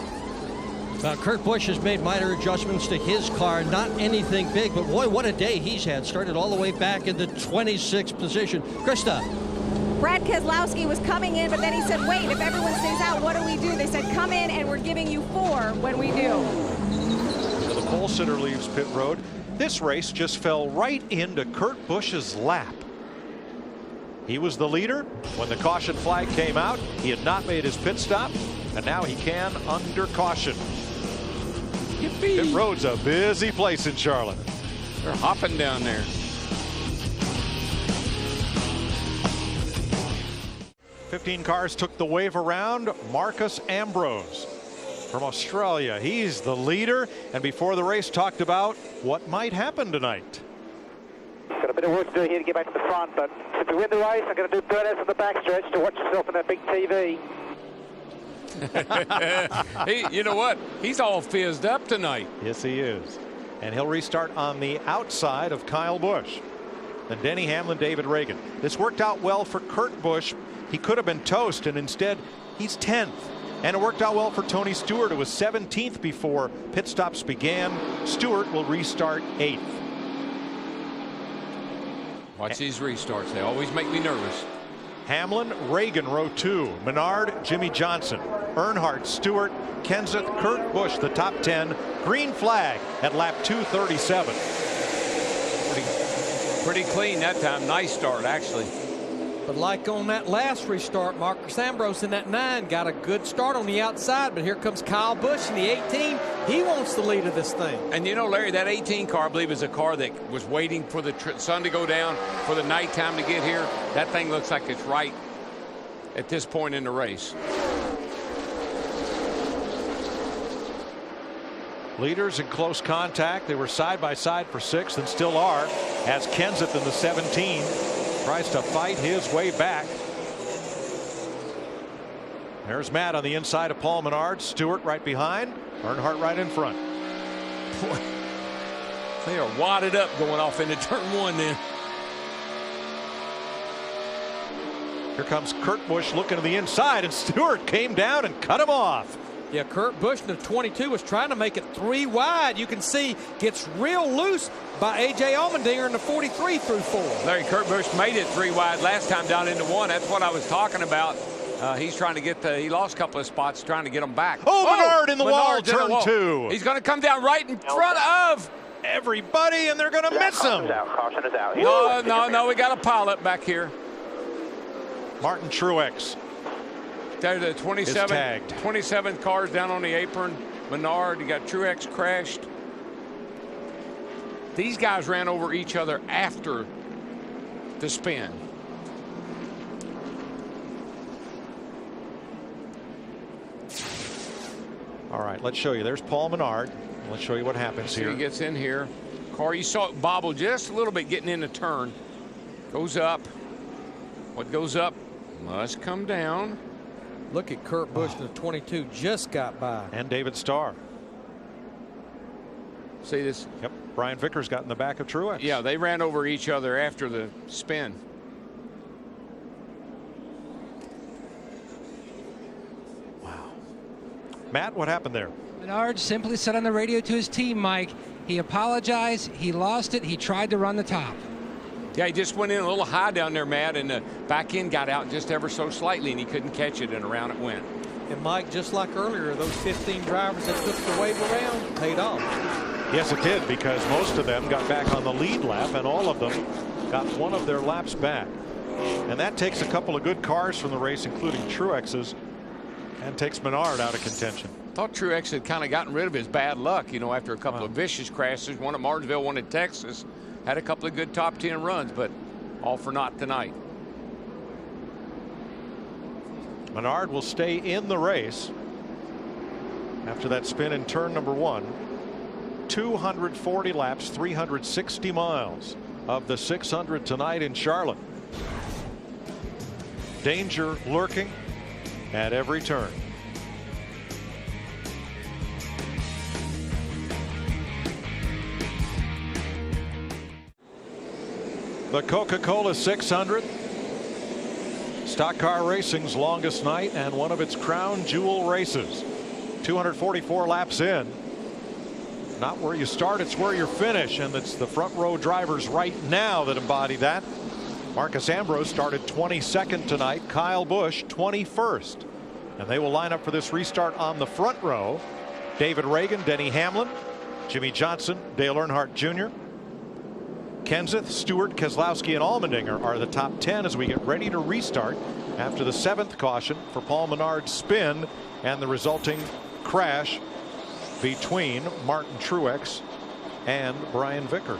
Kurt Busch has made minor adjustments to his car. Not anything big, but boy, what a day he's had. Started all the way back in the 26th position. Krista. Brad Keselowski was coming in, but then he said, wait, if everyone stays out, what do we do? They said, come in, and we're giving you 4 when we do. So the pole sitter leaves pit road. This race just fell right into Kurt Busch's lap. He was the leader when the caution flag came out. He had not made his pit stop, and now he can under caution. Yippee. Pit road's a busy place in Charlotte. They're hopping down there. "15 cars took the wave around. Marcus Ambrose from Australia. He's the leader, and before the race talked about what might happen tonight. Got a bit of work to do here to get back to the front, but if we win the race, I'm going to do burnouts on the backstretch to watch yourself in that big TV. You know what? He's all fizzed up tonight. Yes, he is. And he'll restart on the outside of Kyle Busch. Then Denny Hamlin, David Reagan. This worked out well for Kurt Busch. He could have been toast, and instead he's 10th. And it worked out well for Tony Stewart, who was 17th before pit stops began. Stewart will restart 8th. Watch these restarts. They always make me nervous. Hamlin, Reagan, row 2. Menard, Jimmy Johnson. Earnhardt, Stewart, Kenseth, Kurt Busch, the top 10. Green flag at lap 237. Pretty clean that time. Nice start, actually. But like on that last restart, Marcus Ambrose in that 9 got a good start on the outside, but here comes Kyle Busch in the 18. He wants the lead of this thing. And you know, Larry, that 18 car, I believe, is a car that was waiting for the sun to go down, for the nighttime to get here. That thing looks like it's right at this point in the race. Leaders in close contact. They were side by side for 6th and still are, as Kenseth in the 17 tries to fight his way back. There's Matt on the inside of Paul Menard. Stewart right behind. Earnhardt right in front. Boy, they are wadded up going off into turn 1 then. Here comes Kurt Busch looking to the inside, and Stewart came down and cut him off. Yeah, Kurt Busch in the 22 was trying to make it 3 wide. You can see gets real loose by A.J. Allmendinger in the 43 through 4. Larry, Kurt Busch made it 3 wide last time down into 1. That's what I was talking about. He's trying to get he lost a couple of spots trying to get them back. Menard in the wall, turn 2. He's going to come down right in front of everybody, and they're going to miss him. Caution is out. No, we got a pilot back here. Martin Truex. There's the 27 cars down on the apron. Menard, you got Truex crashed. These guys ran over each other after the spin. All right, let's show you. There's Paul Menard. Let's show you what happens here. He gets in here. Car, you saw it bobble just a little bit getting in the turn. Goes up. What goes up must come down. Look at Kurt Busch in the 22 just got by. And David Starr. See this? Yep. Brian Vickers got in the back of Truex. Yeah, they ran over each other after the spin. Wow. Matt, what happened there? Menard simply said on the radio to his team, Mike, he apologized, he lost it, he tried to run the top. Yeah, he just went in a little high down there, Matt, and the back end got out just ever so slightly, and he couldn't catch it, and around it went. And Mike, just like earlier, those 15 drivers that took the wave around paid off. Yes, it did, because most of them got back on the lead lap, and all of them got one of their laps back. And that takes a couple of good cars from the race, including Truex's, and takes Menard out of contention. I thought Truex had kind of gotten rid of his bad luck, you know, after a couple of vicious crashes, one at Martinsville, one at Texas. Had a couple of good top 10 runs, but all for naught tonight. Menard will stay in the race after that spin in turn number 1. 240 laps, 360 miles of the 600 tonight in Charlotte. Danger lurking at every turn. The Coca Cola 600. Stock car racing's longest night and one of its crown jewel races. 244 laps in. Not where you start, it's where you finish, and it's the front row drivers right now that embody that. Marcus Ambrose started 22nd tonight. Kyle Busch 21st. And they will line up for this restart on the front row. David Reagan, Denny Hamlin, Jimmy Johnson, Dale Earnhardt Jr., Kenseth, Stewart, Keselowski, and Allmendinger are the top 10 as we get ready to restart after the 7th caution for Paul Menard's spin and the resulting crash between Martin Truex and Brian Vickers.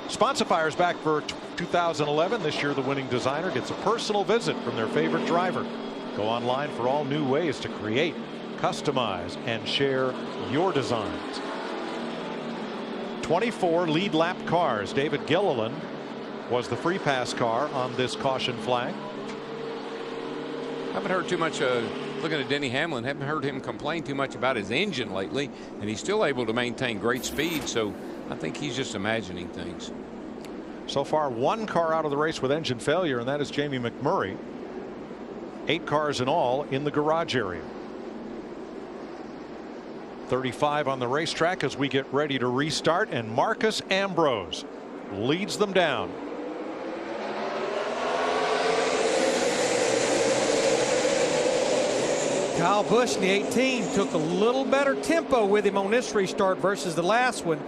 Sponsifiers back for 2011. This year the winning designer gets a personal visit from their favorite driver. Go online for all new ways to create, customize, and share your designs. 24 lead lap cars. David Gilliland was the free pass car on this caution flag. Haven't heard too much looking at Denny Hamlin. Haven't heard him complain too much about his engine lately, and he's still able to maintain great speed, so I think he's just imagining things. So far, one car out of the race with engine failure, and that is Jamie McMurray. 8 cars in all in the garage area. 35 on the racetrack as we get ready to restart, and Marcus Ambrose leads them down. Kyle Busch in the 18 took a little better tempo with him on this restart versus the last one.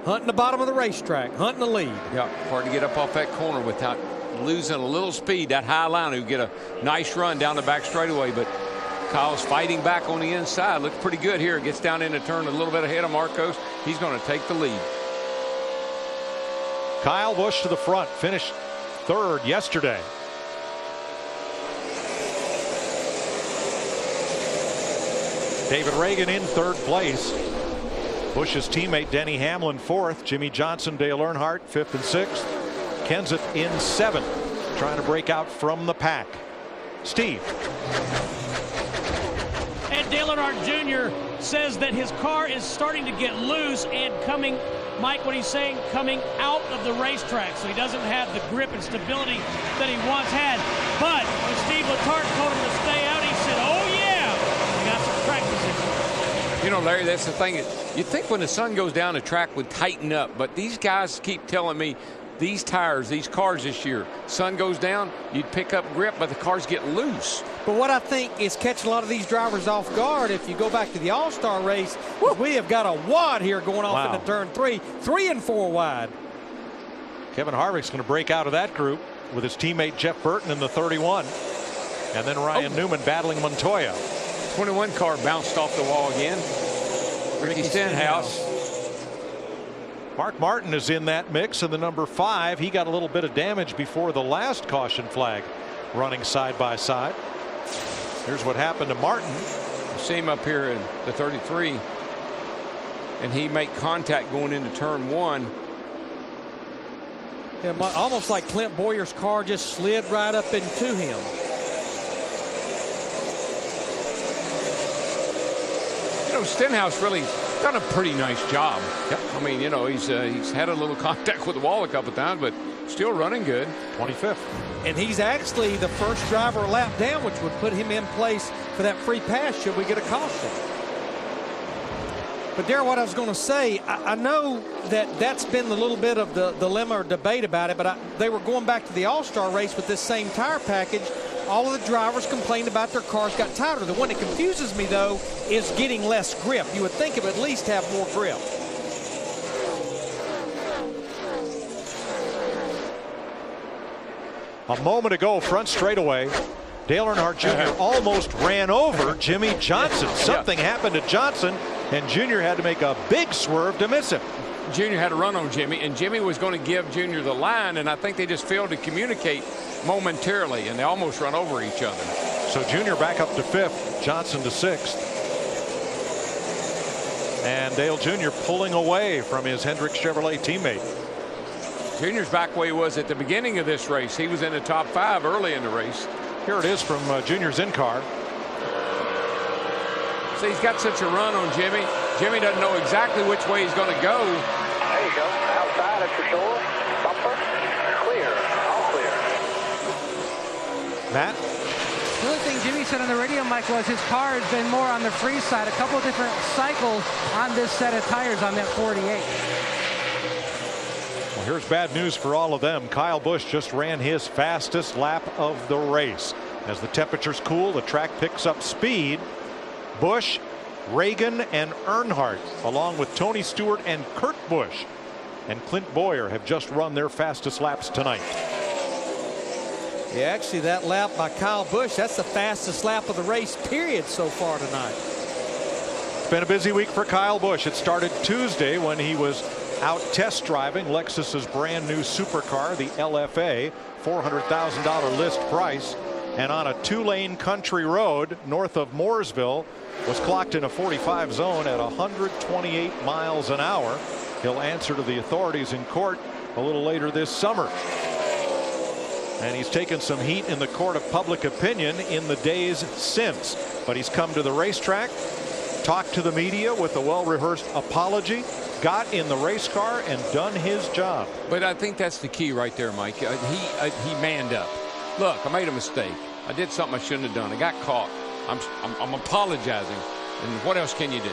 Hunting the bottom of the racetrack, hunting the lead. Yeah, hard to get up off that corner without losing a little speed. That high line who get a nice run down the back straightaway, but Kyle's fighting back on the inside. Looks pretty good here. Gets down in the turn a little bit ahead of Marcos. He's going to take the lead. Kyle Busch to the front, finished 3rd yesterday. David Reagan in 3rd place. Busch's teammate Denny Hamlin 4th. Jimmy Johnson, Dale Earnhardt 5th and 6th. Kenseth in 7th, trying to break out from the pack. Steve. And Dale Earnhardt Jr. says that his car is starting to get loose and coming, Mike, what he's saying, coming out of the racetrack. So he doesn't have the grip and stability that he once had. But when Steve Letarte told him to stay out, he said, oh yeah, I got some track position. You know, Larry, that's the thing. You'd think when the sun goes down, the track would tighten up. But these guys keep telling me these tires, these cars this year, sun goes down, you'd pick up grip, but the cars get loose. But what I think is catching a lot of these drivers off guard, if you go back to the All-Star race, we have got a wad here going off into turn 3 and 4 wide. Kevin Harvick's going to break out of that group with his teammate Jeff Burton in the 31. And then Ryan Newman battling Montoya. 21 car bounced off the wall again. Ricky Stenhouse. Mark Martin is in that mix in the number 5. He got a little bit of damage before the last caution flag, running side by side. Here's what happened to Martin. You see him up here in the 33, and he made contact going into turn 1. Yeah, almost like Clint Boyer's car just slid right up into him. You know, Stenhouse really done a pretty nice job. Yep. I mean, you know, he's had a little contact with the wall a couple times, but still running good. 25th. And he's actually the first driver a lap down, which would put him in place for that free pass should we get a caution. But Darrell, what I was going to say, I know that's been a little bit of the dilemma or debate about it, but they were going back to the All-Star race with this same tire package. All of the drivers complained about their cars got tighter. The one that confuses me, though, is getting less grip. You would think it would at least have more grip. A moment ago, front straightaway, Dale Earnhardt Jr. almost ran over Jimmy Johnson. Something happened to Johnson, and Jr. had to make a big swerve to miss him. Jr. had a run on Jimmy, and Jimmy was going to give Jr. the line, and I think they just failed to communicate momentarily, and they almost run over each other. So Jr. back up to 5th, Johnson to 6th. And Dale Jr. pulling away from his Hendrick Chevrolet teammate. Jr.'s back where he was at the beginning of this race. He was in the top 5 early in the race. Here it is from Jr.'s in-car. So he's got such a run on Jimmy. Jimmy doesn't know exactly which way he's going to go. There you go. Outside at your door. Bumper. Clear. All clear. Matt? The only thing Jimmy's said on the radio, Mike, was his car has been more on the free side, a couple of different cycles on this set of tires on that 48. Well, here's bad news for all of them. Kyle Busch just ran his fastest lap of the race. As the temperatures cool, the track picks up speed. Busch, Reagan, and Earnhardt, along with Tony Stewart and Kurt Busch and Clint Bowyer, have just run their fastest laps tonight. Yeah, actually, that lap by Kyle Busch, that's the fastest lap of the race, period, so far tonight. It's been a busy week for Kyle Busch. It started Tuesday when he was out test driving Lexus's brand new supercar, the LFA, $400,000 list price, and on a 2-lane country road north of Mooresville was clocked in a 45 zone at 128 miles an hour. He'll answer to the authorities in court a little later this summer. And he's taken some heat in the court of public opinion in the days since. But he's come to the racetrack, talked to the media with a well-rehearsed apology, got in the race car, and done his job. But I think that's the key right there, Mike. He manned up. Look, I made a mistake. I did something I shouldn't have done. I got caught. I'm apologizing. And what else can you do?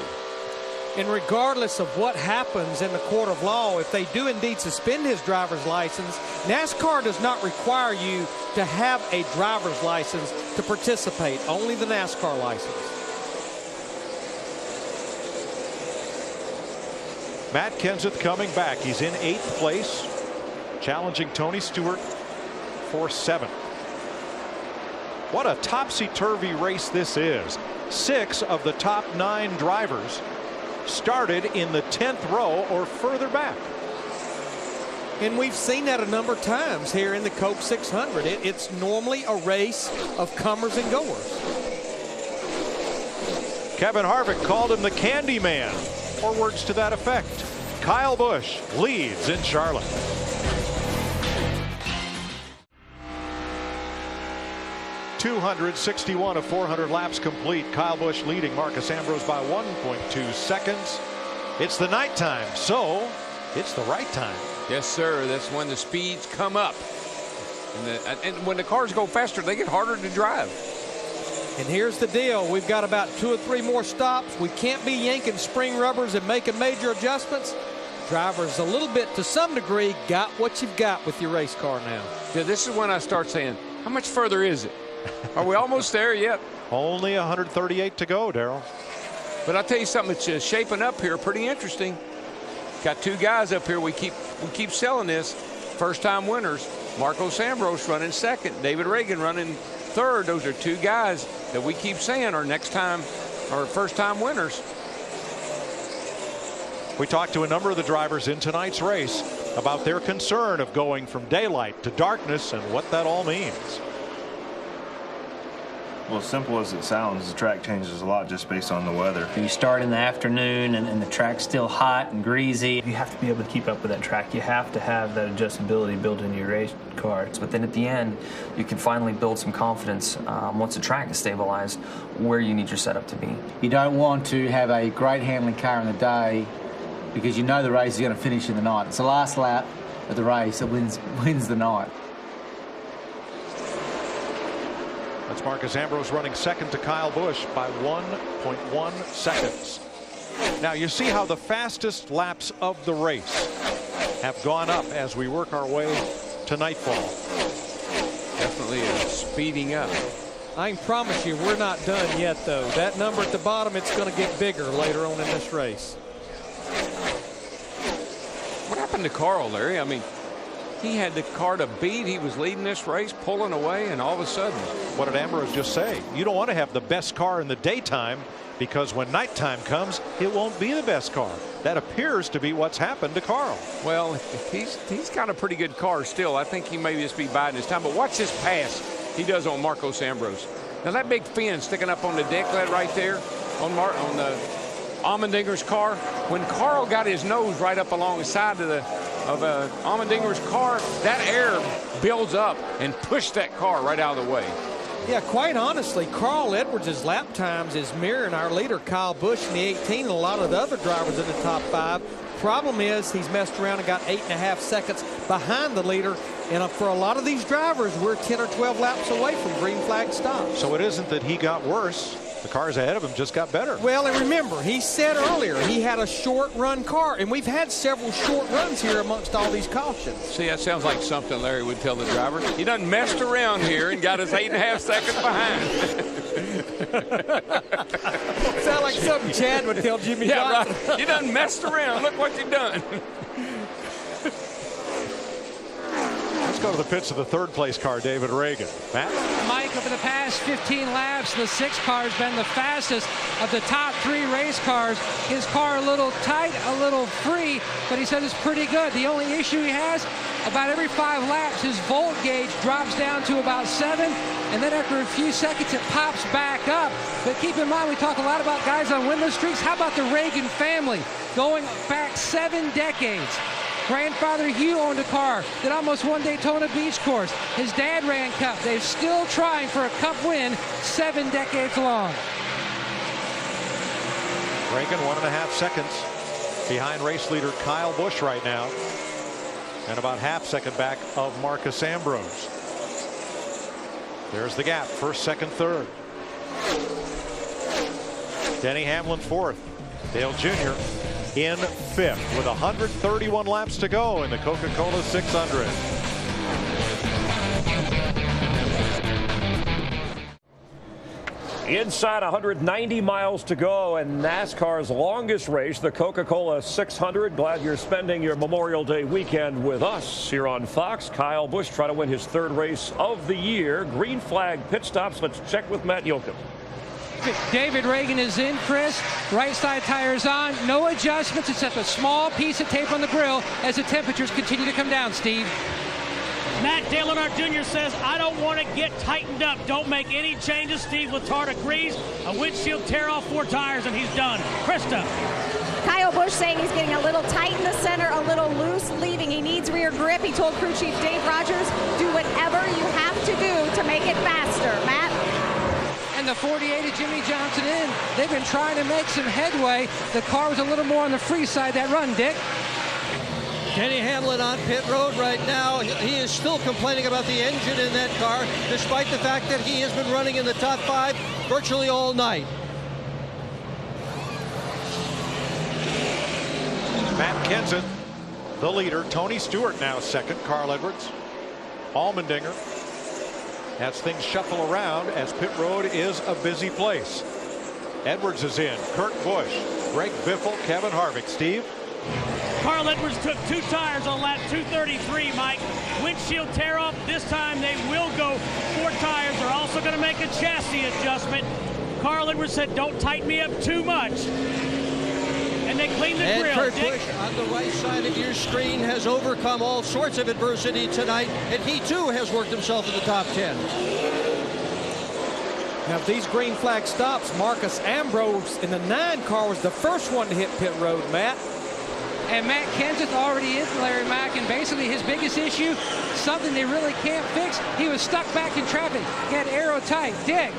And regardless of what happens in the court of law, if they do indeed suspend his driver's license, NASCAR does not require you to have a driver's license to participate, only the NASCAR license. Matt Kenseth coming back. He's in 8th place, challenging Tony Stewart for 7th. What a topsy-turvy race this is. 6 of the top 9 drivers started in the 10th row or further back. And we've seen that a number of times here in the Coke 600. It's normally a race of comers and goers. Kevin Harvick called him the Candy Man, or words to that effect. Kyle Busch leads in Charlotte. .261 of 400 laps complete. Kyle Busch leading Marcus Ambrose by 1.2 seconds. It's the nighttime, so it's the right time. Yes, sir. That's when the speeds come up. And when the cars go faster, they get harder to drive. And here's the deal. We've got about 2 or 3 more stops. We can't be yanking spring rubbers and making major adjustments. Drivers, a little bit, to some degree, got what you've got with your race car now. Yeah, this is when I start saying, how much further is it? Are we almost there yet? Only 138 to go, Darrell. But I'll tell you something that's shaping up here pretty interesting. Got 2 guys up here. We keep selling this. First-time winners. Marcos Ambrose running 2nd. David Reagan running 3rd. Those are 2 guys that we keep saying are first-time winners. We talked to a number of the drivers in tonight's race about their concern of going from daylight to darkness and what that all means. Well, as simple as it sounds, the track changes a lot just based on the weather. You start in the afternoon and the track's still hot and greasy. You have to be able to keep up with that track. You have to have that adjustability built into your race car. But then at the end, you can finally build some confidence once the track is stabilized where you need your setup to be. You don't want to have a great handling car in the day because you know the race is going to finish in the night. It's the last lap of the race that wins the night. That's Marcus Ambrose running 2nd to Kyle Busch by 1.1 seconds. Now you see how the fastest laps of the race have gone up as we work our way to nightfall. Definitely speeding up. I can promise you we're not done yet, though. That number at the bottom, it's going to get bigger later on in this race. What happened to Carl, Larry? I mean, he had the car to beat. He was leading this race, pulling away, and all of a sudden. What did Ambrose just say? You don't want to have the best car in the daytime because when nighttime comes, it won't be the best car. That appears to be what's happened to Carl. Well, he's got a pretty good car still. I think he may just be biding his time. But watch this pass he does on Marcos Ambrose. Now, that big fin sticking up on the deck right there on the Allmendinger's car, when Carl got his nose right up along the side of Allmendinger's car, that air builds up and pushed that car right out of the way. Yeah, quite honestly, Carl Edwards' lap times is mirroring our leader Kyle Busch in the 18 and a lot of the other drivers in the top 5. Problem is he's messed around and got 8.5 seconds behind the leader. And for a lot of these drivers, we're 10 or 12 laps away from green flag stops. So it isn't that he got worse. The cars ahead of him just got better. Well, and remember, he said earlier he had a short run car, and we've had several short runs here amongst all these cautions. See, that sounds like something Larry would tell the driver. He done messed around here and got us 8.5 seconds behind. Sound like something Chad would tell Jimmy Johnson. Right. You done messed around. Look what you've done. Let's go to the pits of the third place car, David Reagan. Matt? Mike, over the past 15 laps, the 6 car has been the fastest of the top 3 race cars. His car a little tight, a little free, but he says it's pretty good. The only issue he has, about every 5 laps, his volt gauge drops down to about 7, and then after a few seconds, it pops back up. But keep in mind, we talk a lot about guys on winless streaks. How about the Reagan family going back 7 decades? Grandfather Hugh owned a car that almost won Daytona Beach course. His dad ran Cup. They're still trying for a Cup win 7 decades long. Reagan 1.5 seconds behind race leader Kyle Busch right now, and about half second back of Marcus Ambrose. There's the gap, first, second, third. Denny Hamlin fourth. Dale Jr. in fifth with 131 laps to go in the Coca Cola 600. Inside 190 miles to go and NASCAR's longest race, the Coca Cola 600. Glad you're spending your Memorial Day weekend with us here on Fox. Kyle Busch trying to win his 3rd race of the year. Green flag pit stops. Let's check with Matt Yoakum. David Reagan is in, Chris. Right side tires on. No adjustments except a small piece of tape on the grill as the temperatures continue to come down, Steve. Matt Dale Earnhardt Jr. says, I don't want to get tightened up. Don't make any changes. Steve Letarte agrees. A windshield tear off 4 tires and he's done. Krista. Kyle Busch saying he's getting a little tight in the center, a little loose leaving. He needs rear grip. He told crew chief Dave Rogers, do whatever you have to do to make it faster. Matt? And the 48 of Jimmy Johnson in. They've been trying to make some headway. The car was a little more on the free side that run, Dick. Denny Hamlin on pit road right now. He is still complaining about the engine in that car, despite the fact that he has been running in the top 5 virtually all night. Matt Kenseth, the leader. Tony Stewart now second. Carl Edwards, Allmendinger. As things shuffle around, as pit road is a busy place. Edwards is in. Kurt Busch, Greg Biffle, Kevin Harvick. Steve? Carl Edwards took 2 tires on lap 233, Mike. Windshield tear off. This time they will go 4 tires. They're also going to make a chassis adjustment. Carl Edwards said, don't tighten me up too much. And they cleaned the grill. Kurt Busch on the right side of your screen has overcome all sorts of adversity tonight, and he too has worked himself in the top 10. Now, if these green flag stops, Marcus Ambrose in the 9 car was the first one to hit pit road, Matt. And Matt Kenseth already is Larry Mack, and basically his biggest issue, something they really can't fix. He was stuck back in traffic. He had aero tight. Dick.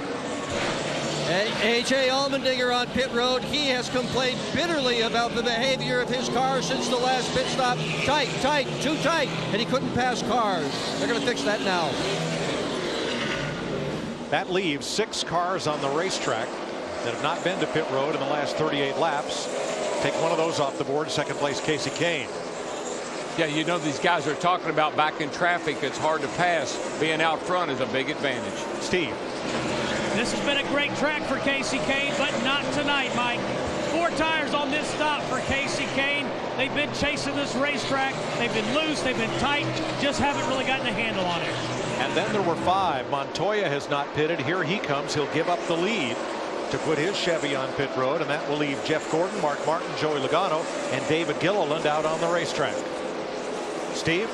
A.J. Allmendinger on pit road. He has complained bitterly about the behavior of his car since the last pit stop. Tight, tight, too tight, and he couldn't pass cars. They're going to fix that now. That leaves 6 cars on the racetrack that have not been to pit road in the last 38 laps. Take one of those off the board. Second place, Casey Kane. Yeah, you know, these guys are talking about back in traffic. It's hard to pass. Being out front is a big advantage. Steve. This has been a great track for Casey Kane, but not tonight, Mike. 4 tires on this stop for Casey Kane. They've been chasing this racetrack. They've been loose. They've been tight. Just haven't really gotten a handle on it. And then there were 5. Montoya has not pitted. Here he comes. He'll give up the lead to put his Chevy on pit road, and that will leave Jeff Gordon, Mark Martin, Joey Logano, and David Gilliland out on the racetrack. Steve?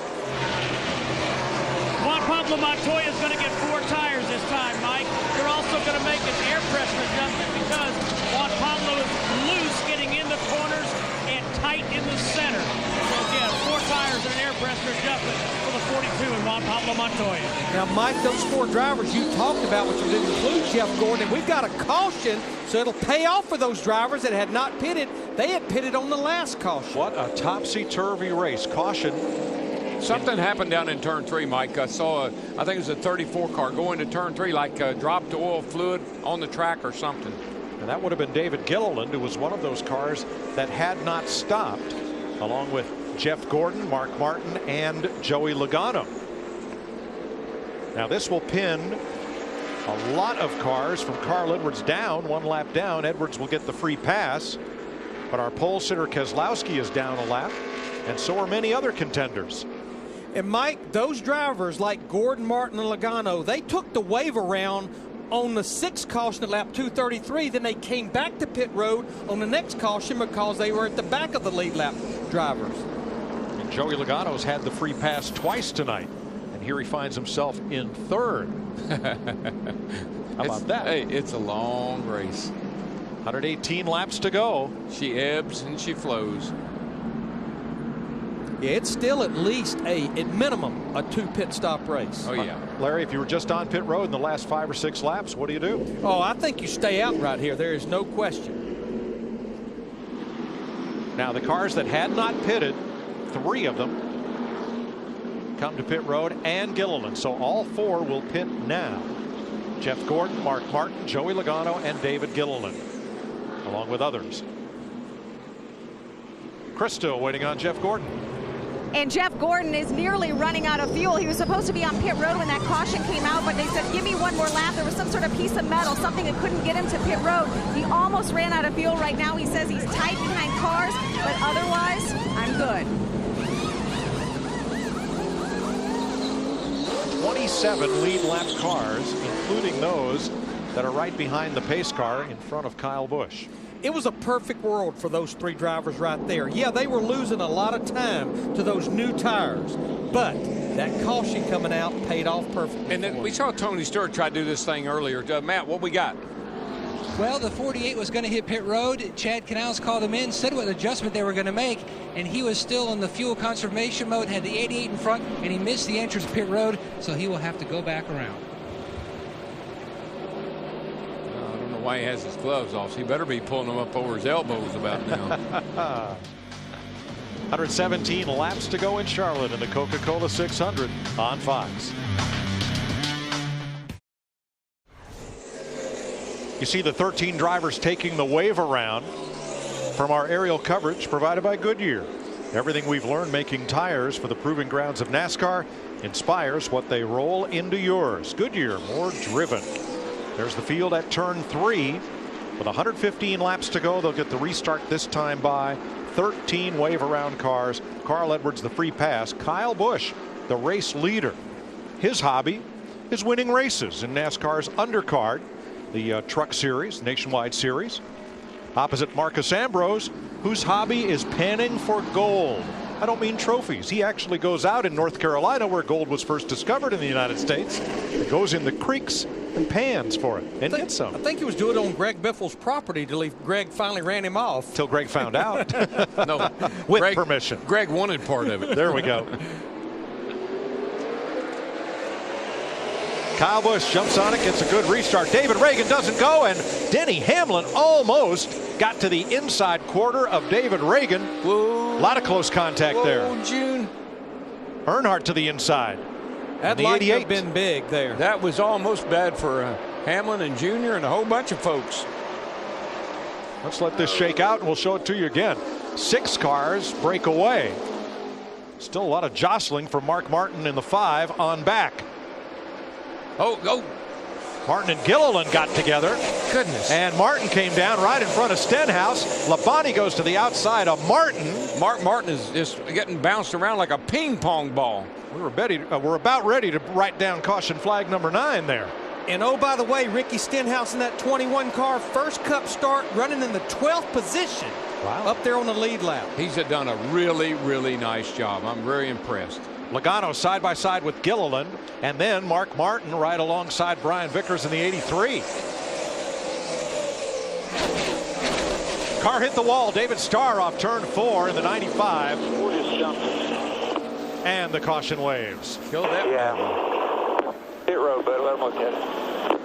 Juan Pablo Montoya is going to get 4 tires this time, Mike. They're also going to make an air pressure adjustment because Juan Pablo is loose getting in the corners and tight in the center. So again, 4 tires and an air pressure adjustment for the 42 and Juan Pablo Montoya. Now, Mike, those 4 drivers you talked about, which would include Jeff Gordon, and we've got a caution, so it'll pay off for those drivers that had not pitted. They had pitted on the last caution. What a topsy-turvy race. Caution Something happened down in turn 3, Mike. I saw, I think it was a 34 car go into turn 3, like dropped oil fluid on the track or something. And that would have been David Gilliland, who was one of those cars that had not stopped, along with Jeff Gordon, Mark Martin, and Joey Logano. Now this will pin a lot of cars from Carl Edwards down, 1 lap down. Edwards will get the free pass, but our pole sitter Keselowski is down a lap, and so are many other contenders. And Mike, those drivers like Gordon, Martin, and Logano, they took the wave around on the 6th caution at lap 233. Then they came back to pit road on the next caution because they were at the back of the lead lap drivers. And Joey Logano's had the free pass twice tonight, and here he finds himself in 3rd. How about that? Hey, it's a long race. 118 laps to go. She ebbs and she flows. Yeah, it's still at least at minimum, a 2 pit stop race. Oh, yeah. Larry, if you were just on pit road in the last 5 or 6 laps, what do you do? Oh, I think you stay out right here. There is no question. Now, the cars that had not pitted, 3 of them come to pit road, and Gilliland. So all 4 will pit now. Jeff Gordon, Mark Martin, Joey Logano, and David Gilliland, along with others. Chris still waiting on Jeff Gordon. And Jeff Gordon is nearly running out of fuel. He was supposed to be on pit road when that caution came out, but they said, give me 1 more lap. There was some sort of piece of metal, something that couldn't get him to pit road. He almost ran out of fuel. Right now he says he's tight behind cars, but otherwise, I'm good. 27 lead lap cars, including those that are right behind the pace car in front of Kyle Busch. It was a perfect world for those 3 drivers right there. Yeah, they were losing a lot of time to those new tires, but that caution coming out paid off perfectly. And then we saw Tony Stewart try to do this thing earlier. Matt, what we got? Well, the 48 was going to hit pit road. Chad Canals called him in, said what adjustment they were going to make, and he was still in the fuel conservation mode, had the 88 in front, and he missed the entrance pit road, so he will have to go back around. Why he has his gloves off. So he better be pulling them up over his elbows about now. 117 laps to go in Charlotte in the Coca Cola 600 on Fox. You see the 13 drivers taking the wave around from our aerial coverage provided by Goodyear. Everything we've learned making tires for the proving grounds of NASCAR inspires what they roll into yours. Goodyear, more driven. There's the field at turn 3. With 115 laps to go, they'll get the restart this time by 13 wave around cars. Carl Edwards the free pass. Kyle Busch the race leader. His hobby is winning races in NASCAR's undercard, the Truck Series, Nationwide Series. Opposite Marcus Ambrose, whose hobby is panning for gold. I don't mean trophies. He actually goes out in North Carolina, where gold was first discovered in the United States. He goes in the creeks and pans for it and gets some. I think he was doing it on Greg Biffle's property till Greg finally ran him off. Till Greg found out. No, with Greg, permission. Greg wanted part of it. There we go. Kyle Busch jumps on it, gets a good restart. David Reagan doesn't go, and Denny Hamlin almost got to the inside quarter of David Reagan. Whoa. A lot of close contact there. June. Earnhardt to the inside. That might have been big there. That was almost bad for Hamlin and Jr. and a whole bunch of folks. Let's let this shake out, and we'll show it to you again. 6 cars break away. Still a lot of jostling for Mark Martin in the 5 on back. Oh. Martin and Gilliland got together. Goodness. And Martin came down right in front of Stenhouse. Labonte goes to the outside of Martin. Mark Martin is just getting bounced around like a ping pong ball. We're about ready to write down caution flag number 9 there. And oh, by the way, Ricky Stenhouse in that 21 car, first Cup start, running in the 12th position. Wow. Up there on the lead lap. He's done a really, really nice job. I'm very impressed. Logano side by side with Gilliland, and then Mark Martin right alongside Brian Vickers in the 83. Car hit the wall. David Starr off turn 4 in the 95. And the caution waves. Kill that. Yeah. Pit road, but let him look at it.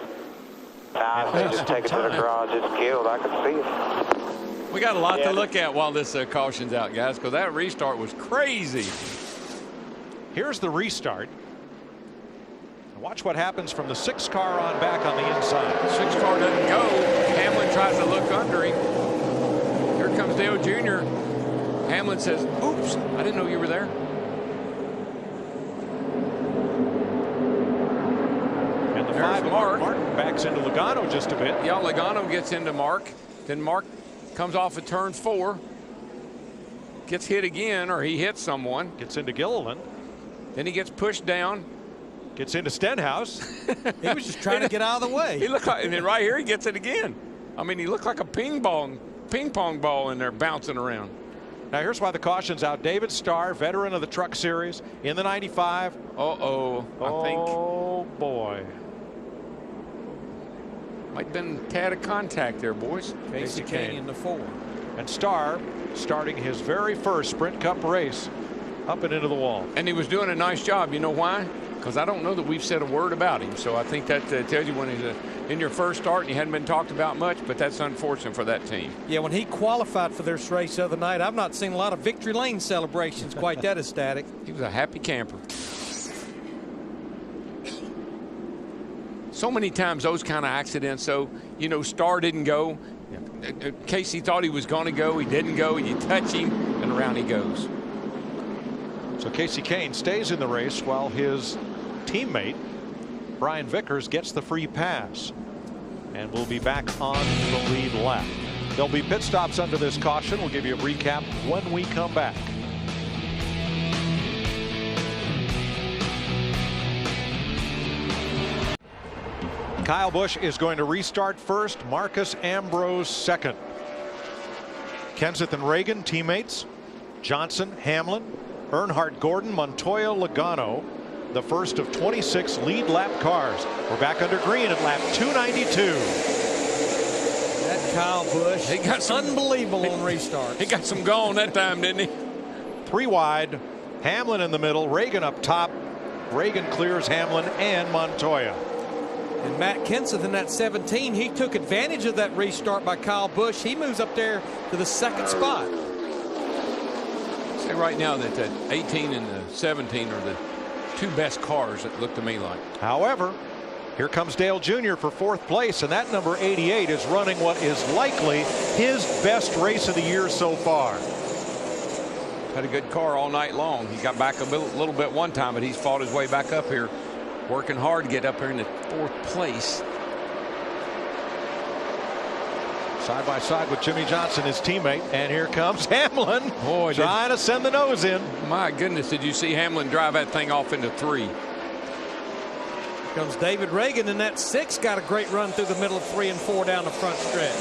Nah, they just take it to the garage. It's killed. I can see it. We got a lot to look at while this caution's out, guys, because that restart was crazy. Here's the restart. Watch what happens from the 6 car on back on the inside. 6 car doesn't go. Hamlin tries to look under him. Here comes Dale Jr. Hamlin says, oops, I didn't know you were there. And the There's 5 Mark. Martin backs into Logano just a bit. Yeah, Logano gets into Mark. Then Mark comes off at turn 4. Gets hit again, or he hits someone. Gets into Gilliland. Then he gets pushed down. Gets into Stenhouse. He was just trying to get out of the way. He looked like, and then right here he gets it again. I mean, he looked like a ping pong ball in there bouncing around. Now here's why the caution's out. David Starr, veteran of the Truck Series in the 95. I think. Oh boy. Might have been a tad of contact there, boys. Casey Kane in the 4. And Starr starting his very first Sprint Cup race up and into the wall. And he was doing a nice job. You know why? Because I don't know that we've said a word about him. So I think that tells you when he's in your first start and he hadn't been talked about much, but that's unfortunate for that team. Yeah, when he qualified for this race the other night, I've not seen a lot of victory lane celebrations quite that ecstatic. He was a happy camper. So many times those kind of accidents, so, you know, Starr didn't go. Casey thought he was going to go. He didn't go. You touch him, and around he goes. So Casey Kane stays in the race while his teammate Brian Vickers gets the free pass, and we'll be back on the lead lap. There'll be pit stops under this caution. We'll give you a recap when we come back. Kyle Busch is going to restart first. Marcus Ambrose second. Kenseth and Reagan teammates. Johnson, Hamlin, Earnhardt, Gordon, Montoya, Logano, the first of 26 lead lap cars. We're back under green at lap 292. That Kyle Busch, he got unbelievable on restarts. He got some going that time, didn't he? 3 wide. Hamlin in the middle. Reagan up top. Reagan clears Hamlin and Montoya. And Matt Kenseth in that 17, he took advantage of that restart by Kyle Busch. He moves up there to the 2nd spot. Say right now that the 18 and the 17 are the 2 best cars, it looked to me like. However, here comes Dale Jr. for 4th place, and that number 88 is running what is likely his best race of the year so far. Had a good car all night long. He got back a little bit one time, but he's fought his way back up here, working hard to get up here in the 4th place. Side by side with Jimmy Johnson, his teammate, and here comes Hamlin. Boy, trying to send the nose in. My goodness, did you see Hamlin drive that thing off into 3? Here comes David Reagan in that 6, got a great run through the middle of 3 and 4 down the front stretch.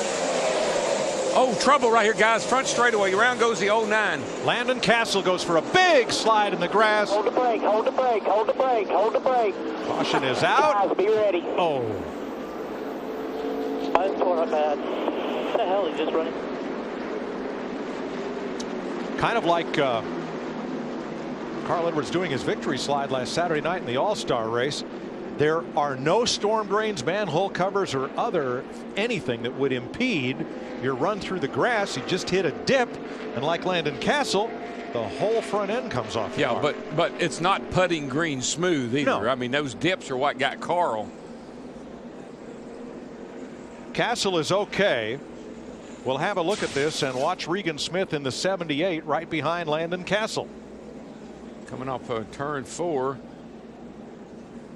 Oh, trouble right here, guys. Front straightaway. Around goes the 09. Landon Castle goes for a big slide in the grass. Hold the brake, hold the brake, hold the brake, hold the brake. Caution is out. Guys, be ready. Oh. I tore up bad. What the hell? He's just running. Kind of like Carl Edwards doing his victory slide last Saturday night in the All-Star race. There are no storm drains, manhole covers, or anything that would impede your run through the grass. You just hit a dip, and like Landon Castle, the whole front end comes off. Yeah, but it's not putting green smooth either. No. I mean, those dips are what got Carl. Castle is okay. We'll have a look at this and watch Regan Smith in the 78 right behind Landon Castle. Coming off turn 4.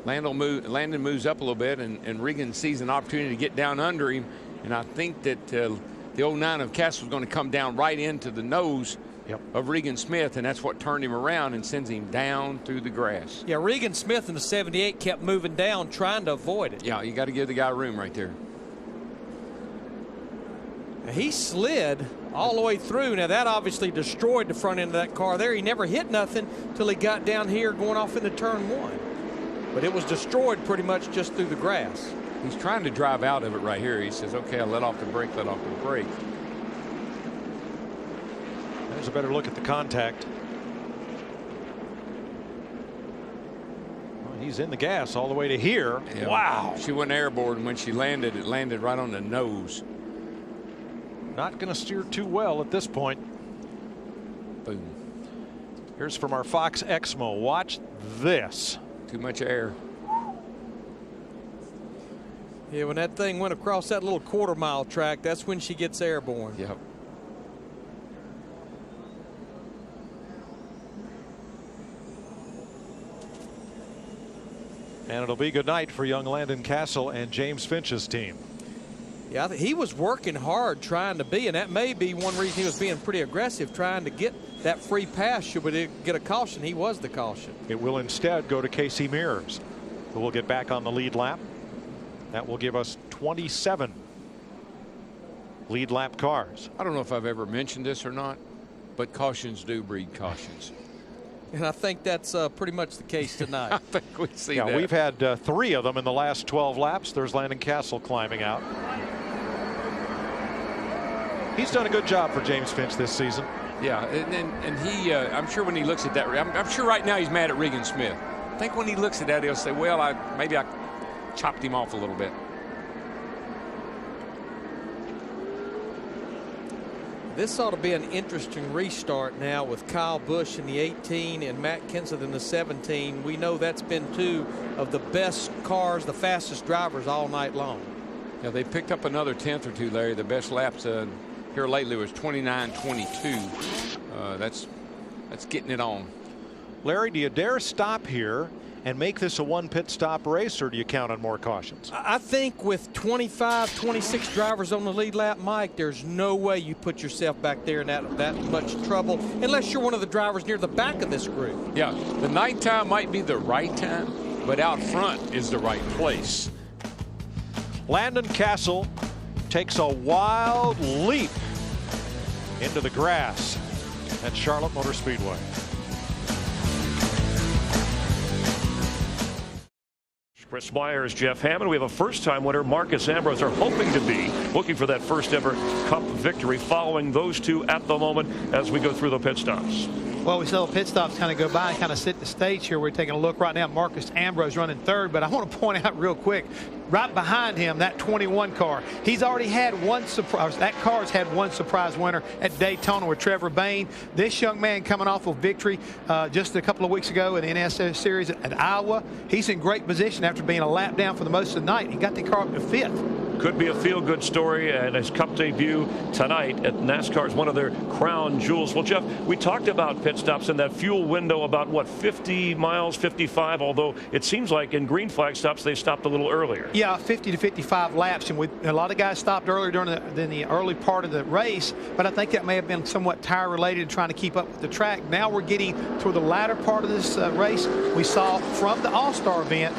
Landon moves up a little bit, and Regan sees an opportunity to get down under him. And I think that the 09 of Castle is going to come down right into the nose of Regan Smith, and that's what turned him around and sends him down through the grass. Yeah, Regan Smith in the 78 kept moving down, trying to avoid it. Yeah, you got to give the guy room right there. He slid all the way through. Now, that obviously destroyed the front end of that car there. He never hit nothing till he got down here going off into turn 1. But it was destroyed pretty much just through the grass. He's trying to drive out of it right here. He says, okay, I'll let off the brake, let off the brake. There's a better look at the contact. Well, he's in the gas all the way to here. Yeah. Wow. She went airborne when she landed. It landed right on the nose. Not going to steer too well at this point. Boom. Here's from our Fox Exmo. Watch this. Too much air. Yeah, when that thing went across that little quarter-mile track, that's when she gets airborne. Yep. And it'll be good night for young Landon Castle and James Finch's team. Yeah, he was working hard trying to be, and that may be one reason he was being pretty aggressive, trying to get that free pass. Should we get a caution, he was the caution. It will instead go to Casey Mears, who will get back on the lead lap. That will give us 27 lead lap cars. I don't know if I've ever mentioned this or not, but cautions do breed cautions. And I think that's pretty much the case tonight. I think we see that. We've had 3 of them in the last 12 laps. There's Landon Castle climbing out. He's done a good job for James Finch this season. Yeah, and he, I'm sure when he looks at that, I'm sure right now he's mad at Regan Smith. I think when he looks at that, he'll say, well, maybe I chopped him off a little bit. This ought to be an interesting restart now with Kyle Busch in the 18 and Matt Kenseth in the 17. We know that's been 2 of the best cars, the fastest drivers all night long. Yeah, they picked up another 10th or 2, Larry. The best laps here lately was 29.22. That's getting it on. Larry, do you dare stop here and make this a 1 pit stop race, or do you count on more cautions? I think with 25, 26 drivers on the lead lap, Mike, there's no way you put yourself back there in that much trouble unless you're one of the drivers near the back of this group. Yeah, the nighttime might be the right time, but out front is the right place. Landon Castle takes a wild leap into the grass at Charlotte Motor Speedway. Chris Myers, Jeff Hammond. We have a first-time winner, Marcus Ambrose, are hoping to be looking for that first-ever Cup victory following those 2 at the moment as we go through the pit stops. Well, we saw the pit stops kind of go by and kind of set the stage here. We're taking a look right now. Marcus Ambrose running 3rd, but I want to point out real quick, right behind him, that 21 car. He's already had 1 surprise. That car's had 1 surprise winner at Daytona with Trevor Bayne. This young man coming off of victory just a couple of weeks ago in the NASCAR Series at Iowa. He's in great position after being a lap down for the most of the night. He got the car up to 5th. Could be a feel-good story, and his Cup debut tonight at NASCAR is one of their crown jewels. Well, Jeff, we talked about pit stops in that fuel window about, what, 50 miles, 55, although it seems like in green flag stops they stopped a little earlier. Yeah, 50 to 55 laps, and a lot of guys stopped earlier during the early part of the race, but I think that may have been somewhat tire-related, trying to keep up with the track. Now we're getting toward the latter part of this race. We saw from the All-Star event,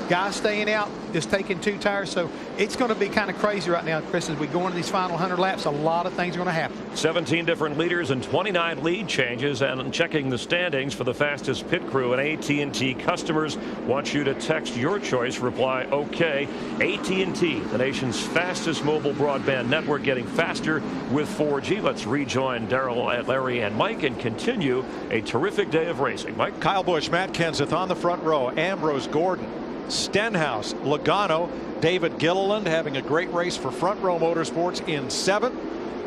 guys staying out, just taking 2 tires. So it's going to be kind of crazy right now, Chris, as we go into these final 100 laps. A lot of things are going to happen. 17 different leaders and 29 lead changes, and checking the standings for the fastest pit crew. And AT&T customers want you to text your choice. Reply OK. AT&T, the nation's fastest mobile broadband network, getting faster with 4G. Let's rejoin Daryl, Larry, and Mike and continue a terrific day of racing. Mike? Kyle Busch, Matt Kenseth on the front row. Ambrose, Gordon, Stenhouse, Logano, David Gilliland having a great race for Front Row Motorsports in 7th.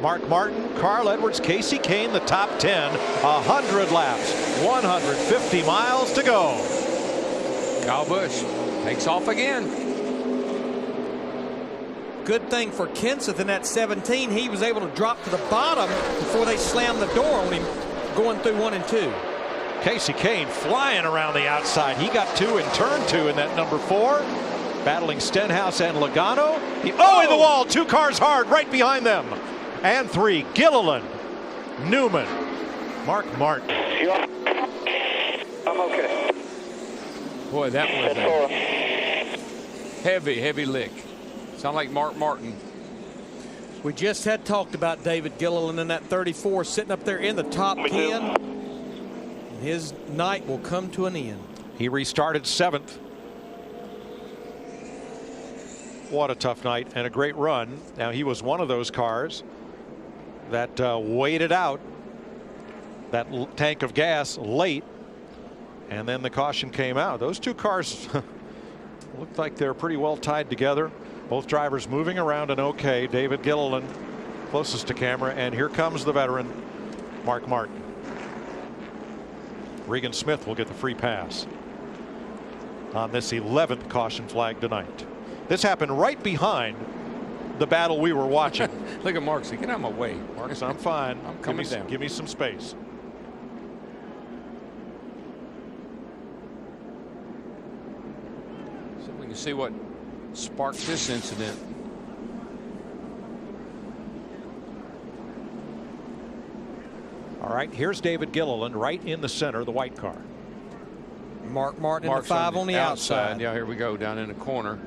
Mark Martin, Carl Edwards, Casey Kane, the top 10. 100 laps, 150 miles to go. Kyle Busch takes off again. Good thing for Kenseth in that 17. He was able to drop to the bottom before they slammed the door on him going through 1 and 2. Casey Kane flying around the outside. He got 2 in turn 2 in that number 4. Battling Stenhouse and Logano. In the wall. 2 cars hard right behind them. And 3, Gilliland, Newman, Mark Martin. I'm okay. Boy, that was a heavy lick. Sound like Mark Martin. We just had talked about David Gilliland in that 34 sitting up there in the top 10. His night will come to an end. He restarted 7th. What a tough night and a great run. Now, he was one of those cars that waited out that tank of gas late, and then the caution came out. Those 2 cars looked like they're pretty well tied together. Both drivers moving around and okay. David Gilliland closest to camera, and here comes the veteran Mark Martin. Regan Smith will get the free pass on this 11th caution flag tonight. This happened right behind the battle we were watching. Look at Mark. Get out of my way. Marcus, I'm fine. I'm coming down. Give me some space. So we can see what sparked this incident. All right, here's David Gilliland right in the center of the white car. Mark Martin in the 5 on the outside. Yeah, here we go down in the corner.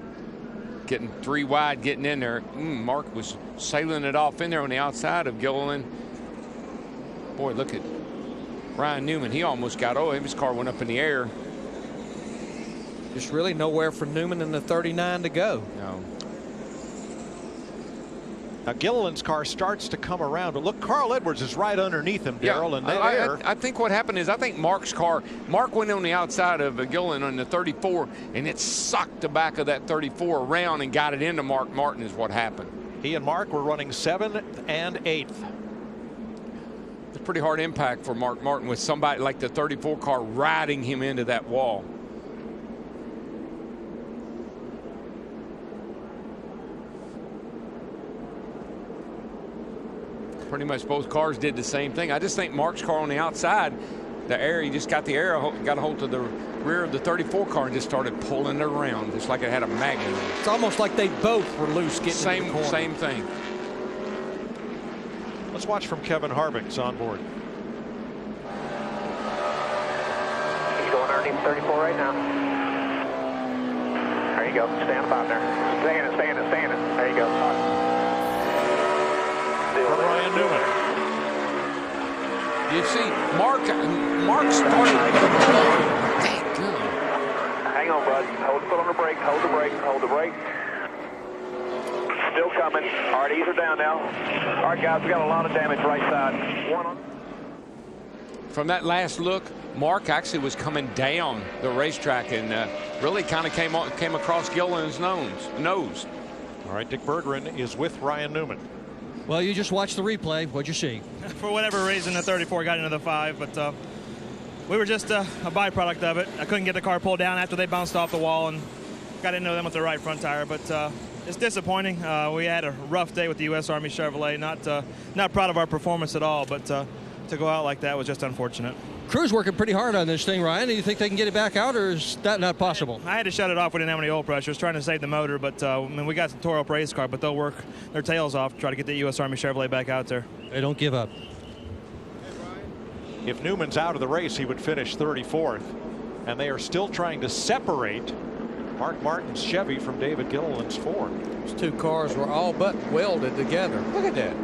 Getting 3 wide, getting in there. Mark was sailing it off in there on the outside of Gilliland. Boy, look at Ryan Newman. He almost got, his car went up in the air. Just really nowhere for Newman in the 39 to go. No. Now Gilliland's car starts to come around, but look, Carl Edwards is right underneath him, Darrell. And I think what happened is, I think Mark's car, Mark went on the outside of Gilliland on the 34, and it sucked the back of that 34 around and got it into Mark Martin is what happened. He and Mark were running 7th and 8th. It's a pretty hard impact for Mark Martin with somebody like the 34 car riding him into that wall. Pretty much both cars did the same thing. I just think Mark's car on the outside, the air, he just got the air, got a hold of the rear of the 34 car and just started pulling it around, just like it had a magnet. It's almost like they both were loose getting in the corner. Same thing. Let's watch from Kevin Harvick's on board. He's going underneath 34 right now. There you go. Stand about there. Stand it. There you go. Ryan Newman. You see, Mark started. Hang on, bud. Hold the foot on the brake. Hold the brake. Still coming. All right, ease her down now. All right, guys, we got a lot of damage right side. One on. From that last look, Mark actually was coming down the racetrack and really kind of came across Gilliland's nose. All right, Dick Berggren is with Ryan Newman. Well, you just watched the replay. What'd you see? For whatever reason, the 34 got into the 5, but we were just a byproduct of it. I couldn't get the car pulled down after they bounced off the wall and got into them with the right front tire. But it's disappointing. We had a rough day with the U.S. Army Chevrolet. Not proud of our performance at all, but to go out like that was just unfortunate. Crew's working pretty hard on this thing, Ryan. Do you think they can get it back out, or is that not possible? I had to shut it off. We didn't have any oil pressure. I was trying to save the motor, but I mean, we got the tore up race car, but they'll work their tails off to try to get the U.S. Army Chevrolet back out there. They don't give up. If Newman's out of the race, he would finish 34th, and they are still trying to separate Mark Martin's Chevy from David Gilliland's Ford. Those two cars were all but welded together. Look at that.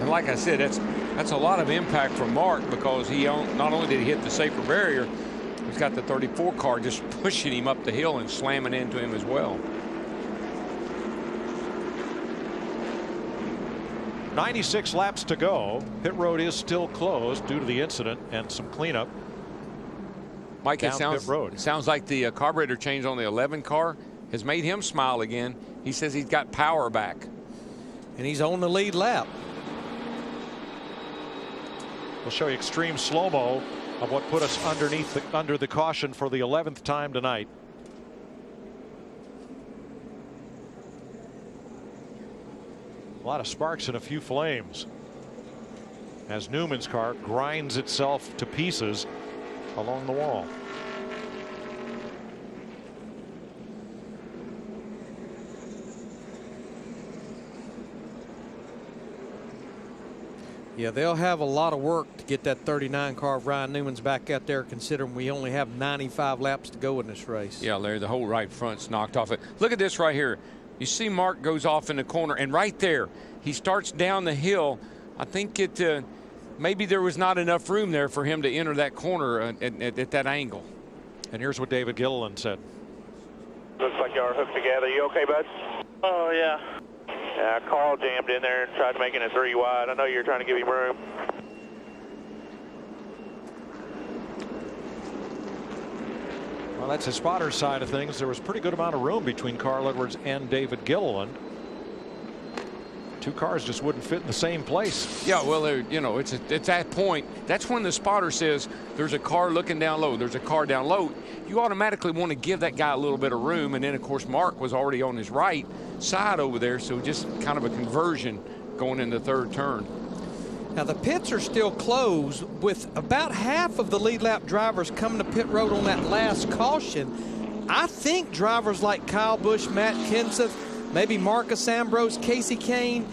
And like I said, that's a lot of impact for Mark, because he not only did he hit the safer barrier, he's got the 34 car just pushing him up the hill and slamming into him as well. 96 laps to go. Pit road is still closed due to the incident and some cleanup. Mike, it sounds like the carburetor change on the 11 car has made him smile again. He says he's got power back. And he's on the lead lap. We'll show you extreme slow-mo of what put us under the caution for the 11th time tonight. A lot of sparks and a few flames as Newman's car grinds itself to pieces along the wall. Yeah, they'll have a lot of work to get that 39 car of Ryan Newman's back out there, considering we only have 95 laps to go in this race. Yeah, Larry, the whole right front's knocked off it. Look at this right here. You see Mark goes off in the corner, and right there, he starts down the hill. I think maybe there was not enough room there for him to enter that corner at that angle. And here's what David Gilliland said. Looks like y'all are hooked together. You okay, bud? Oh, yeah. Yeah, Carl jammed in there and tried to make it a 3 wide. I know you're trying to give him room. Well, that's the spotter side of things. There was a pretty good amount of room between Carl Edwards and David Gilliland. Two cars just wouldn't fit in the same place. Yeah, well, you know, it's that point. That's when the spotter says there's a car looking down low. There's a car down low. You automatically want to give that guy a little bit of room. And then, of course, Mark was already on his right side over there, so just kind of a conversion going in the third turn. Now, the pits are still closed with about half of the lead lap drivers coming to pit road on that last caution. I think drivers like Kyle Busch, Matt Kenseth, maybe Marcus Ambrose, Casey Kane,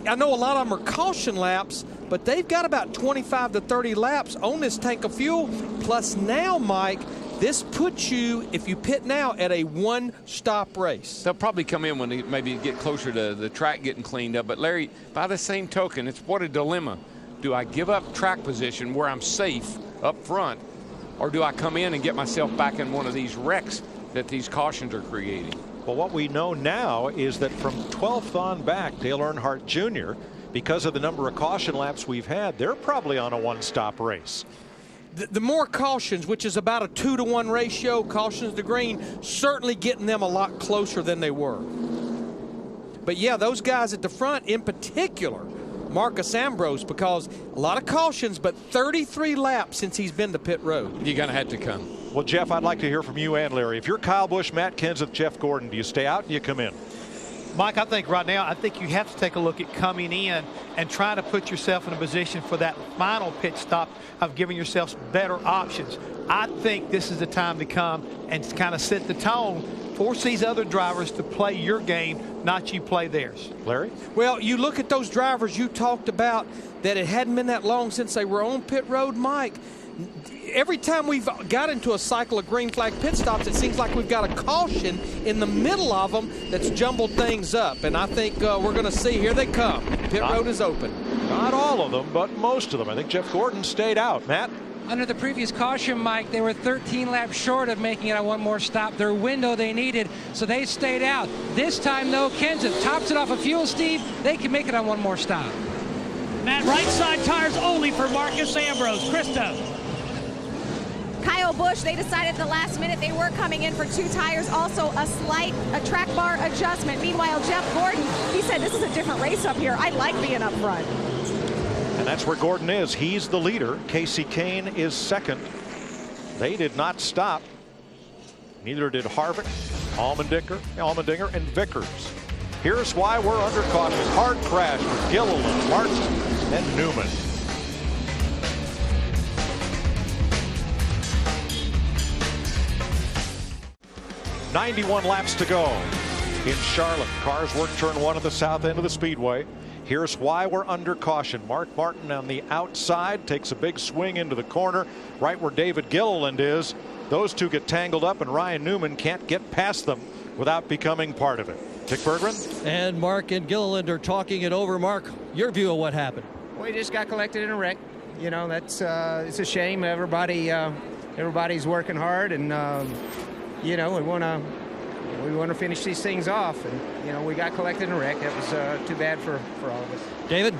I know a lot of them are caution laps, but they've got about 25 to 30 laps on this tank of fuel. Plus now, Mike, this puts you, if you pit now, at a one-stop race. They'll probably come in when they maybe get closer to the track getting cleaned up. But, Larry, by the same token, it's what a dilemma. Do I give up track position where I'm safe up front, or do I come in and get myself back in one of these wrecks that these cautions are creating? Well, what we know now is that from 12th on back, Dale Earnhardt Jr., because of the number of caution laps we've had, they're probably on a one-stop race. The more cautions, which is about a 2-to-1 ratio, cautions to green, certainly getting them a lot closer than they were. But yeah, those guys at the front in particular, Marcus Ambrose, because a lot of cautions, but 33 laps since he's been to pit road. You're going to have to come. Well, Jeff, I'd like to hear from you and Larry. If you're Kyle Busch, Matt Kenseth, Jeff Gordon, do you stay out or do you come in? Mike, I think right now, I think you have to take a look at coming in and trying to put yourself in a position for that final pit stop of giving yourselves better options. I think this is the time to come and kind of set the tone, force these other drivers to play your game, not you play theirs. Larry? Well, you look at those drivers you talked about that it hadn't been that long since they were on pit road, Mike. Every time we've got into a cycle of green flag pit stops, it seems like we've got a caution in the middle of them that's jumbled things up. And I think we're going to see, here they come. Pit road is open. Not all of them, but most of them. I think Jeff Gordon stayed out. Matt? Under the previous caution, Mike, they were 13 laps short of making it on one more stop. Their window they needed, so they stayed out. This time, though, Kenseth tops it off of fuel, Steve. They can make it on one more stop. Matt, right side tires only for Marcus Ambrose. Krista. Kyle Busch, they decided at the last minute they were coming in for 2 tires, also a track bar adjustment. Meanwhile, Jeff Gordon, he said, this is a different race up here. I like being up front. And that's where Gordon is. He's the leader. Casey Kane is second. They did not stop. Neither did Harvick, Allmendinger, and Vickers. Here's why we're under caution. Hard crash with Gilliland, Martin, and Newman. 91 laps to go in Charlotte. Cars work turn 1 at the south end of the speedway. Here's why we're under caution. Mark Martin on the outside takes a big swing into the corner right where David Gilliland is. Those two get tangled up and Ryan Newman can't get past them without becoming part of it. Dick Bergman? And Mark and Gilliland are talking it over. Mark, your view of what happened? We just got collected in a wreck. You know, that's it's a shame. Everybody's working hard, and you know, we want to finish these things off, and you know, we got collected in a wreck. That was too bad for all of us. David?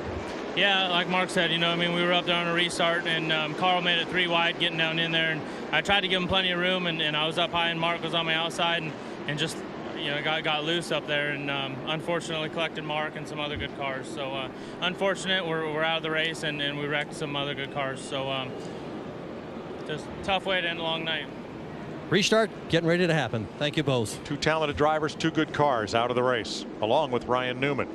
Yeah, like Mark said, you know, I mean, we were up there on a restart, and Carl made it 3 wide getting down in there, and I tried to give him plenty of room, and I was up high, and Mark was on my outside, and just, you know, got loose up there, and unfortunately collected Mark and some other good cars. So unfortunate, we're out of the race, and we wrecked some other good cars. So just a tough way to end a long night. Restart getting ready to happen. Thank you both. 2 talented drivers, 2 good cars out of the race, along with Ryan Newman.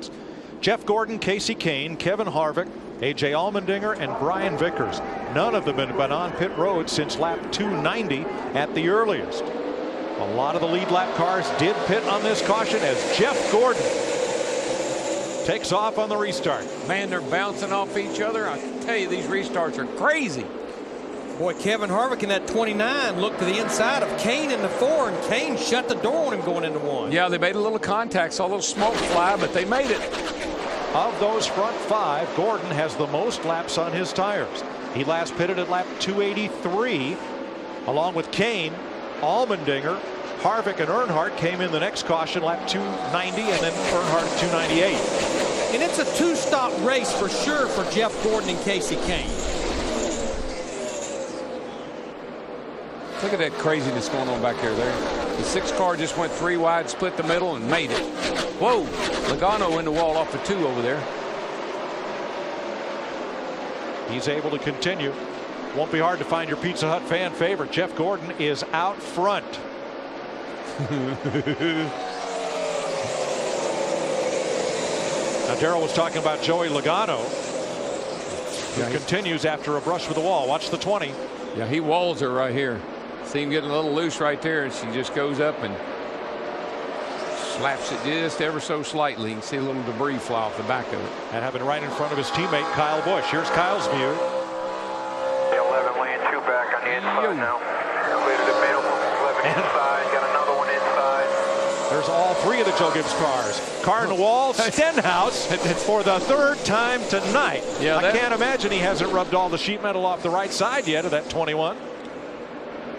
Jeff Gordon, Casey Kane, Kevin Harvick, A.J. Allmendinger, and Brian Vickers. None of them have been on pit road since lap 290 at the earliest. A lot of the lead lap cars did pit on this caution as Jeff Gordon takes off on the restart. Man, they're bouncing off each other. I tell you, these restarts are crazy. Boy, Kevin Harvick in that 29 looked to the inside of Kane in the 4, and Kane shut the door on him going into 1. Yeah, they made a little contact, saw a little smoke fly, but they made it. Of those front 5, Gordon has the most laps on his tires. He last pitted at lap 283, along with Kane, Allmendinger, Harvick, and Earnhardt came in the next caution, lap 290, and then Earnhardt at 298. And it's a 2-stop race for sure for Jeff Gordon and Casey Kane. Look at that craziness going on back there. The 6 car just went 3 wide, split the middle, and made it. Whoa, Logano in the wall off the 2 over there. He's able to continue. Won't be hard to find your Pizza Hut fan favorite. Jeff Gordon is out front. Now, Darrell was talking about Joey Logano, who continues after a brush with the wall. Watch the 20. Yeah, he walls her right here. See him getting a little loose right there, and she just goes up and slaps it just ever so slightly. You can see a little debris fly off the back of it. That happened right in front of his teammate Kyle Busch. Here's Kyle's view. 11 laying 2 back on the inside now. Cleared the middle, 11 inside, got another one inside. There's all 3 of the Joe Gibbs cars. Car in the wall, Stenhouse for the 3rd time tonight. Yeah, I can't imagine he hasn't rubbed all the sheet metal off the right side yet of that 21.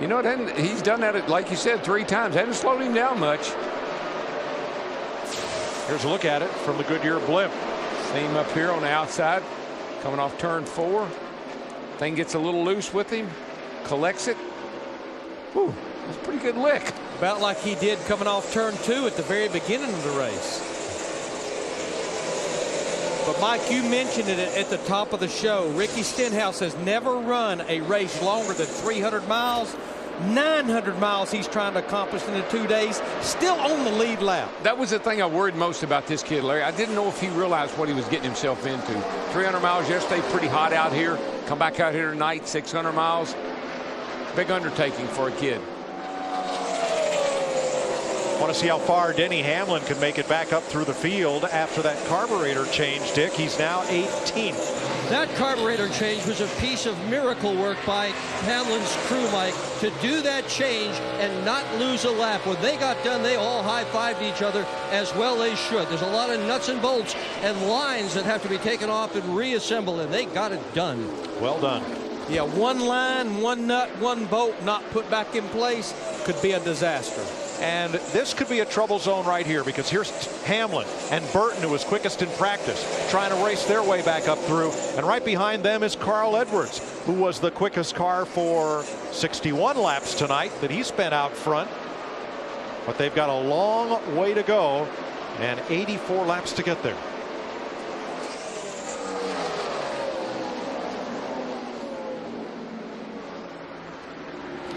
You know, he's done that, like you said, 3 times. Hasn't slowed him down much. Here's a look at it from the Goodyear blimp. See him up here on the outside, coming off turn 4. Thing gets a little loose with him, collects it. Whew, that's a pretty good lick. About like he did coming off turn 2 at the very beginning of the race. But Mike, you mentioned it at the top of the show. Ricky Stenhouse has never run a race longer than 300 miles. 900 miles he's trying to accomplish in the 2 days, still on the lead lap. That was the thing I worried most about this kid, Larry. I didn't know if he realized what he was getting himself into. 300 miles yesterday, pretty hot out here. Come back out here tonight, 600 miles. Big undertaking for a kid. Want to see how far Denny Hamlin can make it back up through the field after that carburetor change, Dick. He's now 18th. That carburetor change was a piece of miracle work by Hamlin's crew, Mike, to do that change and not lose a lap. When they got done, they all high-fived each other, as well they should. There's a lot of nuts and bolts and lines that have to be taken off and reassembled, and they got it done. Well done. Yeah, one line, one nut, one bolt not put back in place could be a disaster. And this could be a trouble zone right here, because here's Hamlin and Burton, who was quickest in practice, trying to race their way back up through. And right behind them is Carl Edwards, who was the quickest car for 61 laps tonight that he spent out front. But they've got a long way to go and 84 laps to get there.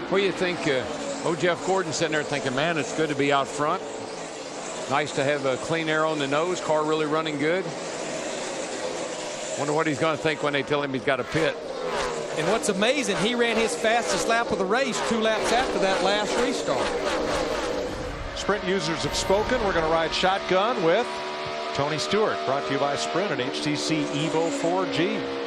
What do you think? Jeff Gordon sitting there thinking, man, it's good to be out front. Nice to have a clean air on the nose. Car really running good. Wonder what he's going to think when they tell him he's got a pit. And what's amazing, he ran his fastest lap of the race 2 laps after that last restart. Sprint users have spoken. We're going to ride shotgun with Tony Stewart, brought to you by Sprint and HTC Evo 4G.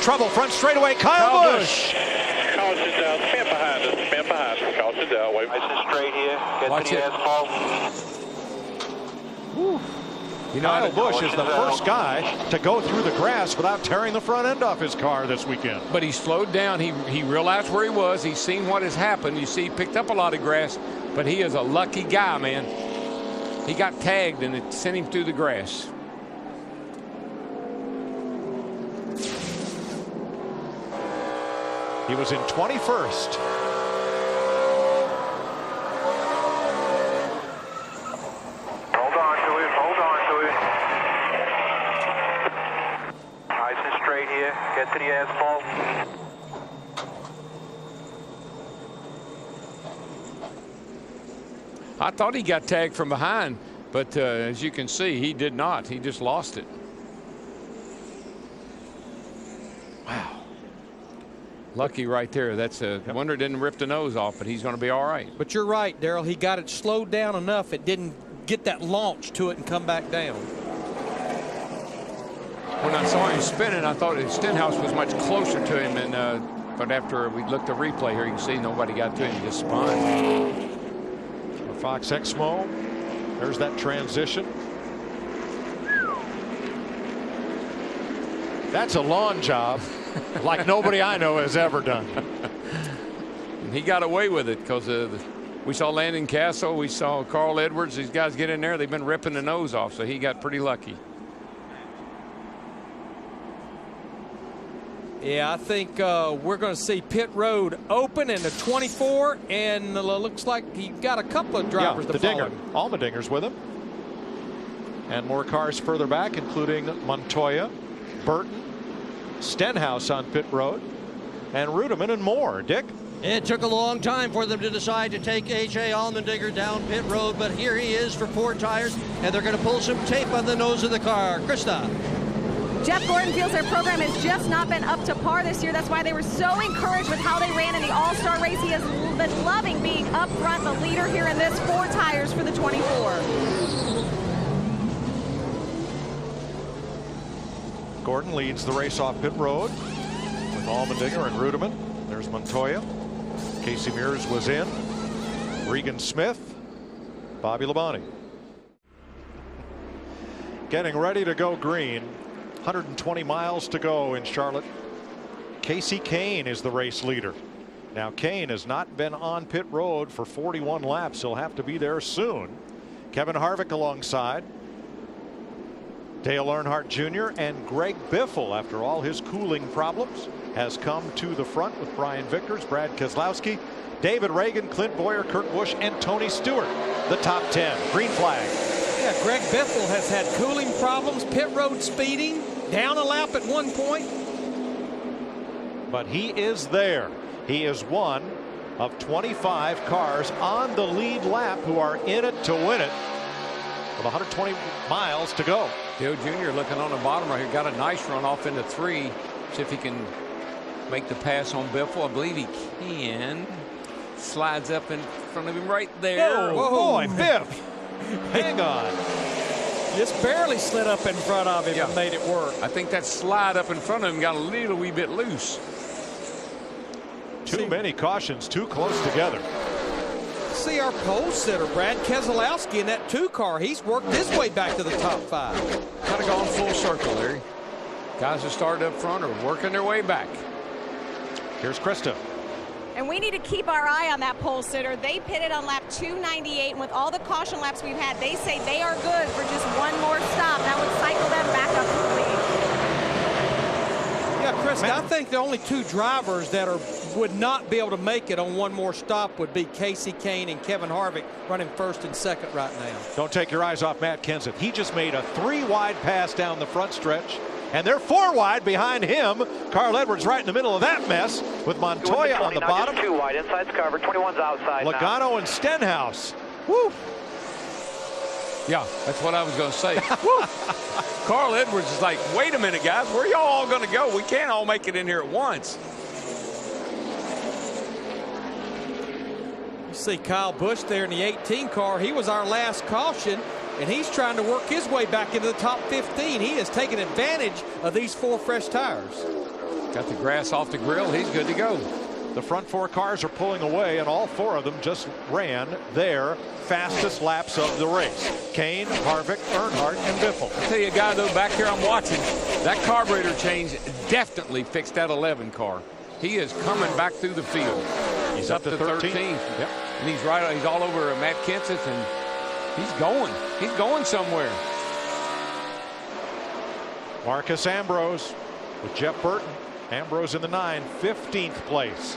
Trouble front straightaway. Kyle Busch. Caution down. Spin behind us. Spin behind us. Caution down. Wait. Nice and straight here. Get to the asphalt. You know, Kyle Busch is the first guy to go through the grass without tearing the front end off his car this weekend. But he slowed down. He realized where he was. He's seen what has happened. You see, he picked up a lot of grass, but he is a lucky guy, man. He got tagged and it sent him through the grass. He was in 21st. Hold on to it. Hold on to it. Nice and straight here. Get to the asphalt. I thought he got tagged from behind, but as you can see, he did not. He just lost it. Wow. Lucky right there. That's a wonder it didn't rip the nose off, but he's going to be all right. But you're right, Darrell. He got it slowed down enough. It didn't get that launch to it and come back down. When I saw him spinning, I thought Stenhouse was much closer to him, and but after we looked at the replay here, you can see nobody got to him. He just spun. Fox Exmo. There's that transition. That's a lawn job like nobody I know has ever done. And he got away with it because We saw Landon Castle. We saw Carl Edwards. These guys get in there. They've been ripping the nose off, so he got pretty lucky. Yeah, I think we're going to see pit road open in the 24, and looks like he got a couple of drivers to follow him. Allmendinger's with him. And more cars further back, including Montoya, Burton, Stenhouse on pit road, and Rudeman and more. Dick? It took a long time for them to decide to take A.J. Allmendinger down pit road, but here he is for 4 tires, and they're going to pull some tape on the nose of the car. Krista. Jeff Gordon feels their program has just not been up to par this year. That's why they were so encouraged with how they ran in the All-Star race. He has been loving being up front, the leader here in this 4 tires for the 24. Gordon leads the race off pit road with Allmendinger and Rudeman. There's Montoya. Casey Mears was in. Regan Smith. Bobby Labonte. Getting ready to go green. 120 miles to go in Charlotte. Casey Kane is the race leader. Now Kane has not been on pit road for 41 laps. He'll have to be there soon. Kevin Harvick alongside. Dale Earnhardt Jr. and Greg Biffle, after all his cooling problems, has come to the front with Brian Vickers, Brad Keselowski, David Reagan, Clint Boyer, Kurt Busch, and Tony Stewart. The top 10. Green flag. Yeah, Greg Biffle has had cooling problems, pit road speeding, down a lap at one point. But he is there. He is one of 25 cars on the lead lap who are in it to win it with 120 miles to go. Dale Jr. looking on the bottom right here, got a nice run off into 3. See if he can make the pass on Biffle. I believe he can. Slides up in front of him right there. Oh, boy, Biff. Hang on. Just barely slid up in front of him and made it work. I think that slide up in front of him got a little wee bit loose. Too many cautions, too close together. See our pole sitter, Brad Keselowski, in that 2 car. He's worked his way back to the top 5. Kind of gone full circle, Larry. Guys that started up front are working their way back. Here's Krista. And we need to keep our eye on that pole sitter. They pitted on lap 298, and with all the caution laps we've had, they say they are good for just one more stop. That would cycle them back up to the lead. Yeah, Chris, I think the only 2 drivers that would not be able to make it on one more stop would be Casey Kane and Kevin Harvick, running 1st and 2nd right now. Don't take your eyes off Matt Kenseth. He just made a 3-wide pass down the front stretch, and they're 4 wide behind him. Carl Edwards right in the middle of that mess with Montoya on the bottom. 2 wide, inside's covered, 21's outside. Logano and Stenhouse. Woo! Yeah, that's what I was going to say. Carl Edwards is like, wait a minute, guys, where y'all all going to go? We can't all make it in here at once. You see Kyle Busch there in the 18 car. He was our last caution, and he's trying to work his way back into the top 15. He has taken advantage of these 4 fresh tires. Got the grass off the grill. He's good to go. The front 4 cars are pulling away, and all 4 of them just ran their fastest laps of the race. Kane, Harvick, Earnhardt, and Biffle. I'll tell you a guy, though, back here I'm watching, that carburetor change definitely fixed that 11 car. He is coming back through the field. He's up to 13. Yep. And he's all over Matt Kenseth, and he's going. He's going somewhere. Marcus Ambrose with Jeff Burton. Ambrose in the 9, 15th place.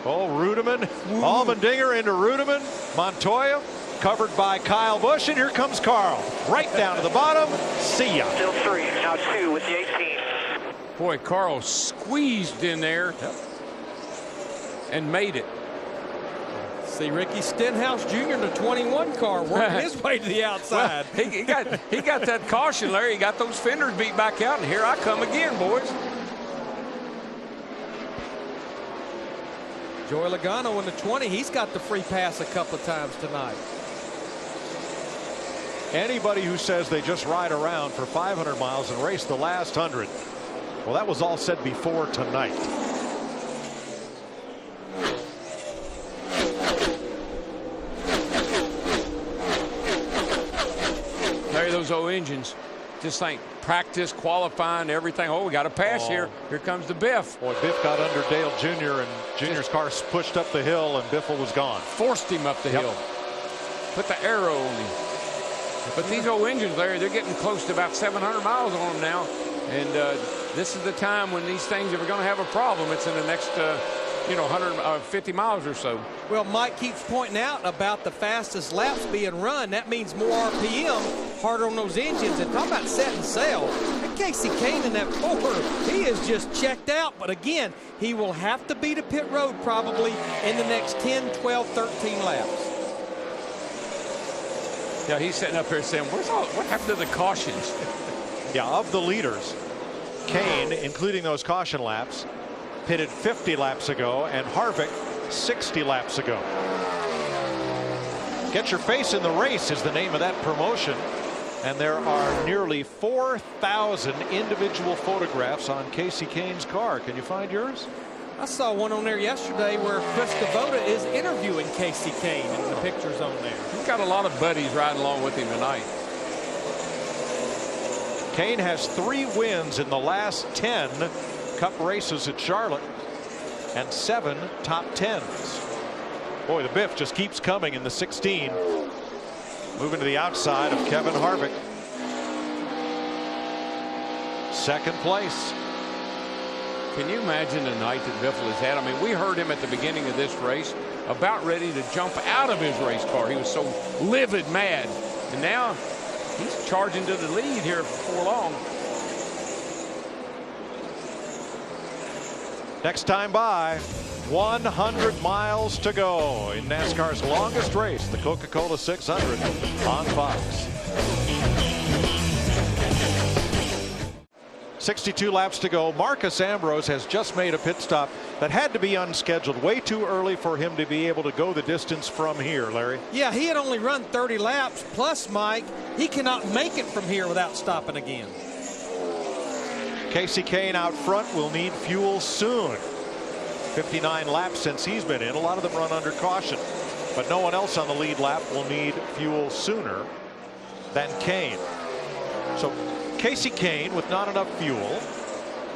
Oh, Rudeman. Allmendinger into Rudeman. Montoya covered by Kyle Busch, and here comes Carl. Right down to the bottom. See ya. Still 3, now 2 with the 18. Boy, Carl squeezed in there and made it. See Ricky Stenhouse Jr. in the 21 car working his way to the outside. Well, he got that caution, Larry. He got those fenders beat back out, and here I come again, boys. Joey Logano in the 20. He's got the free pass a couple of times tonight. Anybody who says they just ride around for 500 miles and race the last 100, well, that was all said before tonight. Larry, those old engines Just think, practice, qualifying, everything. Oh, we got a pass here. Here comes the Biff. Boy, Biff got under Dale Jr. and Jr.'s car pushed up the hill, and Biffle was gone. Forced him up the hill. Put the arrow on him. But these old engines, they're getting close to about 700 miles on them now. And this is the time when these things, if we're going to have a problem, it's in the next, 150 miles or so. Well, Mike keeps pointing out about the fastest laps being run. That means more RPM, harder on those engines. And talk about setting sail. And Casey Kane in that 4, he is just checked out. But again, he will have to be to pit road probably in the next 10, 12, 13 laps. Yeah, he's sitting up here saying, what happened to the cautions? Yeah, of the leaders, Kane, including those caution laps, pitted 50 laps ago, and Harvick 60 laps ago. Get Your Face in the Race is the name of that promotion, and there are nearly 4,000 individual photographs on Casey Kane's car. Can you find yours? I saw one on there yesterday where Chris Kubota is interviewing Casey Kane, and the picture's on there. He's got a lot of buddies riding along with him tonight. Kane has 3 wins in the last 10 Cup races at Charlotte and 7 top 10s. Boy, the Biff just keeps coming in the 16. Moving to the outside of Kevin Harvick. Second place. Can you imagine the night that Biffle has had? I mean, we heard him at the beginning of this race about ready to jump out of his race car. He was so livid mad. And now he's charging to the lead here before long. Next time by, 100 miles to go in NASCAR's longest race, the Coca Cola 600 on Fox. 62 laps to go. Marcus Ambrose has just made a pit stop that had to be unscheduled. Way too early for him to be able to go the distance from here, Larry. Yeah, he had only run 30 laps. Plus, Mike, he cannot make it from here without stopping again. Casey Kane out front will need fuel soon. 59 laps since he's been in. A lot of them run under caution. But no one else on the lead lap will need fuel sooner than Kane. So Casey Kane with not enough fuel.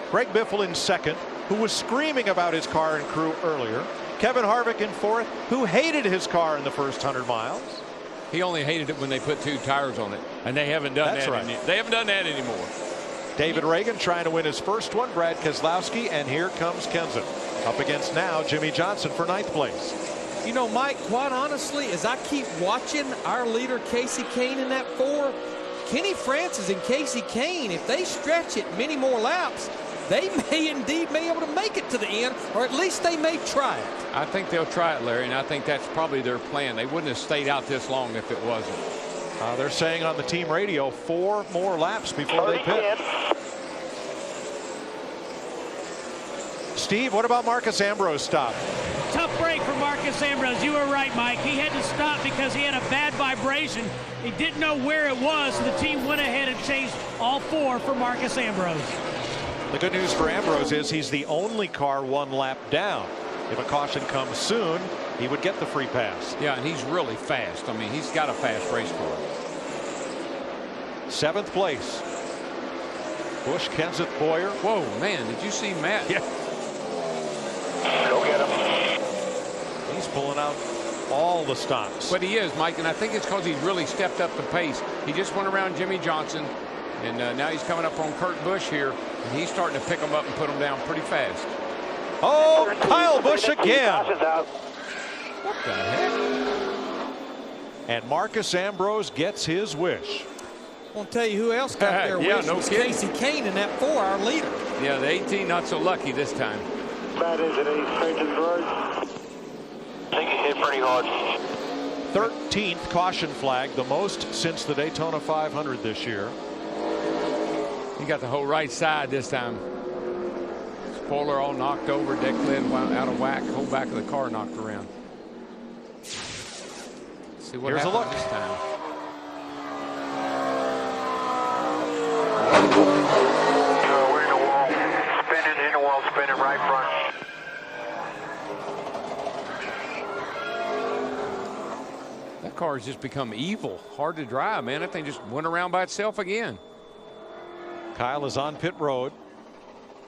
Greg Biffle in second, who was screaming about his car and crew earlier. Kevin Harvick in fourth, who hated his car in the first 100 miles. He only hated it when they put 2 tires on it, and they haven't done That's that. Right. They haven't done that anymore. David Reagan trying to win his first one. Brad Keselowski, and here comes Kenseth up against now Jimmy Johnson for 9th place. You know, Mike, quite honestly, as I keep watching our leader Casey Kane in that 4, Kenny Francis and Casey Kane, if they stretch it many more laps, they may indeed be able to make it to the end, or at least they may try it. I think they'll try it, Larry, and I think that's probably their plan. They wouldn't have stayed out this long if it wasn't. They're saying on the team radio 4 more laps before they pit. Steve, what about Marcus Ambrose stop? Tough break for Marcus Ambrose. You were right, Mike. He had to stop because he had a bad vibration. He didn't know where it was, so the team went ahead and chased all 4 for Marcus Ambrose. The good news for Ambrose is he's the only car 1 lap down. If a caution comes soon, he would get the free pass. Yeah, and he's really fast. I mean, he's got a fast race car. 7th place. Busch, Kenseth, Boyer. Whoa, man, did you see Matt? Yeah. Go get him. He's pulling out all the stops. But he is, Mike, and I think it's because he's really stepped up the pace. He just went around Jimmy Johnson, and now he's coming up on Kurt Busch here, and he's starting to pick him up and put him down pretty fast. Oh, Kyle Busch again. What the heck? And Marcus Ambrose gets his wish. I want to tell you who else got their wish was Casey Kane in that 4, our leader. Yeah, the 18 not so lucky this time. Bad is it, Road? I think he hit pretty hard. 13th caution flag, the most since the Daytona 500 this year. He got the whole right side this time. Spoiler all knocked over, deck lid out of whack, whole back of the car knocked around. See what Here's a look this time. We're in the wall, spinning right front. That car has just become evil, hard to drive, man. That thing just went around by itself again. Kyle is on pit road,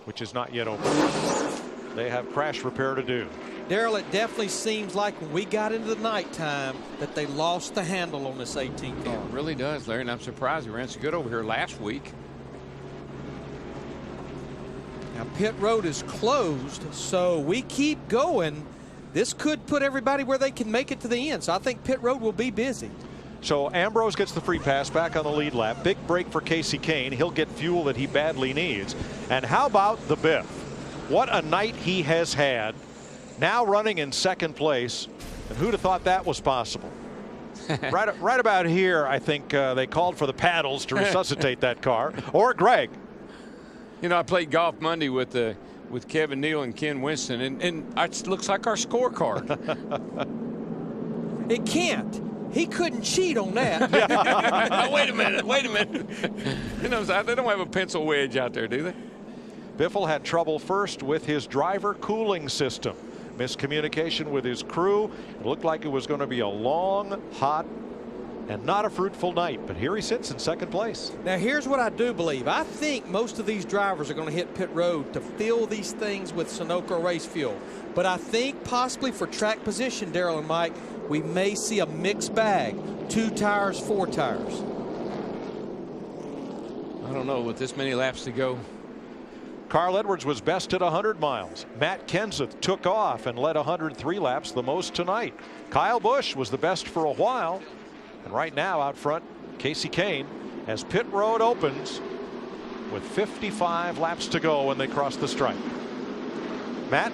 which is not yet open. They have crash repair to do. Darrell, it definitely seems like when we got into the nighttime that they lost the handle on this 18 car. It really does, Larry, and I'm surprised we ran so good over here last week. Now pit road is closed, so we keep going. This could put everybody where they can make it to the end, so I think pit road will be busy. So Ambrose gets the free pass back on the lead lap. Big break for Casey Kane. He'll get fuel that he badly needs. And how about the Biff? What a night he has had. Now running in second place. And who'd have thought that was possible? right about here, I think they called for the paddles to resuscitate that car. Or Greg. You know, I played golf Monday with Kevin Neal and Ken Winston, and it looks like our scorecard. It can't. He couldn't cheat on that. Wait a minute. You know, they don't have a pencil wedge out there, do they? Biffle had trouble first with his driver cooling system. Miscommunication with his crew. It looked like it was going to be a long, hot, and not a fruitful night. But here he sits in second place. Now here's what I do believe. I think most of these drivers are going to hit pit road to fill these things with Sunoco race fuel. But I think possibly for track position, Darrell and Mike, we may see a mixed bag. 2 tires, 4 tires. I don't know with this many laps to go. Carl Edwards was best at 100 miles. Matt Kenseth took off and led 103 laps, the most tonight. Kyle Busch was the best for a while. And right now out front, Casey Kane, as pit road opens with 55 laps to go when they cross the stripe. Matt?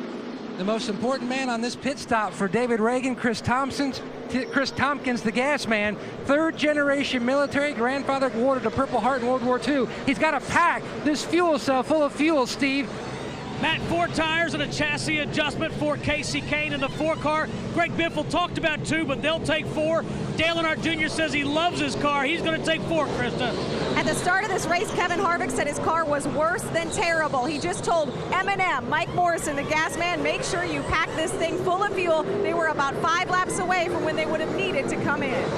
The most important man on this pit stop for David Reagan, Chris Tompkins, the gas man, 3rd generation military, grandfather awarded a Purple Heart in World War II. He's got to pack this fuel cell full of fuel, Steve. Matt, 4 tires and a chassis adjustment for Casey Kane in the 4 car. Greg Biffle talked about 2, but they'll take 4. Dale Earnhardt Jr. says he loves his car. He's going to take 4, Krista. At the start of this race, Kevin Harvick said his car was worse than terrible. He just told M&M, Mike Morrison, the gas man, make sure you pack this thing full of fuel. They were about 5 laps away from when they would have needed to come in.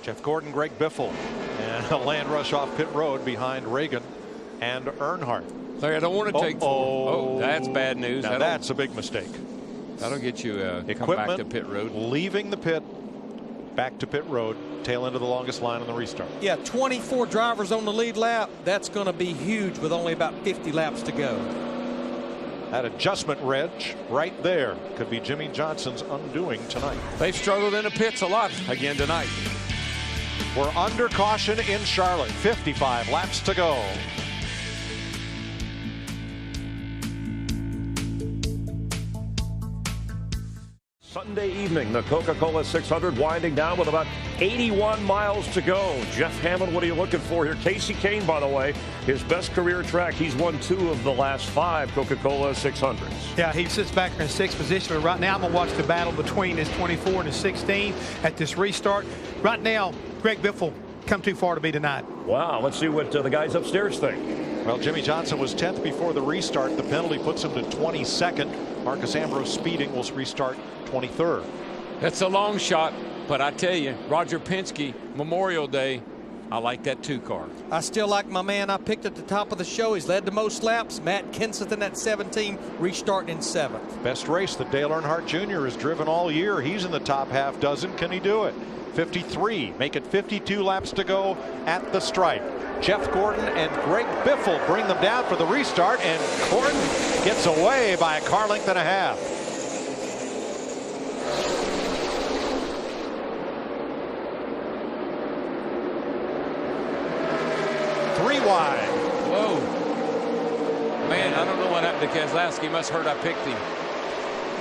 Jeff Gordon, Greg Biffle, and a land rush off pit road behind Reagan and Earnhardt. Larry, I don't want to take 4. Oh, that's bad news. Now that's a big mistake. That'll get you come back to pit road. Leaving the pit, back to pit road, tail end of the longest line on the restart. Yeah, 24 drivers on the lead lap. That's going to be huge with only about 50 laps to go. That adjustment reg right there could be Jimmy Johnson's undoing tonight. They've struggled in the pits a lot again tonight. We're under caution in Charlotte. 55 laps to go. Sunday evening, the Coca Cola 600 winding down with about 81 miles to go. Jeff Hammond, what are you looking for here? Casey Kane, by the way, his best career track. He's won 2 of the last 5 Coca Cola 600s. Yeah, he sits back in 6th position. But right now, I'm going to watch the battle between his 24 and his 16 at this restart. Right now, Greg Biffle come too far to be denied. Wow, let's see what the guys upstairs think. Well, Jimmy Johnson was 10th before the restart. The penalty puts him to 22nd. Marcus Ambrose speeding will restart 23rd. That's a long shot, but I tell you, Roger Penske, Memorial Day, I like that 2 car. I still like my man I picked at the top of the show. He's led the most laps. Matt Kenseth in that 17, restarting in 7th. Best race that Dale Earnhardt Jr. has driven all year. He's in the top half dozen. Can he do it? 53. Make it 52 laps to go at the stripe. Jeff Gordon and Greg Biffle bring them down for the restart, and Gordon gets away by a car length and a half. Three wide. Whoa. Man, I don't know what happened to Keselowski. He must have heard I picked him.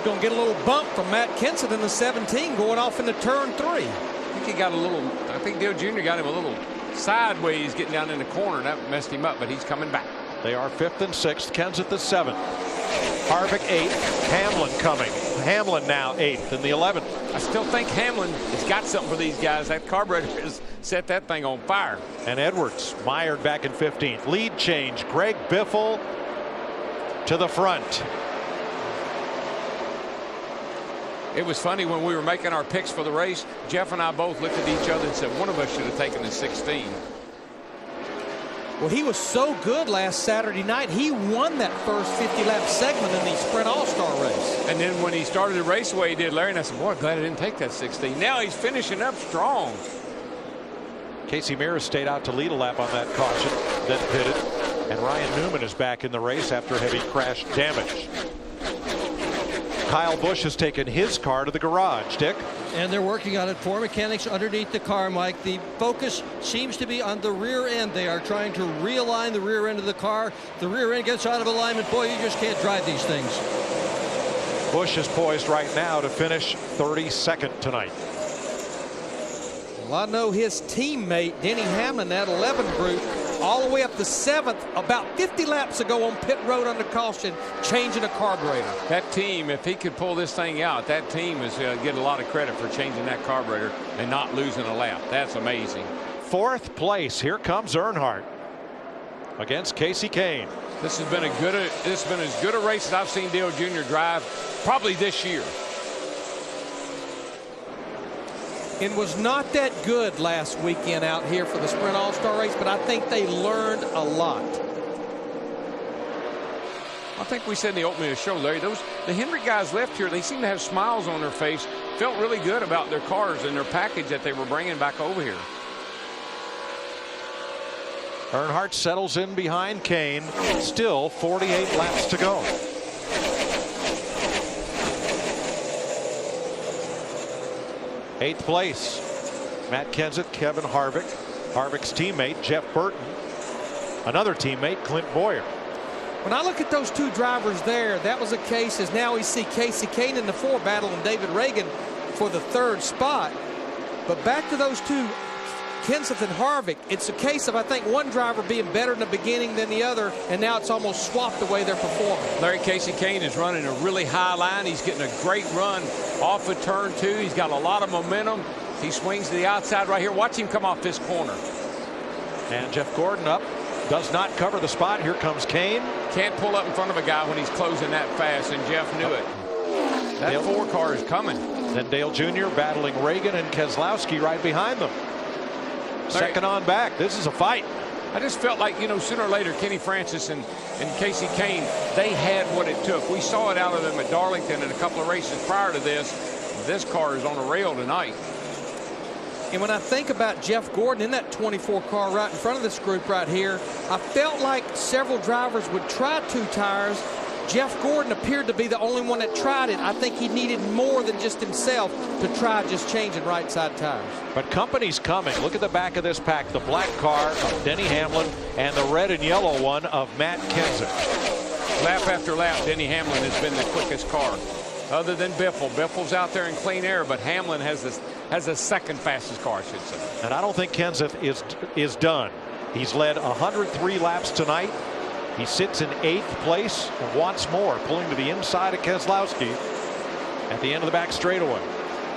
Going to get a little bump from Matt Kenseth in the 17 going off into turn 3. I think he got a little, I think Dale Jr. got him a little sideways getting down in the corner, and that messed him up, but he's coming back. They are 5th and 6th. Kenseth is 7th. Harvick 8th. Hamlin coming. Hamlin now 8th in the 11th. I still think Hamlin has got something for these guys. That carburetor has set that thing on fire. And Edwards mired back in 15th. Lead change. Greg Biffle to the front. It was funny when we were making our picks for the race. Jeff and I both looked at each other and said one of us should have taken the 16. Well, he was so good last Saturday night. He won that first 50-lap segment in the Sprint All-Star race. And then when he started the race the way he did, Larry, and I said, boy, glad I didn't take that 16. Now he's finishing up strong. Casey Mears stayed out to lead a lap on that caution, then pitted. And Ryan Newman is back in the race after heavy crash damage. Kyle Busch has taken his car to the garage. Dick? And they're working on it. 4 mechanics underneath the car, Mike. The focus seems to be on the rear end. They are trying to realign the rear end of the car. The rear end gets out of alignment. Boy, you just can't drive these things. Busch is poised right now to finish 32nd tonight. Well, I know his teammate, Denny Hamlin, that 11 group, all the way up to 7th, about 50 laps ago on pit road under caution, changing a carburetor. That team, if he could pull this thing out, that team is get a lot of credit for changing that carburetor and not losing a lap. That's amazing. 4th place. Here comes Earnhardt against Casey Kane. This has been as good a race as I've seen Dale Jr. drive probably this year. It was not that good last weekend out here for the Sprint All-Star race, but I think they learned a lot. I think we said in the opening of the show, Larry, the Hendrick guys left here, they seem to have smiles on their face, felt really good about their cars and their package that they were bringing back over here. Earnhardt settles in behind Kane. Still 48 laps to go. Eighth place, Matt Kenseth, Kevin Harvick, Harvick's teammate Jeff Burton, another teammate Clint Boyer. When I look at those two drivers there, that was a case as now we see Casey Kane in the 4 battling David Reagan for the 3rd spot. But back to those two, Kenseth and Harvick, it's a case of, I think, one driver being better in the beginning than the other, and now it's almost swapped the way they're performing. Larry, Casey Kane is running a really high line. He's getting a great run off of turn 2. He's got a lot of momentum. He swings to the outside right here. Watch him come off this corner. And Jeff Gordon up, does not cover the spot. Here comes Kane. Can't pull up in front of a guy when he's closing that fast, and Jeff knew it. That 4 car is coming. Then Dale Jr. battling Reagan and Keselowski right behind them. Second on back. This is a fight. I just felt like, you know, sooner or later, Kenny Francis and Casey Kane, they had what it took. We saw it out of them at Darlington and a couple of races prior to this. This car is on a rail tonight. And when I think about Jeff Gordon in that 24 car right in front of this group right here, I felt like several drivers would try 2 tires. Jeff Gordon appeared to be the only one that tried it. I think he needed more than just himself to try just changing right side tires. But company's coming. Look at the back of this pack. The black car of Denny Hamlin and the red and yellow one of Matt Kenseth. Lap after lap, Denny Hamlin has been the quickest car. Other than Biffle. Biffle's out there in clean air, but Hamlin has the second fastest car, I should say. And I don't think Kenseth is done. He's led 103 laps tonight. He sits in 8th place and wants more, pulling to the inside of Keselowski at the end of the back straightaway.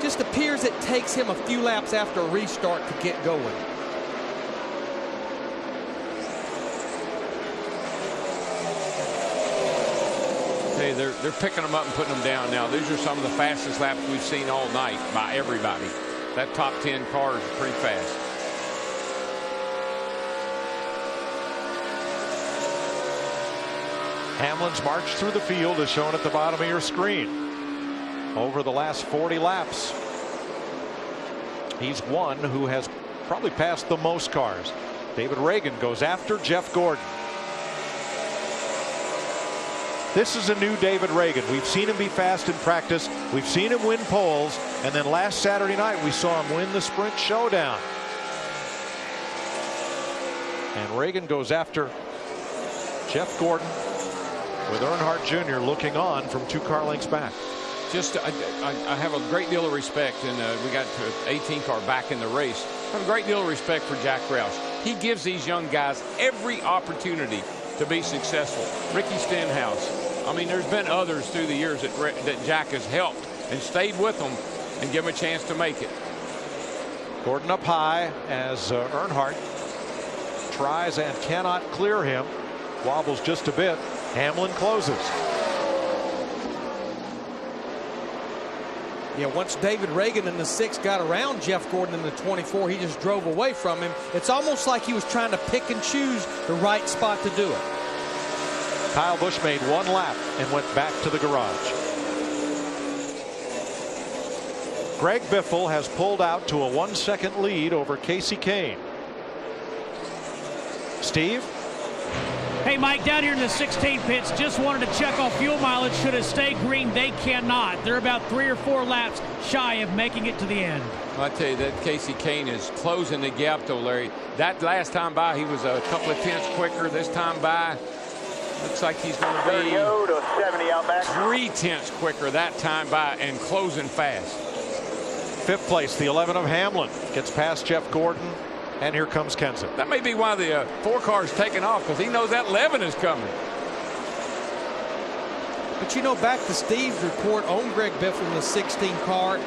Just appears it takes him a few laps after a restart to get going. Hey, they're picking them up and putting them down now. These are some of the fastest laps we've seen all night by everybody. That top 10 car is pretty fast. Hamlin's march through the field is shown at the bottom of your screen. Over the last 40 laps, he's one who has probably passed the most cars. David Reagan goes after Jeff Gordon. This is a new David Reagan. We've seen him be fast in practice. We've seen him win poles. And then last Saturday night, we saw him win the sprint showdown. And Reagan goes after Jeff Gordon, with Earnhardt Jr. looking on from 2 car lengths back. Just, I have a great deal of respect, and we got to 18 car back in the race. I have a great deal of respect for Jack Roush. He gives these young guys every opportunity to be successful. Ricky Stenhouse. I mean, there's been others through the years that Jack has helped and stayed with them and give them a chance to make it. Gordon up high as Earnhardt tries and cannot clear him. Wobbles just a bit. Hamlin closes. Yeah, once David Reagan in the 6 got around Jeff Gordon in the 24, he just drove away from him. It's almost like he was trying to pick and choose the right spot to do it. Kyle Busch made 1 lap and went back to the garage. Greg Biffle has pulled out to a 1-second lead over Casey Kane. Steve? Hey, Mike, down here in the 16 pits, just wanted to check off fuel mileage. Should it stay green? They cannot. They're about 3 or 4 laps shy of making it to the end. I tell you, that Casey Kane is closing the gap, though, Larry. That last time by, he was a couple of tenths quicker. This time by, looks like he's going to be 30 to 70 out back. 3 tenths quicker that time by and closing fast. 5th place, the 11 of Hamlin, gets past Jeff Gordon. And here comes Kenson. That may be why the 4 car's taking off, because he knows that 11 is coming. But you know, back to Steve's report on Greg Biffle in the 16 car,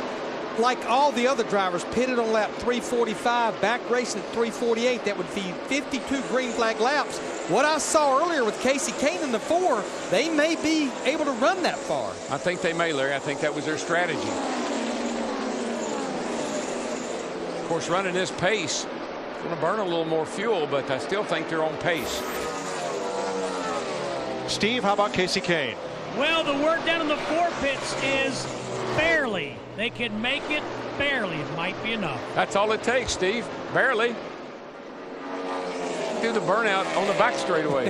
like all the other drivers, pitted on lap 345, back racing at 348. That would be 52 green flag laps. What I saw earlier with Casey Kane in the 4, they may be able to run that far. I think they may, Larry. I think that was their strategy. Of course, running this pace, going to burn a little more fuel, but I still think they're on pace. Steve, how about Casey Kane? Well, the word down in the 4 pits is barely. They can make it barely. It might be enough. That's all it takes, Steve. Barely. Do the burnout on the back straightaway.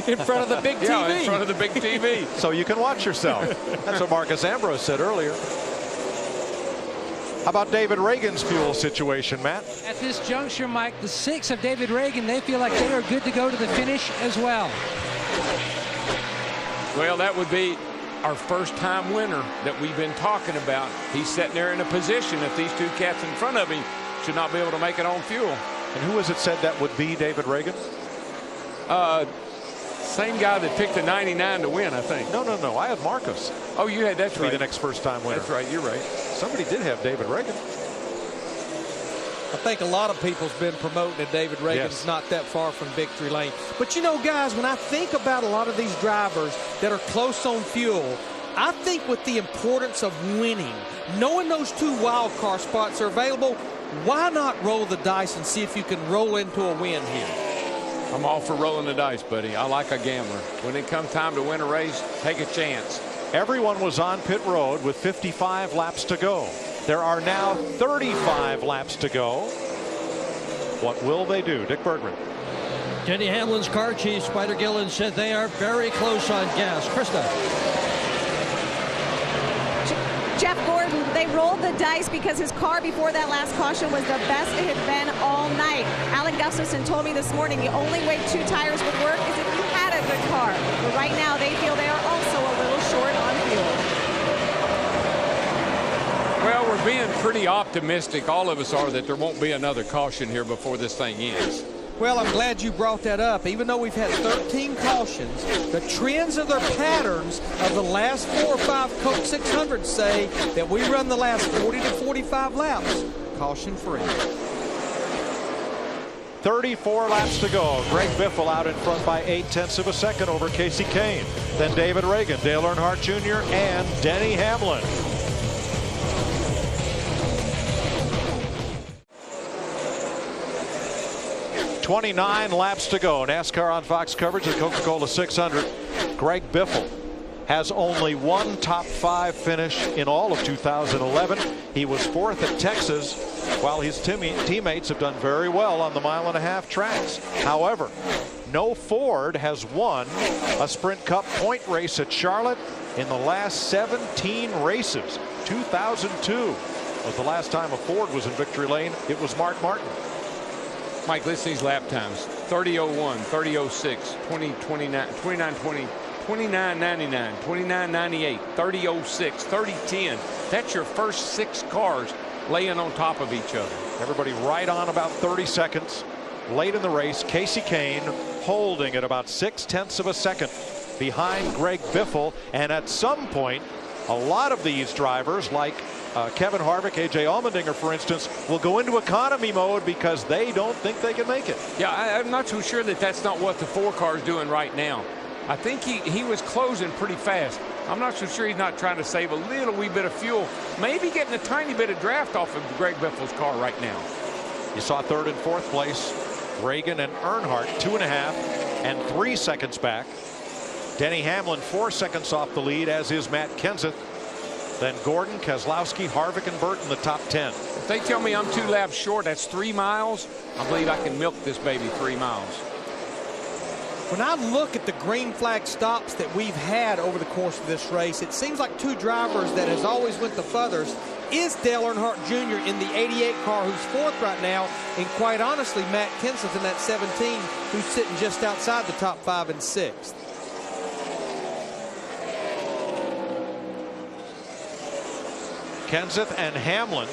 In front of the big TV. Yeah, in front of the big TV. So you can watch yourself. That's what Marcus Ambrose said earlier. How about David Reagan's fuel situation, Matt? At this juncture, Mike, the 6 of David Reagan, they feel like they are good to go to the finish as well. Well, that would be our first-time winner that we've been talking about. He's sitting there in a position that these 2 cats in front of him should not be able to make it on fuel. And who was it said that would be David Reagan? Same guy that picked the 99 to win, I think. No. I had Marcus. Oh, you had, that's right. Be the next first-time winner. That's right, you're right. Somebody did have David Reagan. I think a lot of people's been promoting that David Reagan's not that far from victory lane. But you know, guys, when I think about a lot of these drivers that are close on fuel, I think with the importance of winning, knowing those 2 wild card spots are available, why not roll the dice and see if you can roll into a win here? I'm all for rolling the dice, buddy. I like a gambler. When it comes time to win a race, take a chance. Everyone was on pit road with 55 laps to go. There are now 35 laps to go. What will they do? Dick Bergman. Denny Hamlin's car chief, Spider Gillen, said they are very close on gas. Krista. Jeff Gordon, they rolled the dice because his car before that last caution was the best it had been all night. Alan Gustafson told me this morning the only way 2 tires would work is if you had a good car. But right now they feel they are also a little short on fuel. Well, we're being pretty optimistic, all of us are, that there won't be another caution here before this thing ends. Well, I'm glad you brought that up. Even though we've had 13 cautions, the trends of their patterns of the last 4 or 5 Coke 600s say that we run the last 40 to 45 laps caution free. 34 laps to go. Greg Biffle out in front by 0.8 of a second over Casey Kane. Then David Reagan, Dale Earnhardt Jr., and Denny Hamlin. .29 laps to go. NASCAR on Fox coverage of Coca Cola 600. Greg Biffle has only 1 top 5 finish in all of 2011. He was 4th at Texas, while his teammates have done very well on the 1.5-mile tracks. However, no Ford has won a Sprint Cup point race at Charlotte in the last 17 races. 2002 was the last time a Ford was in victory lane. It was Mark Martin. Mike, listen to these lap times. 30:01, 30:06, 20:29, 29:20, 29:99, 29:98, 30:06, 30:10. That's your first 6 cars laying on top of each other. Everybody right on about 30 seconds. Late in the race, Casey Kane holding at about 0.6 of a second behind Greg Biffle. And at some point, a lot of these drivers, like Kevin Harvick, A.J. Allmendinger, for instance, will go into economy mode because they don't think they can make it. Yeah, I'm not so sure that that's not what the 4 car is doing right now. I think he was closing pretty fast. I'm not so sure he's not trying to save a little wee bit of fuel. Maybe getting a tiny bit of draft off of Greg Biffle's car right now. You saw third and fourth place. Reagan and Earnhardt 2.5 and 3 seconds back. Denny Hamlin 4 seconds off the lead, as is Matt Kenseth. Then Gordon, Keselowski, Harvick, and Burton the top 10. If they tell me I'm 2 laps short, that's 3 miles. I believe I can milk this baby 3 miles. When I look at the green flag stops that we've had over the course of this race, it seems like 2 drivers that has always went the furthest is Dale Earnhardt Jr. in the 88 car, who's 4th right now, and quite honestly, Matt Kenseth in that 17, who's sitting just outside the top 5 and 6th. Kenseth and Hamlin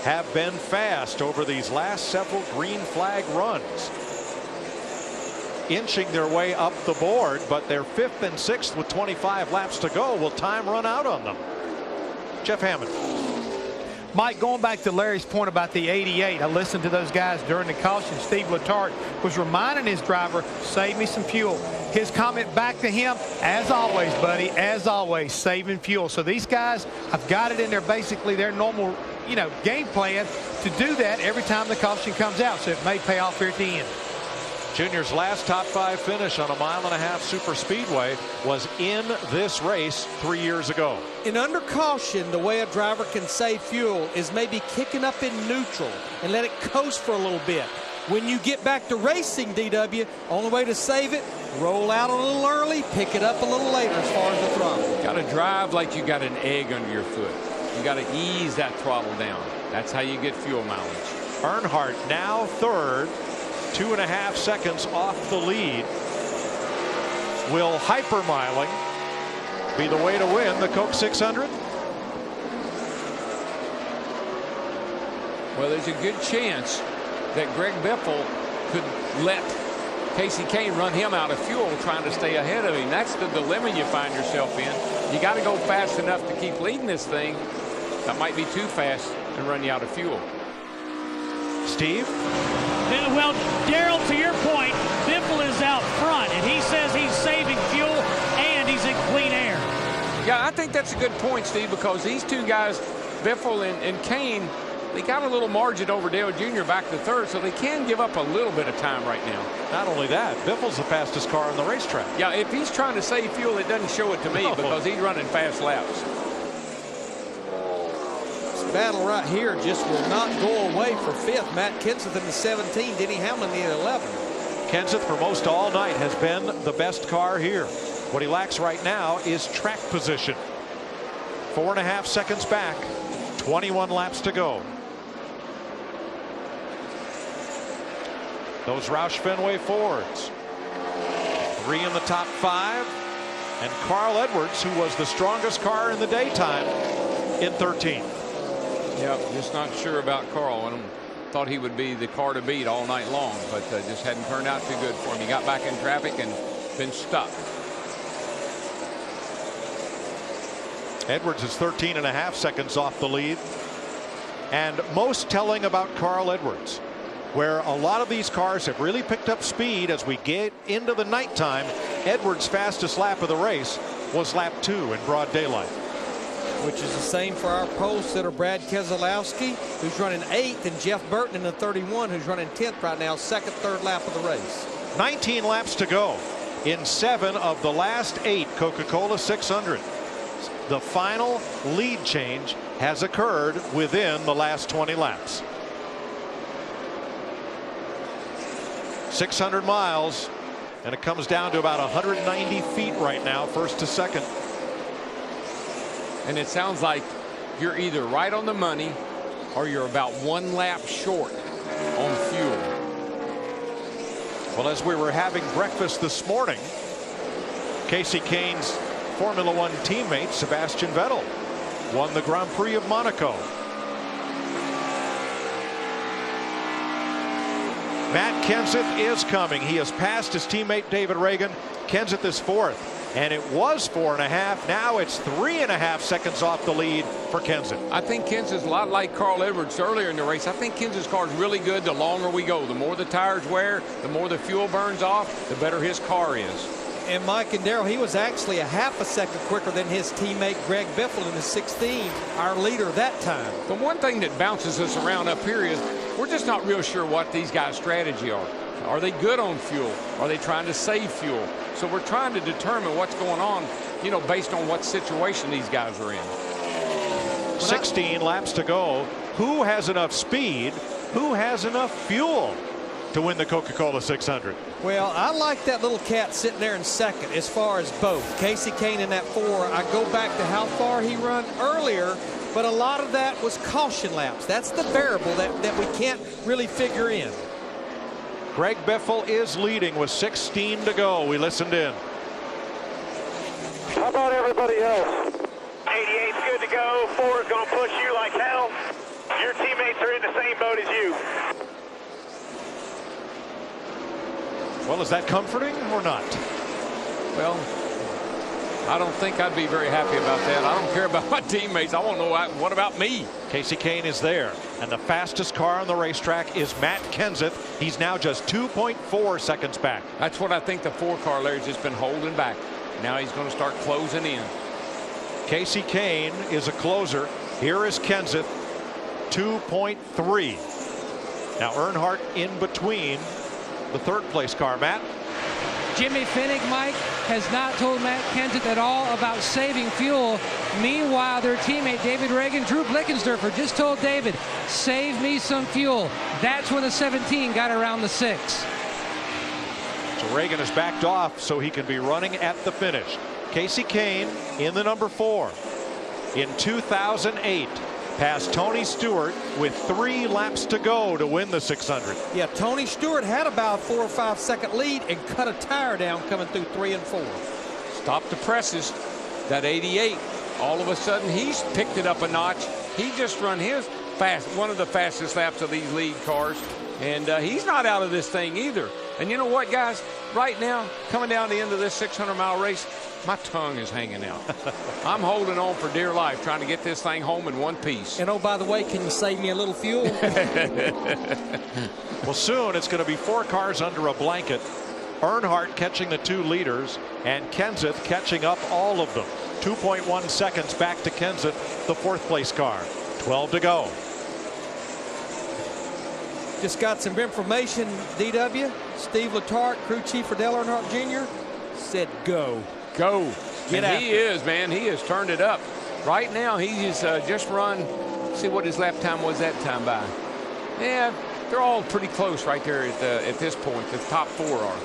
have been fast over these last several green flag runs, inching their way up the board, but they're 5th and 6th with 25 laps to go. Will time run out on them? Jeff Hammond. Mike, going back to Larry's point about the 88, I listened to those guys during the caution. Steve Letarte was reminding his driver, save me some fuel. His comment back to him, as always, buddy, as always, saving fuel. So these guys have got it in their basically their normal, game plan to do that every time the caution comes out. So it may pay off here at the end. Junior's last top 5 finish on a 1.5 mile super speedway was in this race 3 years ago. And under caution, the way a driver can save fuel is maybe kicking up in neutral and let it coast for a little bit. When you get back to racing, DW, only way to save it, roll out a little early, pick it up a little later as far as the throttle. Got to drive like you got an egg under your foot. You got to ease that throttle down. That's how you get fuel mileage. Earnhardt now 3rd. 2.5 seconds off the lead. Will hypermiling be the way to win the Coke 600? Well, there's a good chance that Greg Biffle could let Casey Kane run him out of fuel trying to stay ahead of him. That's the dilemma you find yourself in. You got to go fast enough to keep leading this thing. That might be too fast and run you out of fuel. Steve? Well, Daryl, to your point, Biffle is out front, and he says he's saving fuel and he's in clean air. Yeah, I think that's a good point, Steve, because these 2 guys, Biffle and Kane, they got a little margin over Dale Jr. back to 3rd, so they can give up a little bit of time right now. Not only that, Biffle's the fastest car on the racetrack. Yeah, if he's trying to save fuel, it doesn't show it to me because he's running fast laps. Battle right here just will not go away for 5th. Matt Kenseth in the 17, Denny Hamlin in the 11. Kenseth for most all night has been the best car here. What he lacks right now is track position. 4.5 seconds back, 21 laps to go. Those Roush Fenway Fords. 3 in the top 5. And Carl Edwards, who was the strongest car in the daytime, in 13th. Yeah, just not sure about Carl. I thought he would be the car to beat all night long, but just hadn't turned out too good for him. He got back in traffic and been stuck. Edwards is 13.5 seconds off the lead. And most telling about Carl Edwards, where a lot of these cars have really picked up speed as we get into the nighttime, Edwards' fastest lap of the race was lap 2 in broad daylight. Which is the same for our pole sitter Brad Keselowski, who's running 8th, and Jeff Burton in the 31, who's running 10th right now, 2nd, 3rd lap of the race. 19 laps to go in 7 of the last 8 Coca Cola 600. The final lead change has occurred within the last 20 laps. 600 miles, and it comes down to about 190 feet right now, 1st to 2nd. And it sounds like you're either right on the money or you're about 1 lap short on fuel. Well, as we were having breakfast this morning, Casey Kane's Formula One teammate Sebastian Vettel won the Grand Prix of Monaco. Matt Kenseth is coming. He has passed his teammate David Reagan. Kenseth is 4th. And it was 4.5. Now it's 3.5 seconds off the lead for Kenseth. I think Kenseth's a lot like Carl Edwards earlier in the race. I think Kenseth's car is really good the longer we go. The more the tires wear, the more the fuel burns off, the better his car is. And Mike and Darrell, he was actually a half a second quicker than his teammate Greg Biffle in the 16, our leader that time. The one thing that bounces us around up here is we're just not real sure what these guys' strategy are. Are they good on fuel? Are they trying to save fuel? So we're trying to determine what's going on, you know, based on what situation these guys are in. 16 laps to go. Who has enough speed? Who has enough fuel to win the Coca Cola 600? Well, I like that little cat sitting there in second as far as both. Casey Kane in that 4. I go back to how far he run earlier, but a lot of that was caution laps. That's the variable that we can't really figure in. Greg Biffle is leading with 16 to go. We listened in. How about everybody else? 88's good to go. 4 is going to push you like hell. Your teammates are in the same boat as you. Well, is that comforting or not? Well, I don't think I'd be very happy about that. I don't care about my teammates. I want to know what about me. Casey Kane is there, and the fastest car on the racetrack is Matt Kenseth. He's now just 2.4 seconds back. That's what I think the 4 car, Larry's just been holding back. Now he's going to start closing in. Casey Kane is a closer. Here is Kenseth, 2.3. Now Earnhardt in between the third place car. Matt? Jimmy Finnick, Mike, has not told Matt Kenseth at all about saving fuel. Meanwhile, their teammate David Reagan, Drew Blickensderfer, just told David, save me some fuel. That's when the 17 got around the 6. So Reagan has backed off so he can be running at the finish. Casey Kane in the number 4. In 2008, passed Tony Stewart with 3 laps to go to win the 600. Yeah, Tony Stewart had about a 4 or 5 second lead and cut a tire down coming through 3 and 4. Stop the presses. That 88, all of a sudden he's picked it up a notch. He just run his one of the fastest laps of these lead cars, and he's not out of this thing either. And you know what, guys? Right now, coming down the end of this 600-mile race, my tongue is hanging out. I'm holding on for dear life, trying to get this thing home in one piece. And oh, by the way, can you save me a little fuel? Well, soon it's going to be 4 cars under a blanket. Earnhardt catching the 2 leaders, and Kenseth catching up all of them. 2.1 seconds back to Kenseth, the 4th place car. 12 to go. Just got some information, DW. Steve Letarte, crew chief for Dale Earnhardt Jr., said go. Go. Get and after he is, man. He has turned it up. Right now, he's just run. See what his lap time was that time by. Yeah, they're all pretty close right there at this point. The top 4 are.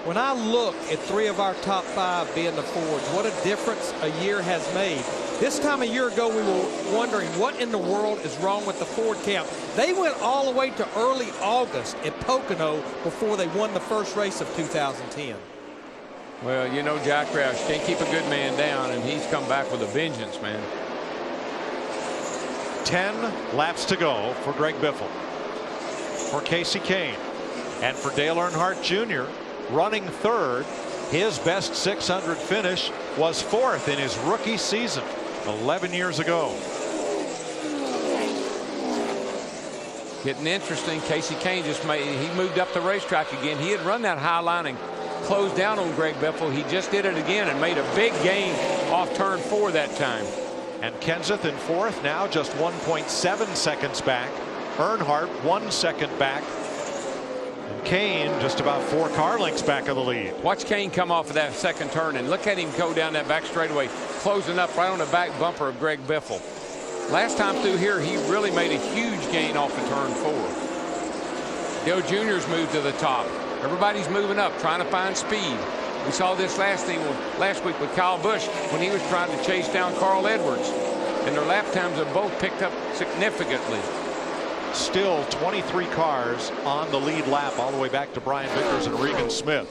When I look at 3 of our top 5 being the Fords, what a difference a year has made. This time a year ago, we were wondering what in the world is wrong with the Ford camp. They went all the way to early August at Pocono before they won the first race of 2010. Well, you know, Jack Roush can't keep a good man down, and he's come back with a vengeance, man. 10 laps to go for Greg Biffle, for Casey Kane, and for Dale Earnhardt Jr. running 3rd. His best 600 finish was 4th in his rookie season 11 years ago. Getting interesting. Casey Kane he moved up the racetrack again. He had run that high line and closed down on Greg Biffle. He just did it again and made a big gain off turn 4 that time. And Kenseth in 4th, now just 1.7 seconds back. Earnhardt 1 second back. And Kane just about 4 car lengths back of the lead. Watch Kane come off of that second turn and look at him go down that back straightaway, closing up right on the back bumper of Greg Biffle. Last time through here, he really made a huge gain off of turn 4. Dale Jr.'s moved to the top. Everybody's moving up, trying to find speed. We saw this last week with Kyle Busch when he was trying to chase down Carl Edwards. And their lap times have both picked up significantly. Still 23 cars on the lead lap all the way back to Brian Vickers and Regan Smith.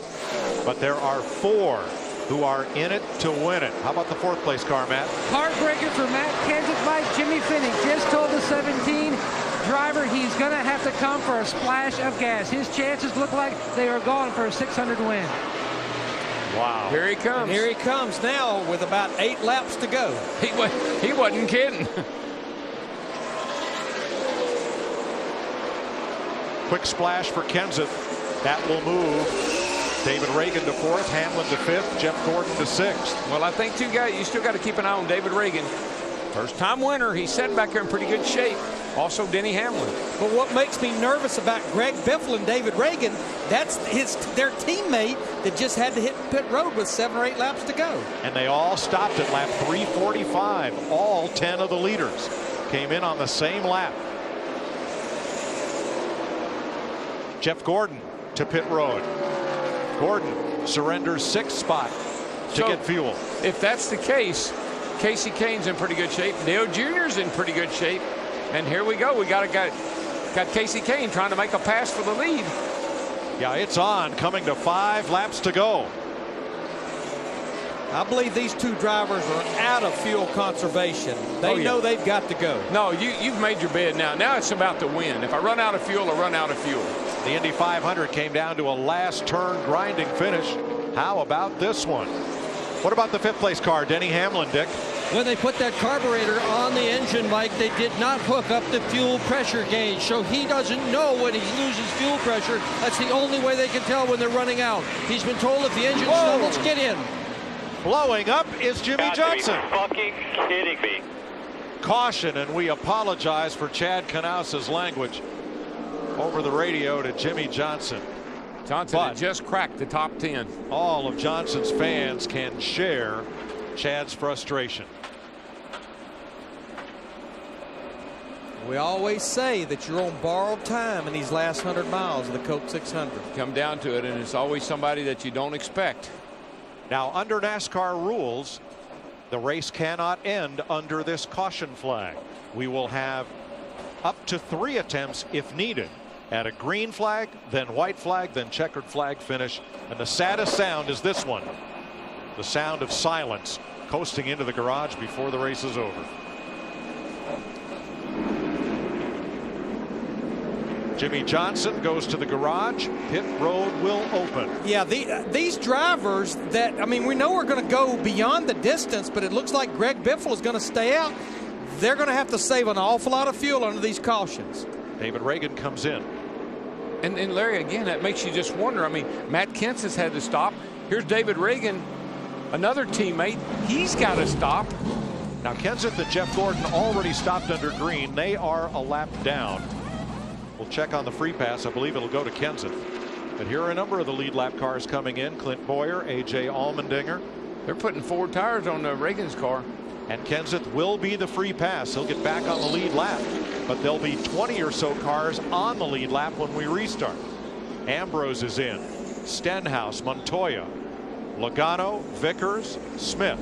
But there are 4 who are in it to win it. How about the 4th place car, Matt? Heartbreaker for Matt Kenseth. Mike, Jimmy Finnick just told the 17 driver he's going to have to come for a splash of gas. His chances look like they are gone for a 600 win. Wow. Here he comes. And here he comes now with about 8 laps to go. He wasn't kidding. Quick splash for Kenseth. That will move David Reagan to 4th, Hamlin to 5th, Jeff Gordon to 6th. Well, I think you still got to keep an eye on David Reagan. First-time winner. He's sitting back there in pretty good shape. Also, Denny Hamlin. But what makes me nervous about Greg Biffle and David Reagan, that's their teammate that just had to hit pit road with 7 or 8 laps to go. And they all stopped at lap 345. All 10 of the leaders came in on the same lap. Jeff Gordon to pit road. Gordon surrenders 6th spot to get fuel. If that's the case, Casey Kane's in pretty good shape. Dale Jr.'s in pretty good shape. And here we go. We got Casey Kane trying to make a pass for the lead. Yeah, it's on, coming to 5 laps to go. I believe these two drivers are out of fuel conservation. They know they've got to go. No, you've made your bed now. Now it's about the win. If I run out of fuel, I run out of fuel. The Indy 500 came down to a last turn grinding finish. How about this one? What about the 5th place car, Denny Hamlin, Dick? When they put that carburetor on the engine, Mike, they did not hook up the fuel pressure gauge, so he doesn't know when he loses fuel pressure. That's the only way they can tell when they're running out. He's been told if the engine stumbles, get in. Blowing up is Jimmy Johnson. Fucking kidding me. Caution, and we apologize for Chad Knaus's language over the radio to Jimmy Johnson. Johnson had just cracked the top 10. All of Johnson's fans can share Chad's frustration. We always say that you're on borrowed time in these last 100 miles of the Coke 600. Come down to it, and it's always somebody that you don't expect. Now, under NASCAR rules, the race cannot end under this caution flag. We will have up to 3 attempts if needed at a green flag, then white flag, then checkered flag finish. And the saddest sound is this one, the sound of silence coasting into the garage before the race is over. Jimmy Johnson goes to the garage. Pit road will open. Yeah, these drivers that, I mean, we know we're going to go beyond the distance, but it looks like Greg Biffle is going to stay out. They're going to have to save an awful lot of fuel under these cautions. David Reagan comes in. And Larry, again, that makes you just wonder. I mean, Matt Kenseth has had to stop. Here's David Reagan, another teammate. He's got to stop. Now, Kenseth and Jeff Gordon already stopped under green. They are a lap down. We'll check on the free pass. I believe it'll go to Kenseth. But here are a number of the lead lap cars coming in. Clint Boyer, A.J. Allmendinger. They're putting 4 tires on Reagan's car. And Kenseth will be the free pass. He'll get back on the lead lap. But there'll be 20 or so cars on the lead lap when we restart. Ambrose is in. Stenhouse, Montoya, Logano, Vickers, Smith,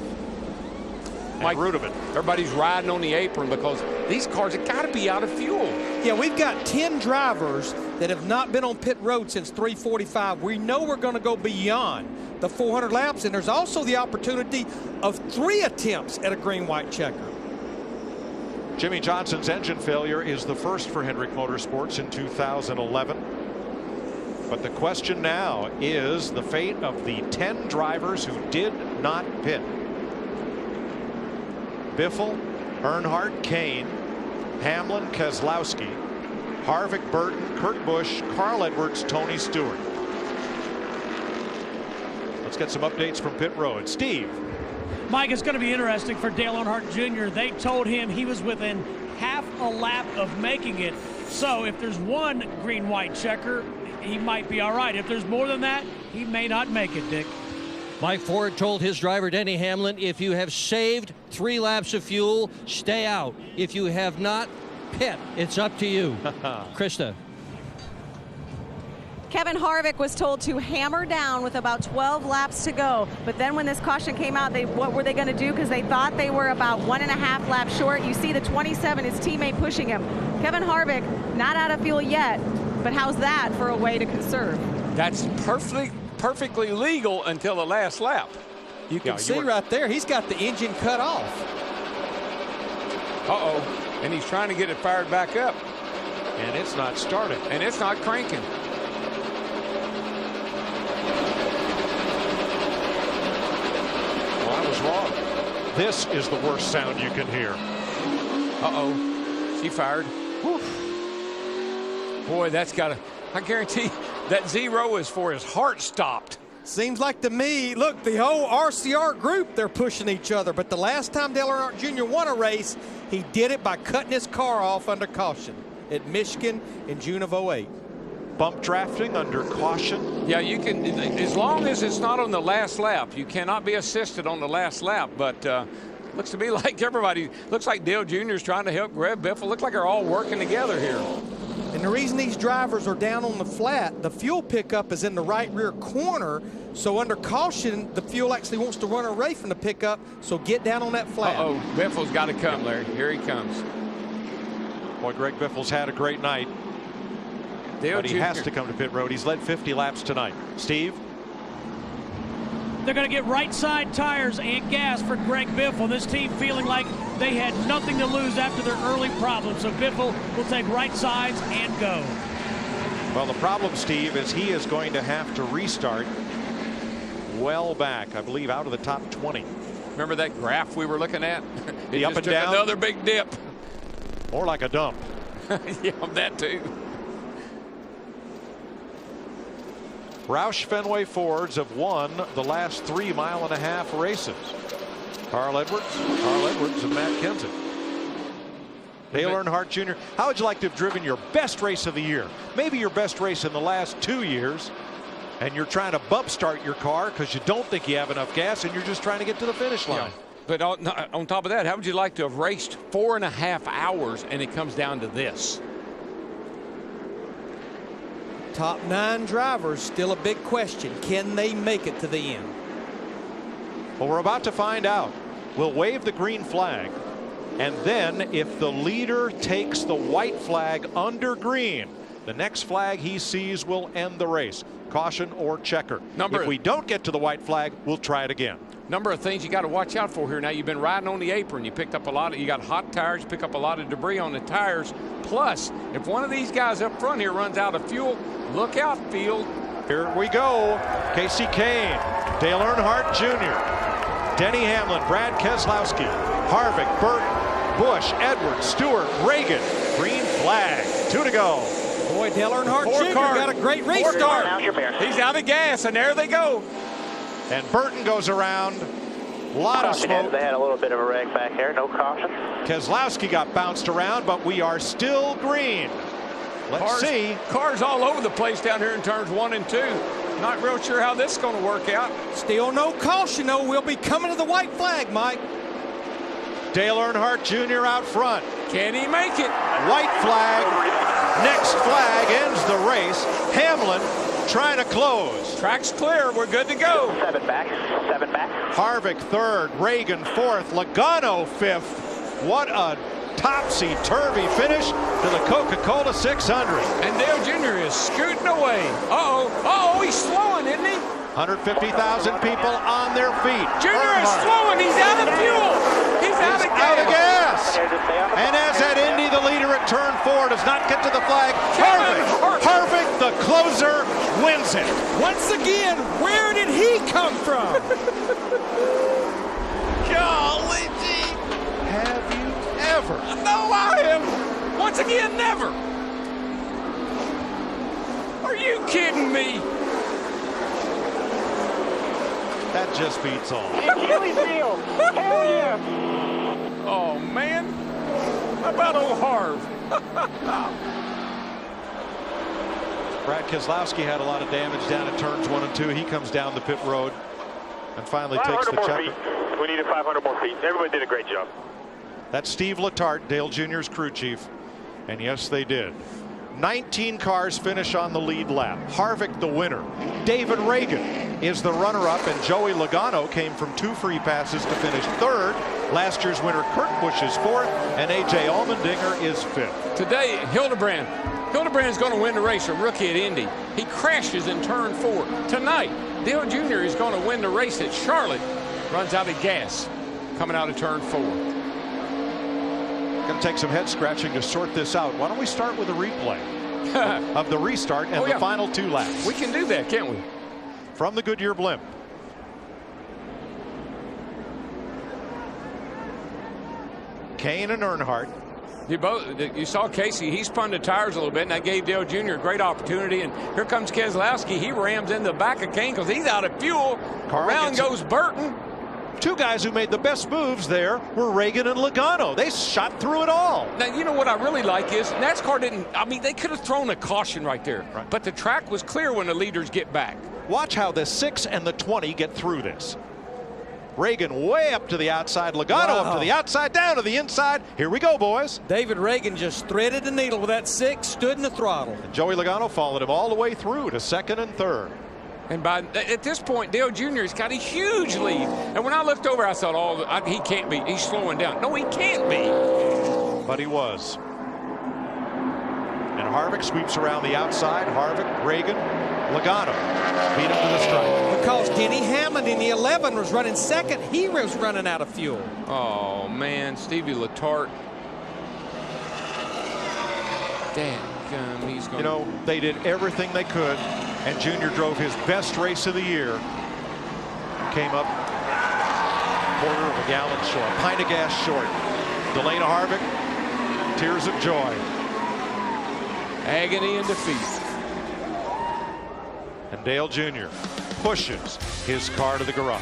Mike Rudeman. Everybody's riding on the apron because these cars have got to be out of fuel. Yeah, we've got 10 drivers that have not been on pit road since 345. We know we're going to go beyond the 400 laps, and there's also the opportunity of 3 attempts at a green-white checker. Jimmy Johnson's engine failure is the first for Hendrick Motorsports in 2011. But the question now is the fate of the 10 drivers who did not pit. Biffle, Earnhardt, Kane, Hamlin, Keselowski, Harvick, Burton, Kurt Busch, Carl Edwards, Tony Stewart. Let's get some updates from pit road. Steve. Mike, it's going to be interesting for Dale Earnhardt Jr. They told him he was within half a lap of making it. So if there's one green-white checker, he might be all right. If there's more than that, he may not make it, Dick. Mike Ford told his driver, Denny Hamlin, if you have saved 3 laps of fuel, stay out. If you have not, pit. It's up to you. Krista. Kevin Harvick was told to hammer down with about 12 laps to go. But then when this caution came out, what were they going to do? Because they thought they were about 1.5 laps short. You see the 27, his teammate pushing him. Kevin Harvick, not out of fuel yet. But how's that for a way to conserve? That's perfectly legal until the last lap. You can see right there, he's got the engine cut off. Uh-oh. And he's trying to get it fired back up. And it's not starting. And it's not cranking. Well, I was wrong. This is the worst sound you can hear. Uh-oh. She fired. Whew. Boy, that's got to... I guarantee that 0 is for his heart stopped. Seems like to me, look, the whole RCR group, they're pushing each other. But the last time Dale Earnhardt Jr. won a race, he did it by cutting his car off under caution at Michigan in June of '08. Bump drafting under caution. Yeah, you can, as long as it's not on the last lap. You cannot be assisted on the last lap. But looks to me like everybody, looks like Dale Jr. is trying to help Greg Biffle. Looks like they're all working together here. And the reason these drivers are down on the flat, the fuel pickup is in the right rear corner. So under caution, the fuel actually wants to run away from the pickup. So get down on that flat. Uh-oh, Biffle's got to come, Larry. Here he comes. Boy, Greg Biffle's had a great night. But he has to come to pit road. He's led 50 laps tonight. Steve? They're going to get right side tires and gas for Greg Biffle. This team feeling like they had nothing to lose after their early problems. So Biffle will take right sides and go. Well, the problem, Steve, is he is going to have to restart well back, I believe, out of the top 20. Remember that graph we were looking at? The up and down? Another big dip. More like a dump. Yeah, that too. Roush Fenway Fords have won the last 3 mile-and-a-half races. Carl Edwards, and Matt Kenseth. Dale Earnhardt Jr., how would you like to have driven your best race of the year? Maybe your best race in the last 2 years, and you're trying to bump start your car because you don't think you have enough gas and you're just trying to get to the finish line. Yeah. But on top of that, how would you like to have raced 4.5 hours and it comes down to this? Top 9 drivers, still a big question. Can they make it to the end? Well, we're about to find out. We'll wave the green flag, and then if the leader takes the white flag under green, the next flag he sees will end the race. Caution or checker. If we don't get to the white flag, we'll try it again. Number of things you got to watch out for here. Now, you've been riding on the apron. You picked up a lot of, you got hot tires, pick up a lot of debris on the tires. Plus, if one of these guys up front here runs out of fuel, look out, field. Here we go. Casey Kane, Dale Earnhardt Jr., Denny Hamlin, Brad Keselowski, Harvick, Burton, Busch, Edwards, Stewart, Reagan. Green flag. 2 to go. Boy, Dale Earnhardt Jr. got a great restart. He's out of gas, and there they go. And Burton goes around. A lot of smoke. They had a little bit of a wreck back there. No caution. Keselowski got bounced around, but we are still green. Let's see. Cars all over the place down here in turns 1 and 2. Not real sure how this is going to work out. Still no caution, though. We'll be coming to the white flag, Mike. Dale Earnhardt Jr. out front. Can he make it? White flag. Next flag ends the race. Hamlin trying to close. Track's clear. We're good to go. 7 back. 7 back. Harvick 3rd. Reagan 4th. Logano 5th. What a topsy-turvy finish to the Coca Cola 600. And Dale Jr. is scooting away. Uh-oh, he's slowing, isn't he? 150,000 people on their feet. Jr. is slowing. He's out of fuel. He's out of gas. And as at Indy, the leader at turn 4 does not get to the flag. Harvick, the closer, wins it. Once again, where did he come from? Golly gee. Have you ever? No, I have. Once again, never. Are you kidding me? That just beats all. Achilles heel. Hell yeah. Oh, man. How about old Harv? Brad Keselowski had a lot of damage down at turns 1 and 2. He comes down the pit road and finally takes the checker. We needed 500 more feet. Everybody did a great job. That's Steve Letarte, Dale Jr.'s crew chief. And yes, they did. 19 cars finish on the lead lap. Harvick the winner. David Reagan is the runner-up, and Joey Logano came from 2 free passes to finish 3rd. Last year's winner Kurt Busch is 4th, and A.J. Allmendinger is 5th. Today, Hildebrand's going to win the race, a rookie at Indy. He crashes in turn 4. Tonight, Dale Jr. is going to win the race at Charlotte. Runs out of gas coming out of turn 4. Going to take some head scratching to sort this out. Why don't we start with a replay of the restart and the final 2 laps? We can do that, can't we? From the Goodyear blimp. Kane and Earnhardt You saw Casey, he spun the tires a little bit, and that gave Dale Jr. a great opportunity. And here comes Keselowski. He rams in the back of Kane because he's out of fuel. Around goes Burton. Two guys who made the best moves there were Reagan and Logano. They shot through it all. Now, you know what I really like is NASCAR didn't, I mean, they could have thrown a caution right there. Right. But the track was clear when the leaders get back. Watch how the 6 and the 20 get through this. Reagan way up to the outside. Logano up to the outside, down to the inside. Here we go, boys. David Reagan just threaded the needle with that 6, stood in the throttle. And Joey Logano followed him all the way through to 2nd and 3rd. And at this point, Dale Jr. has got a huge lead. And when I looked over, I thought, he can't be. He's slowing down. No, he can't be. But he was. And Harvick sweeps around the outside. Harvick, Reagan, Logano beat him to the stripe. Because Denny Hammond in the 11 was running 2nd. He was running out of fuel. Oh, man. Stevie Letarte. Damn, he's going. You know, they did everything they could. And Junior drove his best race of the year. Came up quarter of a gallon short, pint of gas short. Delana Harvick, tears of joy. Agony and defeat. And Dale Jr. pushes his car to the garage.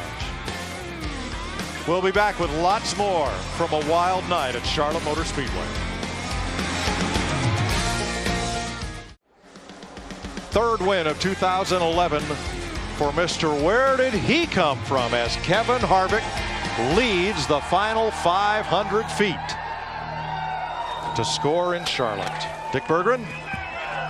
We'll be back with lots more from a wild night at Charlotte Motor Speedway. Third win of 2011 for Mr. Where Did He Come From, as Kevin Harvick leads the final 500 feet to score in Charlotte. Dick Berggren.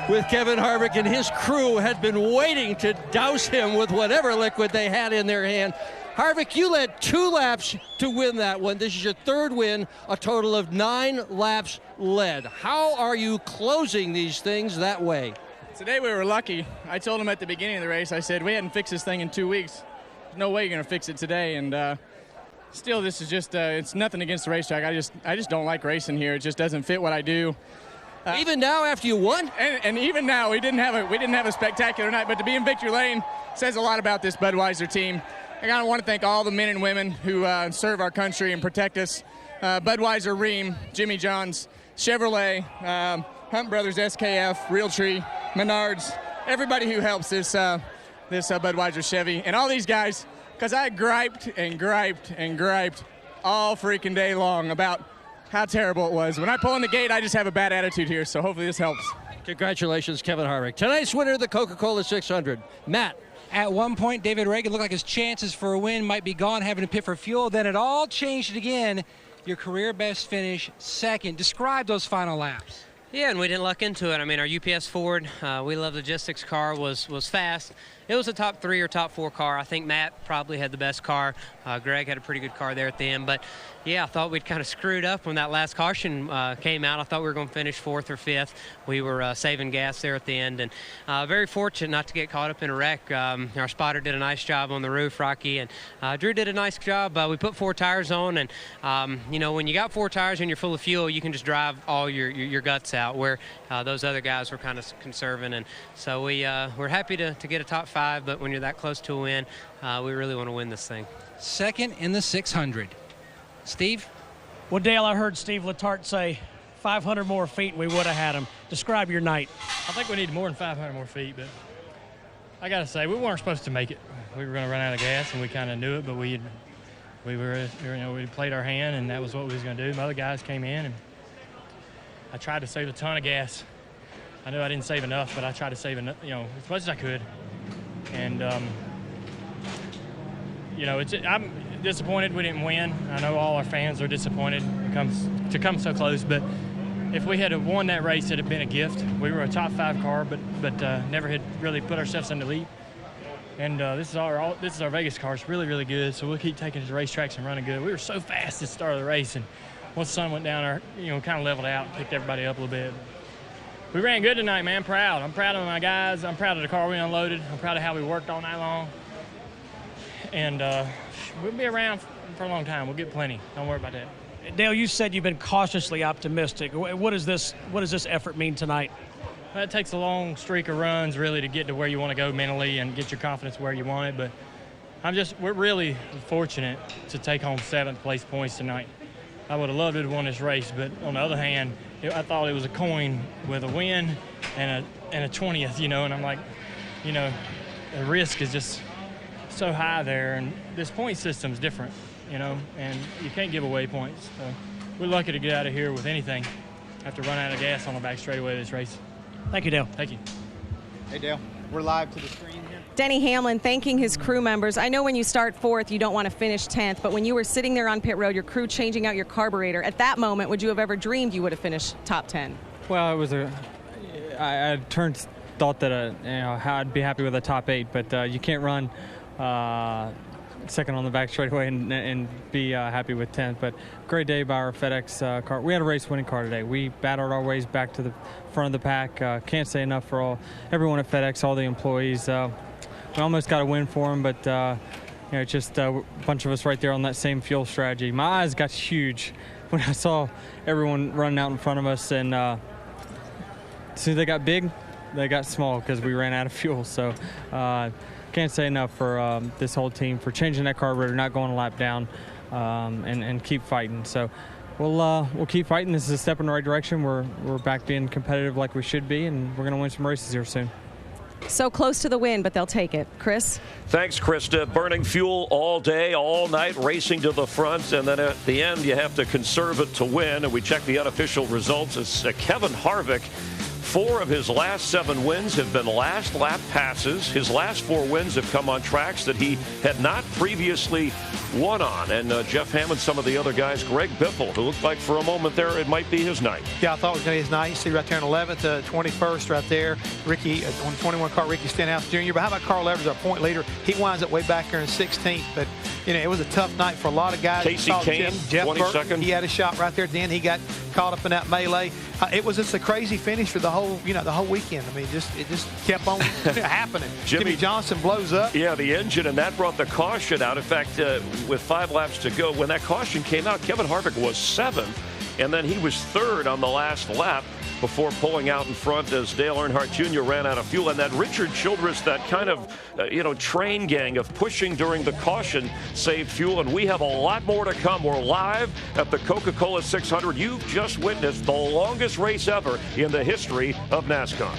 With Kevin Harvick and his crew had been waiting to douse him with whatever liquid they had in their hand. Harvick, you led 2 laps to win that one. This is your 3rd win, a total of 9 laps led. How are you closing these things that way? Today we were lucky. I told him at the beginning of the race, I said, we hadn't fixed this thing in 2 weeks. There's no way you're going to fix it today. And still, this is just, it's nothing against the racetrack. I just don't like racing here. It just doesn't fit what I do. Even now after you won? And even now, we didn't have a spectacular night, but to be in victory lane says a lot about this Budweiser team. I gotta want to thank all the men and women who serve our country and protect us. Budweiser, Rheem, Jimmy John's, Chevrolet, Hunt Brothers, SKF, Realtree, Menards, everybody who helps this Budweiser Chevy, and all these guys, because I griped and griped and griped all freaking day long about how terrible it was. When I pull in the gate, I just have a bad attitude here, so hopefully this helps. Congratulations, Kevin Harvick. Tonight's winner of the Coca Cola 600. Matt. At one point, David Reagan looked like his chances for a win might be gone, having to pit for fuel. Then it all changed again. Your career best finish, 2nd. Describe those final laps. Yeah, and we didn't luck into it. I mean, our UPS Ford, we love logistics car, was fast. It was a top 3 or top 4 car. I think Matt probably had the best car. Greg had a pretty good car there at the end. But, yeah, I thought we'd kind of screwed up when that last caution came out. I thought we were going to finish 4th or 5th. We were saving gas there at the end. And very fortunate not to get caught up in a wreck. Our spotter did a nice job on the roof, Rocky. And Drew did a nice job. We put 4 tires on. And, you know, when you got 4 tires and you're full of fuel, you can just drive all your guts out, where those other guys were kind of conserving. And so we're happy to get a top 5. But when you're that close to a win, we really want to win this thing. 2nd in the 600. Steve? Well, Dale, I heard Steve Letarte say 500 more feet and we would have had him. Describe your night. I think we need more than 500 more feet, but I got to say, we weren't supposed to make it. We were going to run out of gas, and we kind of knew it, but we played our hand, and that was what we was going to do. The other guys came in, and I tried to save a ton of gas. I knew I didn't save enough, but I tried to save enough, as much as I could. And, I'm disappointed we didn't win. I know all our fans are disappointed to come so close, but if we had won that race, it'd have been a gift. We were a top 5 car, but never had really put ourselves in the lead. And this is our Vegas car. It's really, really good, so we'll keep taking it to racetracks and running good. We were so fast at the start of the race, and once the sun went down, kind of leveled out, picked everybody up a little bit. We ran good tonight, man. Proud. I'm proud of my guys. I'm proud of the car we unloaded. I'm proud of how we worked all night long. And we'll be around for a long time. We'll get plenty. Don't worry about that. Dale, you said you've been cautiously optimistic. What does this effort mean tonight? Well, it takes a long streak of runs, really, to get to where you want to go mentally and get your confidence where you want it. But we're really fortunate to take home 7th place points tonight. I would have loved to have won this race, but on the other hand, I thought it was a coin with a win and a 20th, you know, and I'm like, you know, the risk is just so high there, and this point system's different, you know, and you can't give away points. So we're lucky to get out of here with anything after running out of gas on the back straightaway of this race. Thank you, Dale. Thank you. Hey, Dale, we're live to the screen here. Denny Hamlin thanking his crew members. I know when you start 4th, you don't want to finish 10th, but when you were sitting there on pit road, your crew changing out your carburetor, at that moment, would you have ever dreamed you would have finished top 10? Well, it was I thought that you know, I'd be happy with a top 8, but you can't run second on the back straightaway and be happy with 10th. But great day by our FedEx car. We had a race-winning car today. We battled our ways back to the front of the pack. Can't say enough for everyone at FedEx, all the employees. We almost got a win for them, but you know, just a bunch of us right there on that same fuel strategy. My eyes got huge when I saw everyone running out in front of us, and as soon as they got big, they got small because we ran out of fuel. So can't say enough for this whole team for changing that carburetor, not going a lap down, and keep fighting. So we'll keep fighting. This is a step in the right direction. We're back being competitive like we should be, and we're going to win some races here soon. So close to the win, but they'll take it. Chris? Thanks, Krista. Burning fuel all day, all night, racing to the front, and then at the end you have to conserve it to win. And we check the unofficial results. It's Kevin Harvick. 4 of his last 7 wins have been last lap passes. His last 4 wins have come on tracks that he had not previously won on. And Jeff Hammond, some of the other guys, Greg Biffle, who looked like for a moment there it might be his night. Yeah, I thought it was going to be his night. You see right there on 11th, 21st right there. Ricky, on 21 car, Ricky Stenhouse Jr. But how about Carl Evers, our point leader? He winds up way back there in 16th. But, you know, it was a tough night for a lot of guys. Casey Kane, Jeff 22nd. Burton, he had a shot right there at the end. He got caught up in that melee. It was just a crazy finish for the whole weekend. I mean, it just kept on happening. Jimmy Johnson blows up. Yeah, the engine, and that brought the caution out. In fact, with 5 laps to go, when that caution came out, Kevin Harvick was 7th, and then he was 3rd on the last lap before pulling out in front as Dale Earnhardt Jr. ran out of fuel. And that Richard Childress, that kind of, train gang of pushing during the caution saved fuel. And we have a lot more to come. We're live at the Coca Cola 600. You've just witnessed the longest race ever in the history of NASCAR.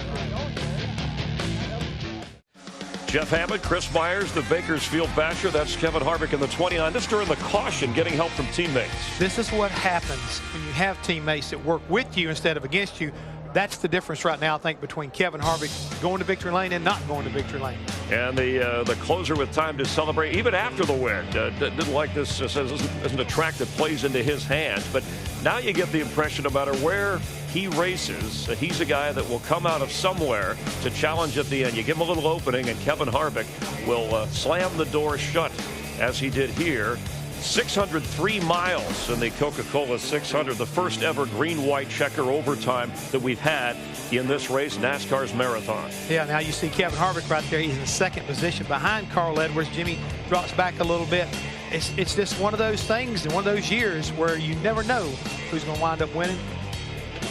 Jeff Hammond, Chris Myers, the Bakersfield Basher. That's Kevin Harvick in the 29. This during the caution, getting help from teammates. This is what happens when you have teammates that work with you instead of against you. That's the difference right now, I think, between Kevin Harvick going to victory lane and not going to victory lane. And the closer with time to celebrate, even after the win. Didn't like this, says isn't a track that plays into his hands. But now you get the impression, no matter where he races, he's a guy that will come out of somewhere to challenge at the end. You give him a little opening, and Kevin Harvick will slam the door shut, as he did here. 603 miles in the Coca Cola 600, the first ever green-white checker overtime that we've had in this race, NASCAR's marathon. Yeah, now you see Kevin Harvick right there. He's in 2nd position behind Carl Edwards. Jimmy drops back a little bit. It's just one of those things and one of those years where you never know who's going to wind up winning.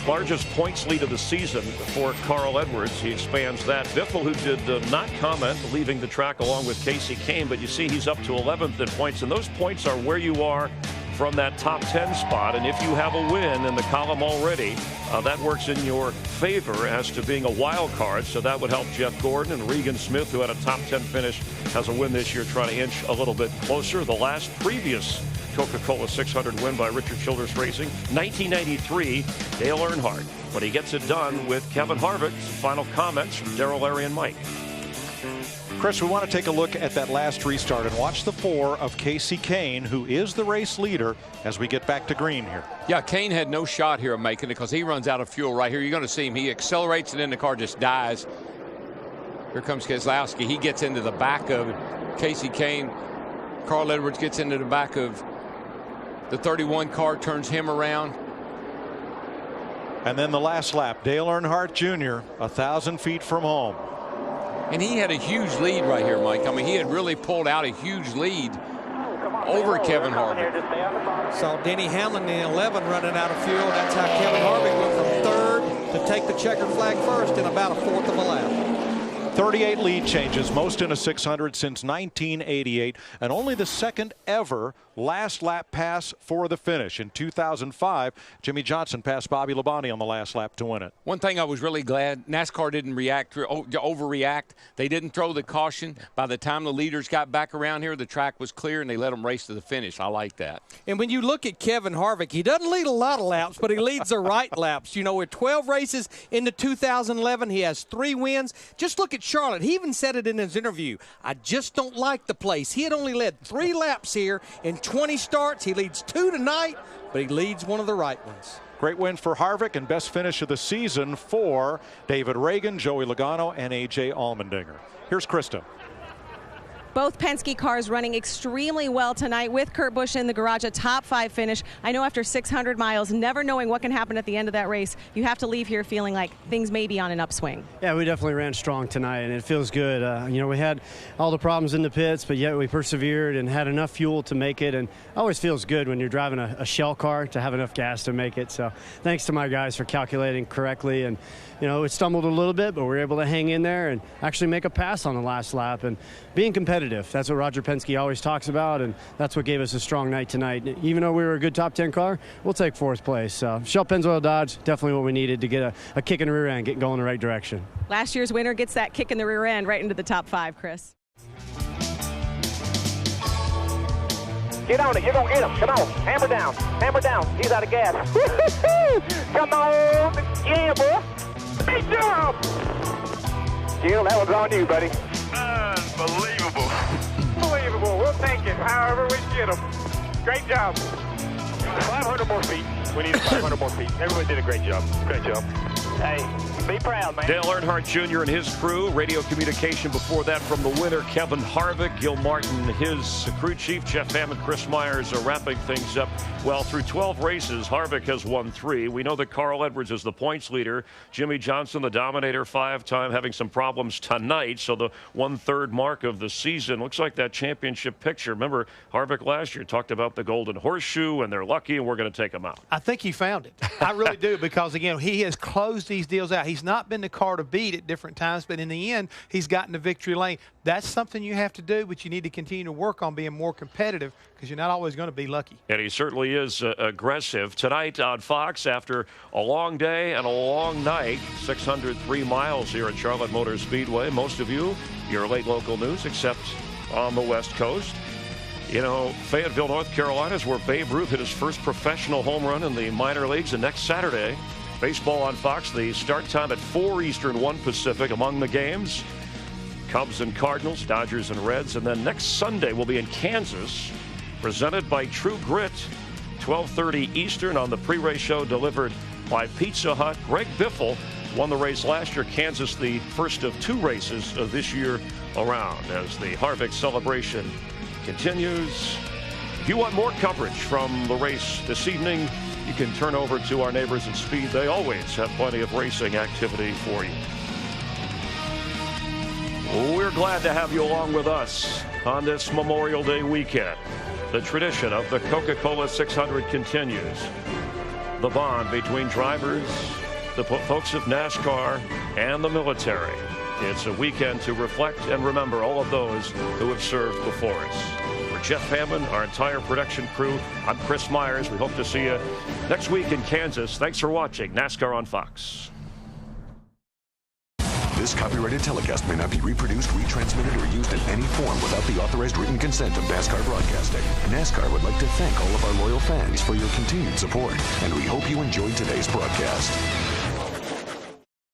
Largest points lead of the season for Carl Edwards. He expands that. Biffle, who did not comment, leaving the track along with Casey Kane, but you see he's up to 11th in points, and those points are where you are from that top 10 spot. And if you have a win in the column already, that works in your favor as to being a wild card. So that would help Jeff Gordon, and Regan Smith, who had a top 10 finish, has a win this year, trying to inch a little bit closer. The last previous Coca-Cola 600 win by Richard Childress Racing, 1993, Dale Earnhardt. But he gets it done with Kevin Harvick. Some final comments from Darrell, Larry, and Mike. Chris, we want to take a look at that last restart and watch the 4 of Casey Kane, who is the race leader, as we get back to green here. Yeah, Kane had no shot here of making it because he runs out of fuel right here. You're going to see him. He accelerates and then the car just dies. Here comes Keselowski. He gets into the back of Casey Kane. Carl Edwards gets into the back of the 31 car, turns him around. And then the last lap, Dale Earnhardt Jr., 1,000 feet from home. And he had a huge lead right here, Mike. I mean, he had really pulled out a huge lead over Kevin Harvick. Saw Denny Hamlin in 11 running out of fuel. That's how Kevin Harvick went from 3rd to take the checker flag first in about a 4th of a lap. 38 lead changes, most in a 600 since 1988, and only the second ever last lap pass for the finish. In 2005, Jimmy Johnson passed Bobby Labonte on the last lap to win it. One thing I was really glad, NASCAR didn't overreact. They didn't throw the caution. By the time the leaders got back around here, the track was clear, and they let them race to the finish. I like that. And when you look at Kevin Harvick, he doesn't lead a lot of laps, but he leads the right laps. You know, with 12 races into 2011, he has 3 wins. Just look at Charlotte. He even said it in his interview. I just don't like the place. He had only led 3 laps here in 20 starts. He leads 2 tonight, but he leads one of the right ones. Great win for Harvick and best finish of the season for David Reagan, Joey Logano, and A.J. Allmendinger. Here's Krista. Both Penske cars running extremely well tonight with Kurt Busch in the garage, a top 5 finish. I know after 600 miles, never knowing what can happen at the end of that race, you have to leave here feeling like things may be on an upswing. Yeah, we definitely ran strong tonight, and it feels good. You know, we had all the problems in the pits, but yet we persevered and had enough fuel to make it, and it always feels good when you're driving a shell car to have enough gas to make it. So thanks to my guys for calculating correctly, and you know, it stumbled a little bit, but we were able to hang in there and actually make a pass on the last lap and being competitive. That's what Roger Penske always talks about, and that's what gave us a strong night tonight. Even though we were a good top 10 car, we'll take 4th place. Shell Pennzoil Dodge, definitely what we needed to get a kick in the rear end, get going in the right direction. Last year's winner gets that kick in the rear end right into the top 5, Chris. Get on it. You're going to get him. Come on. Hammer down. Hammer down. He's out of gas. Come on. Yeah, boy. Great job. Gil, that was on you, buddy. Unbelievable. Unbelievable. We'll take it however we get them. Great job. 500 more feet. We need 500 more feet. Everybody did a great job. Great job. Hey, be proud, man. Dale Earnhardt Jr. and his crew. Radio communication before that from the winner, Kevin Harvick. Gil Martin, his crew chief. Jeff Hammond, Chris Myers are wrapping things up. Well, through 12 races, Harvick has won 3. We know that Carl Edwards is the points leader. Jimmy Johnson, the Dominator, 5-time, having some problems tonight. So the 1/3 mark of the season looks like that championship picture. Remember, Harvick last year talked about the Golden Horseshoe, and they're lucky, and we're going to take them out. I think he found it. I really do, because, again, he has closed these deals out. He's not been the car to beat at different times, but in the end, he's gotten the victory lane. That's something you have to do, but you need to continue to work on being more competitive, because you're not always going to be lucky. And he certainly is aggressive. Tonight on Fox, after a long day and a long night, 603 miles here at Charlotte Motor Speedway. Most of you, your late local news, except on the West Coast. You know, Fayetteville, North Carolina is where Babe Ruth hit his first professional home run in the minor leagues. And next Saturday, baseball on Fox, the start time at 4 Eastern, 1 Pacific. Among the games, Cubs and Cardinals, Dodgers and Reds. And then next Sunday, we'll be in Kansas, presented by True Grit, 12:30 Eastern on the pre-race show delivered by Pizza Hut. Greg Biffle won the race last year. Kansas, the first of 2 races of this year around, as the Harvick celebration continues. If you want more coverage from the race this evening, you can turn over to our neighbors at Speed. They always have plenty of racing activity for you. We're glad to have you along with us on this Memorial Day weekend. The tradition of the Coca Cola 600 continues. The bond between drivers, the folks of NASCAR, and the military. It's a weekend to reflect and remember all of those who have served before us. For Jeff Hammond, our entire production crew, I'm Chris Myers. We hope to see you next week in Kansas. Thanks for watching NASCAR on Fox. This copyrighted telecast may not be reproduced, retransmitted, or used in any form without the authorized written consent of NASCAR Broadcasting. NASCAR would like to thank all of our loyal fans for your continued support, and we hope you enjoyed today's broadcast.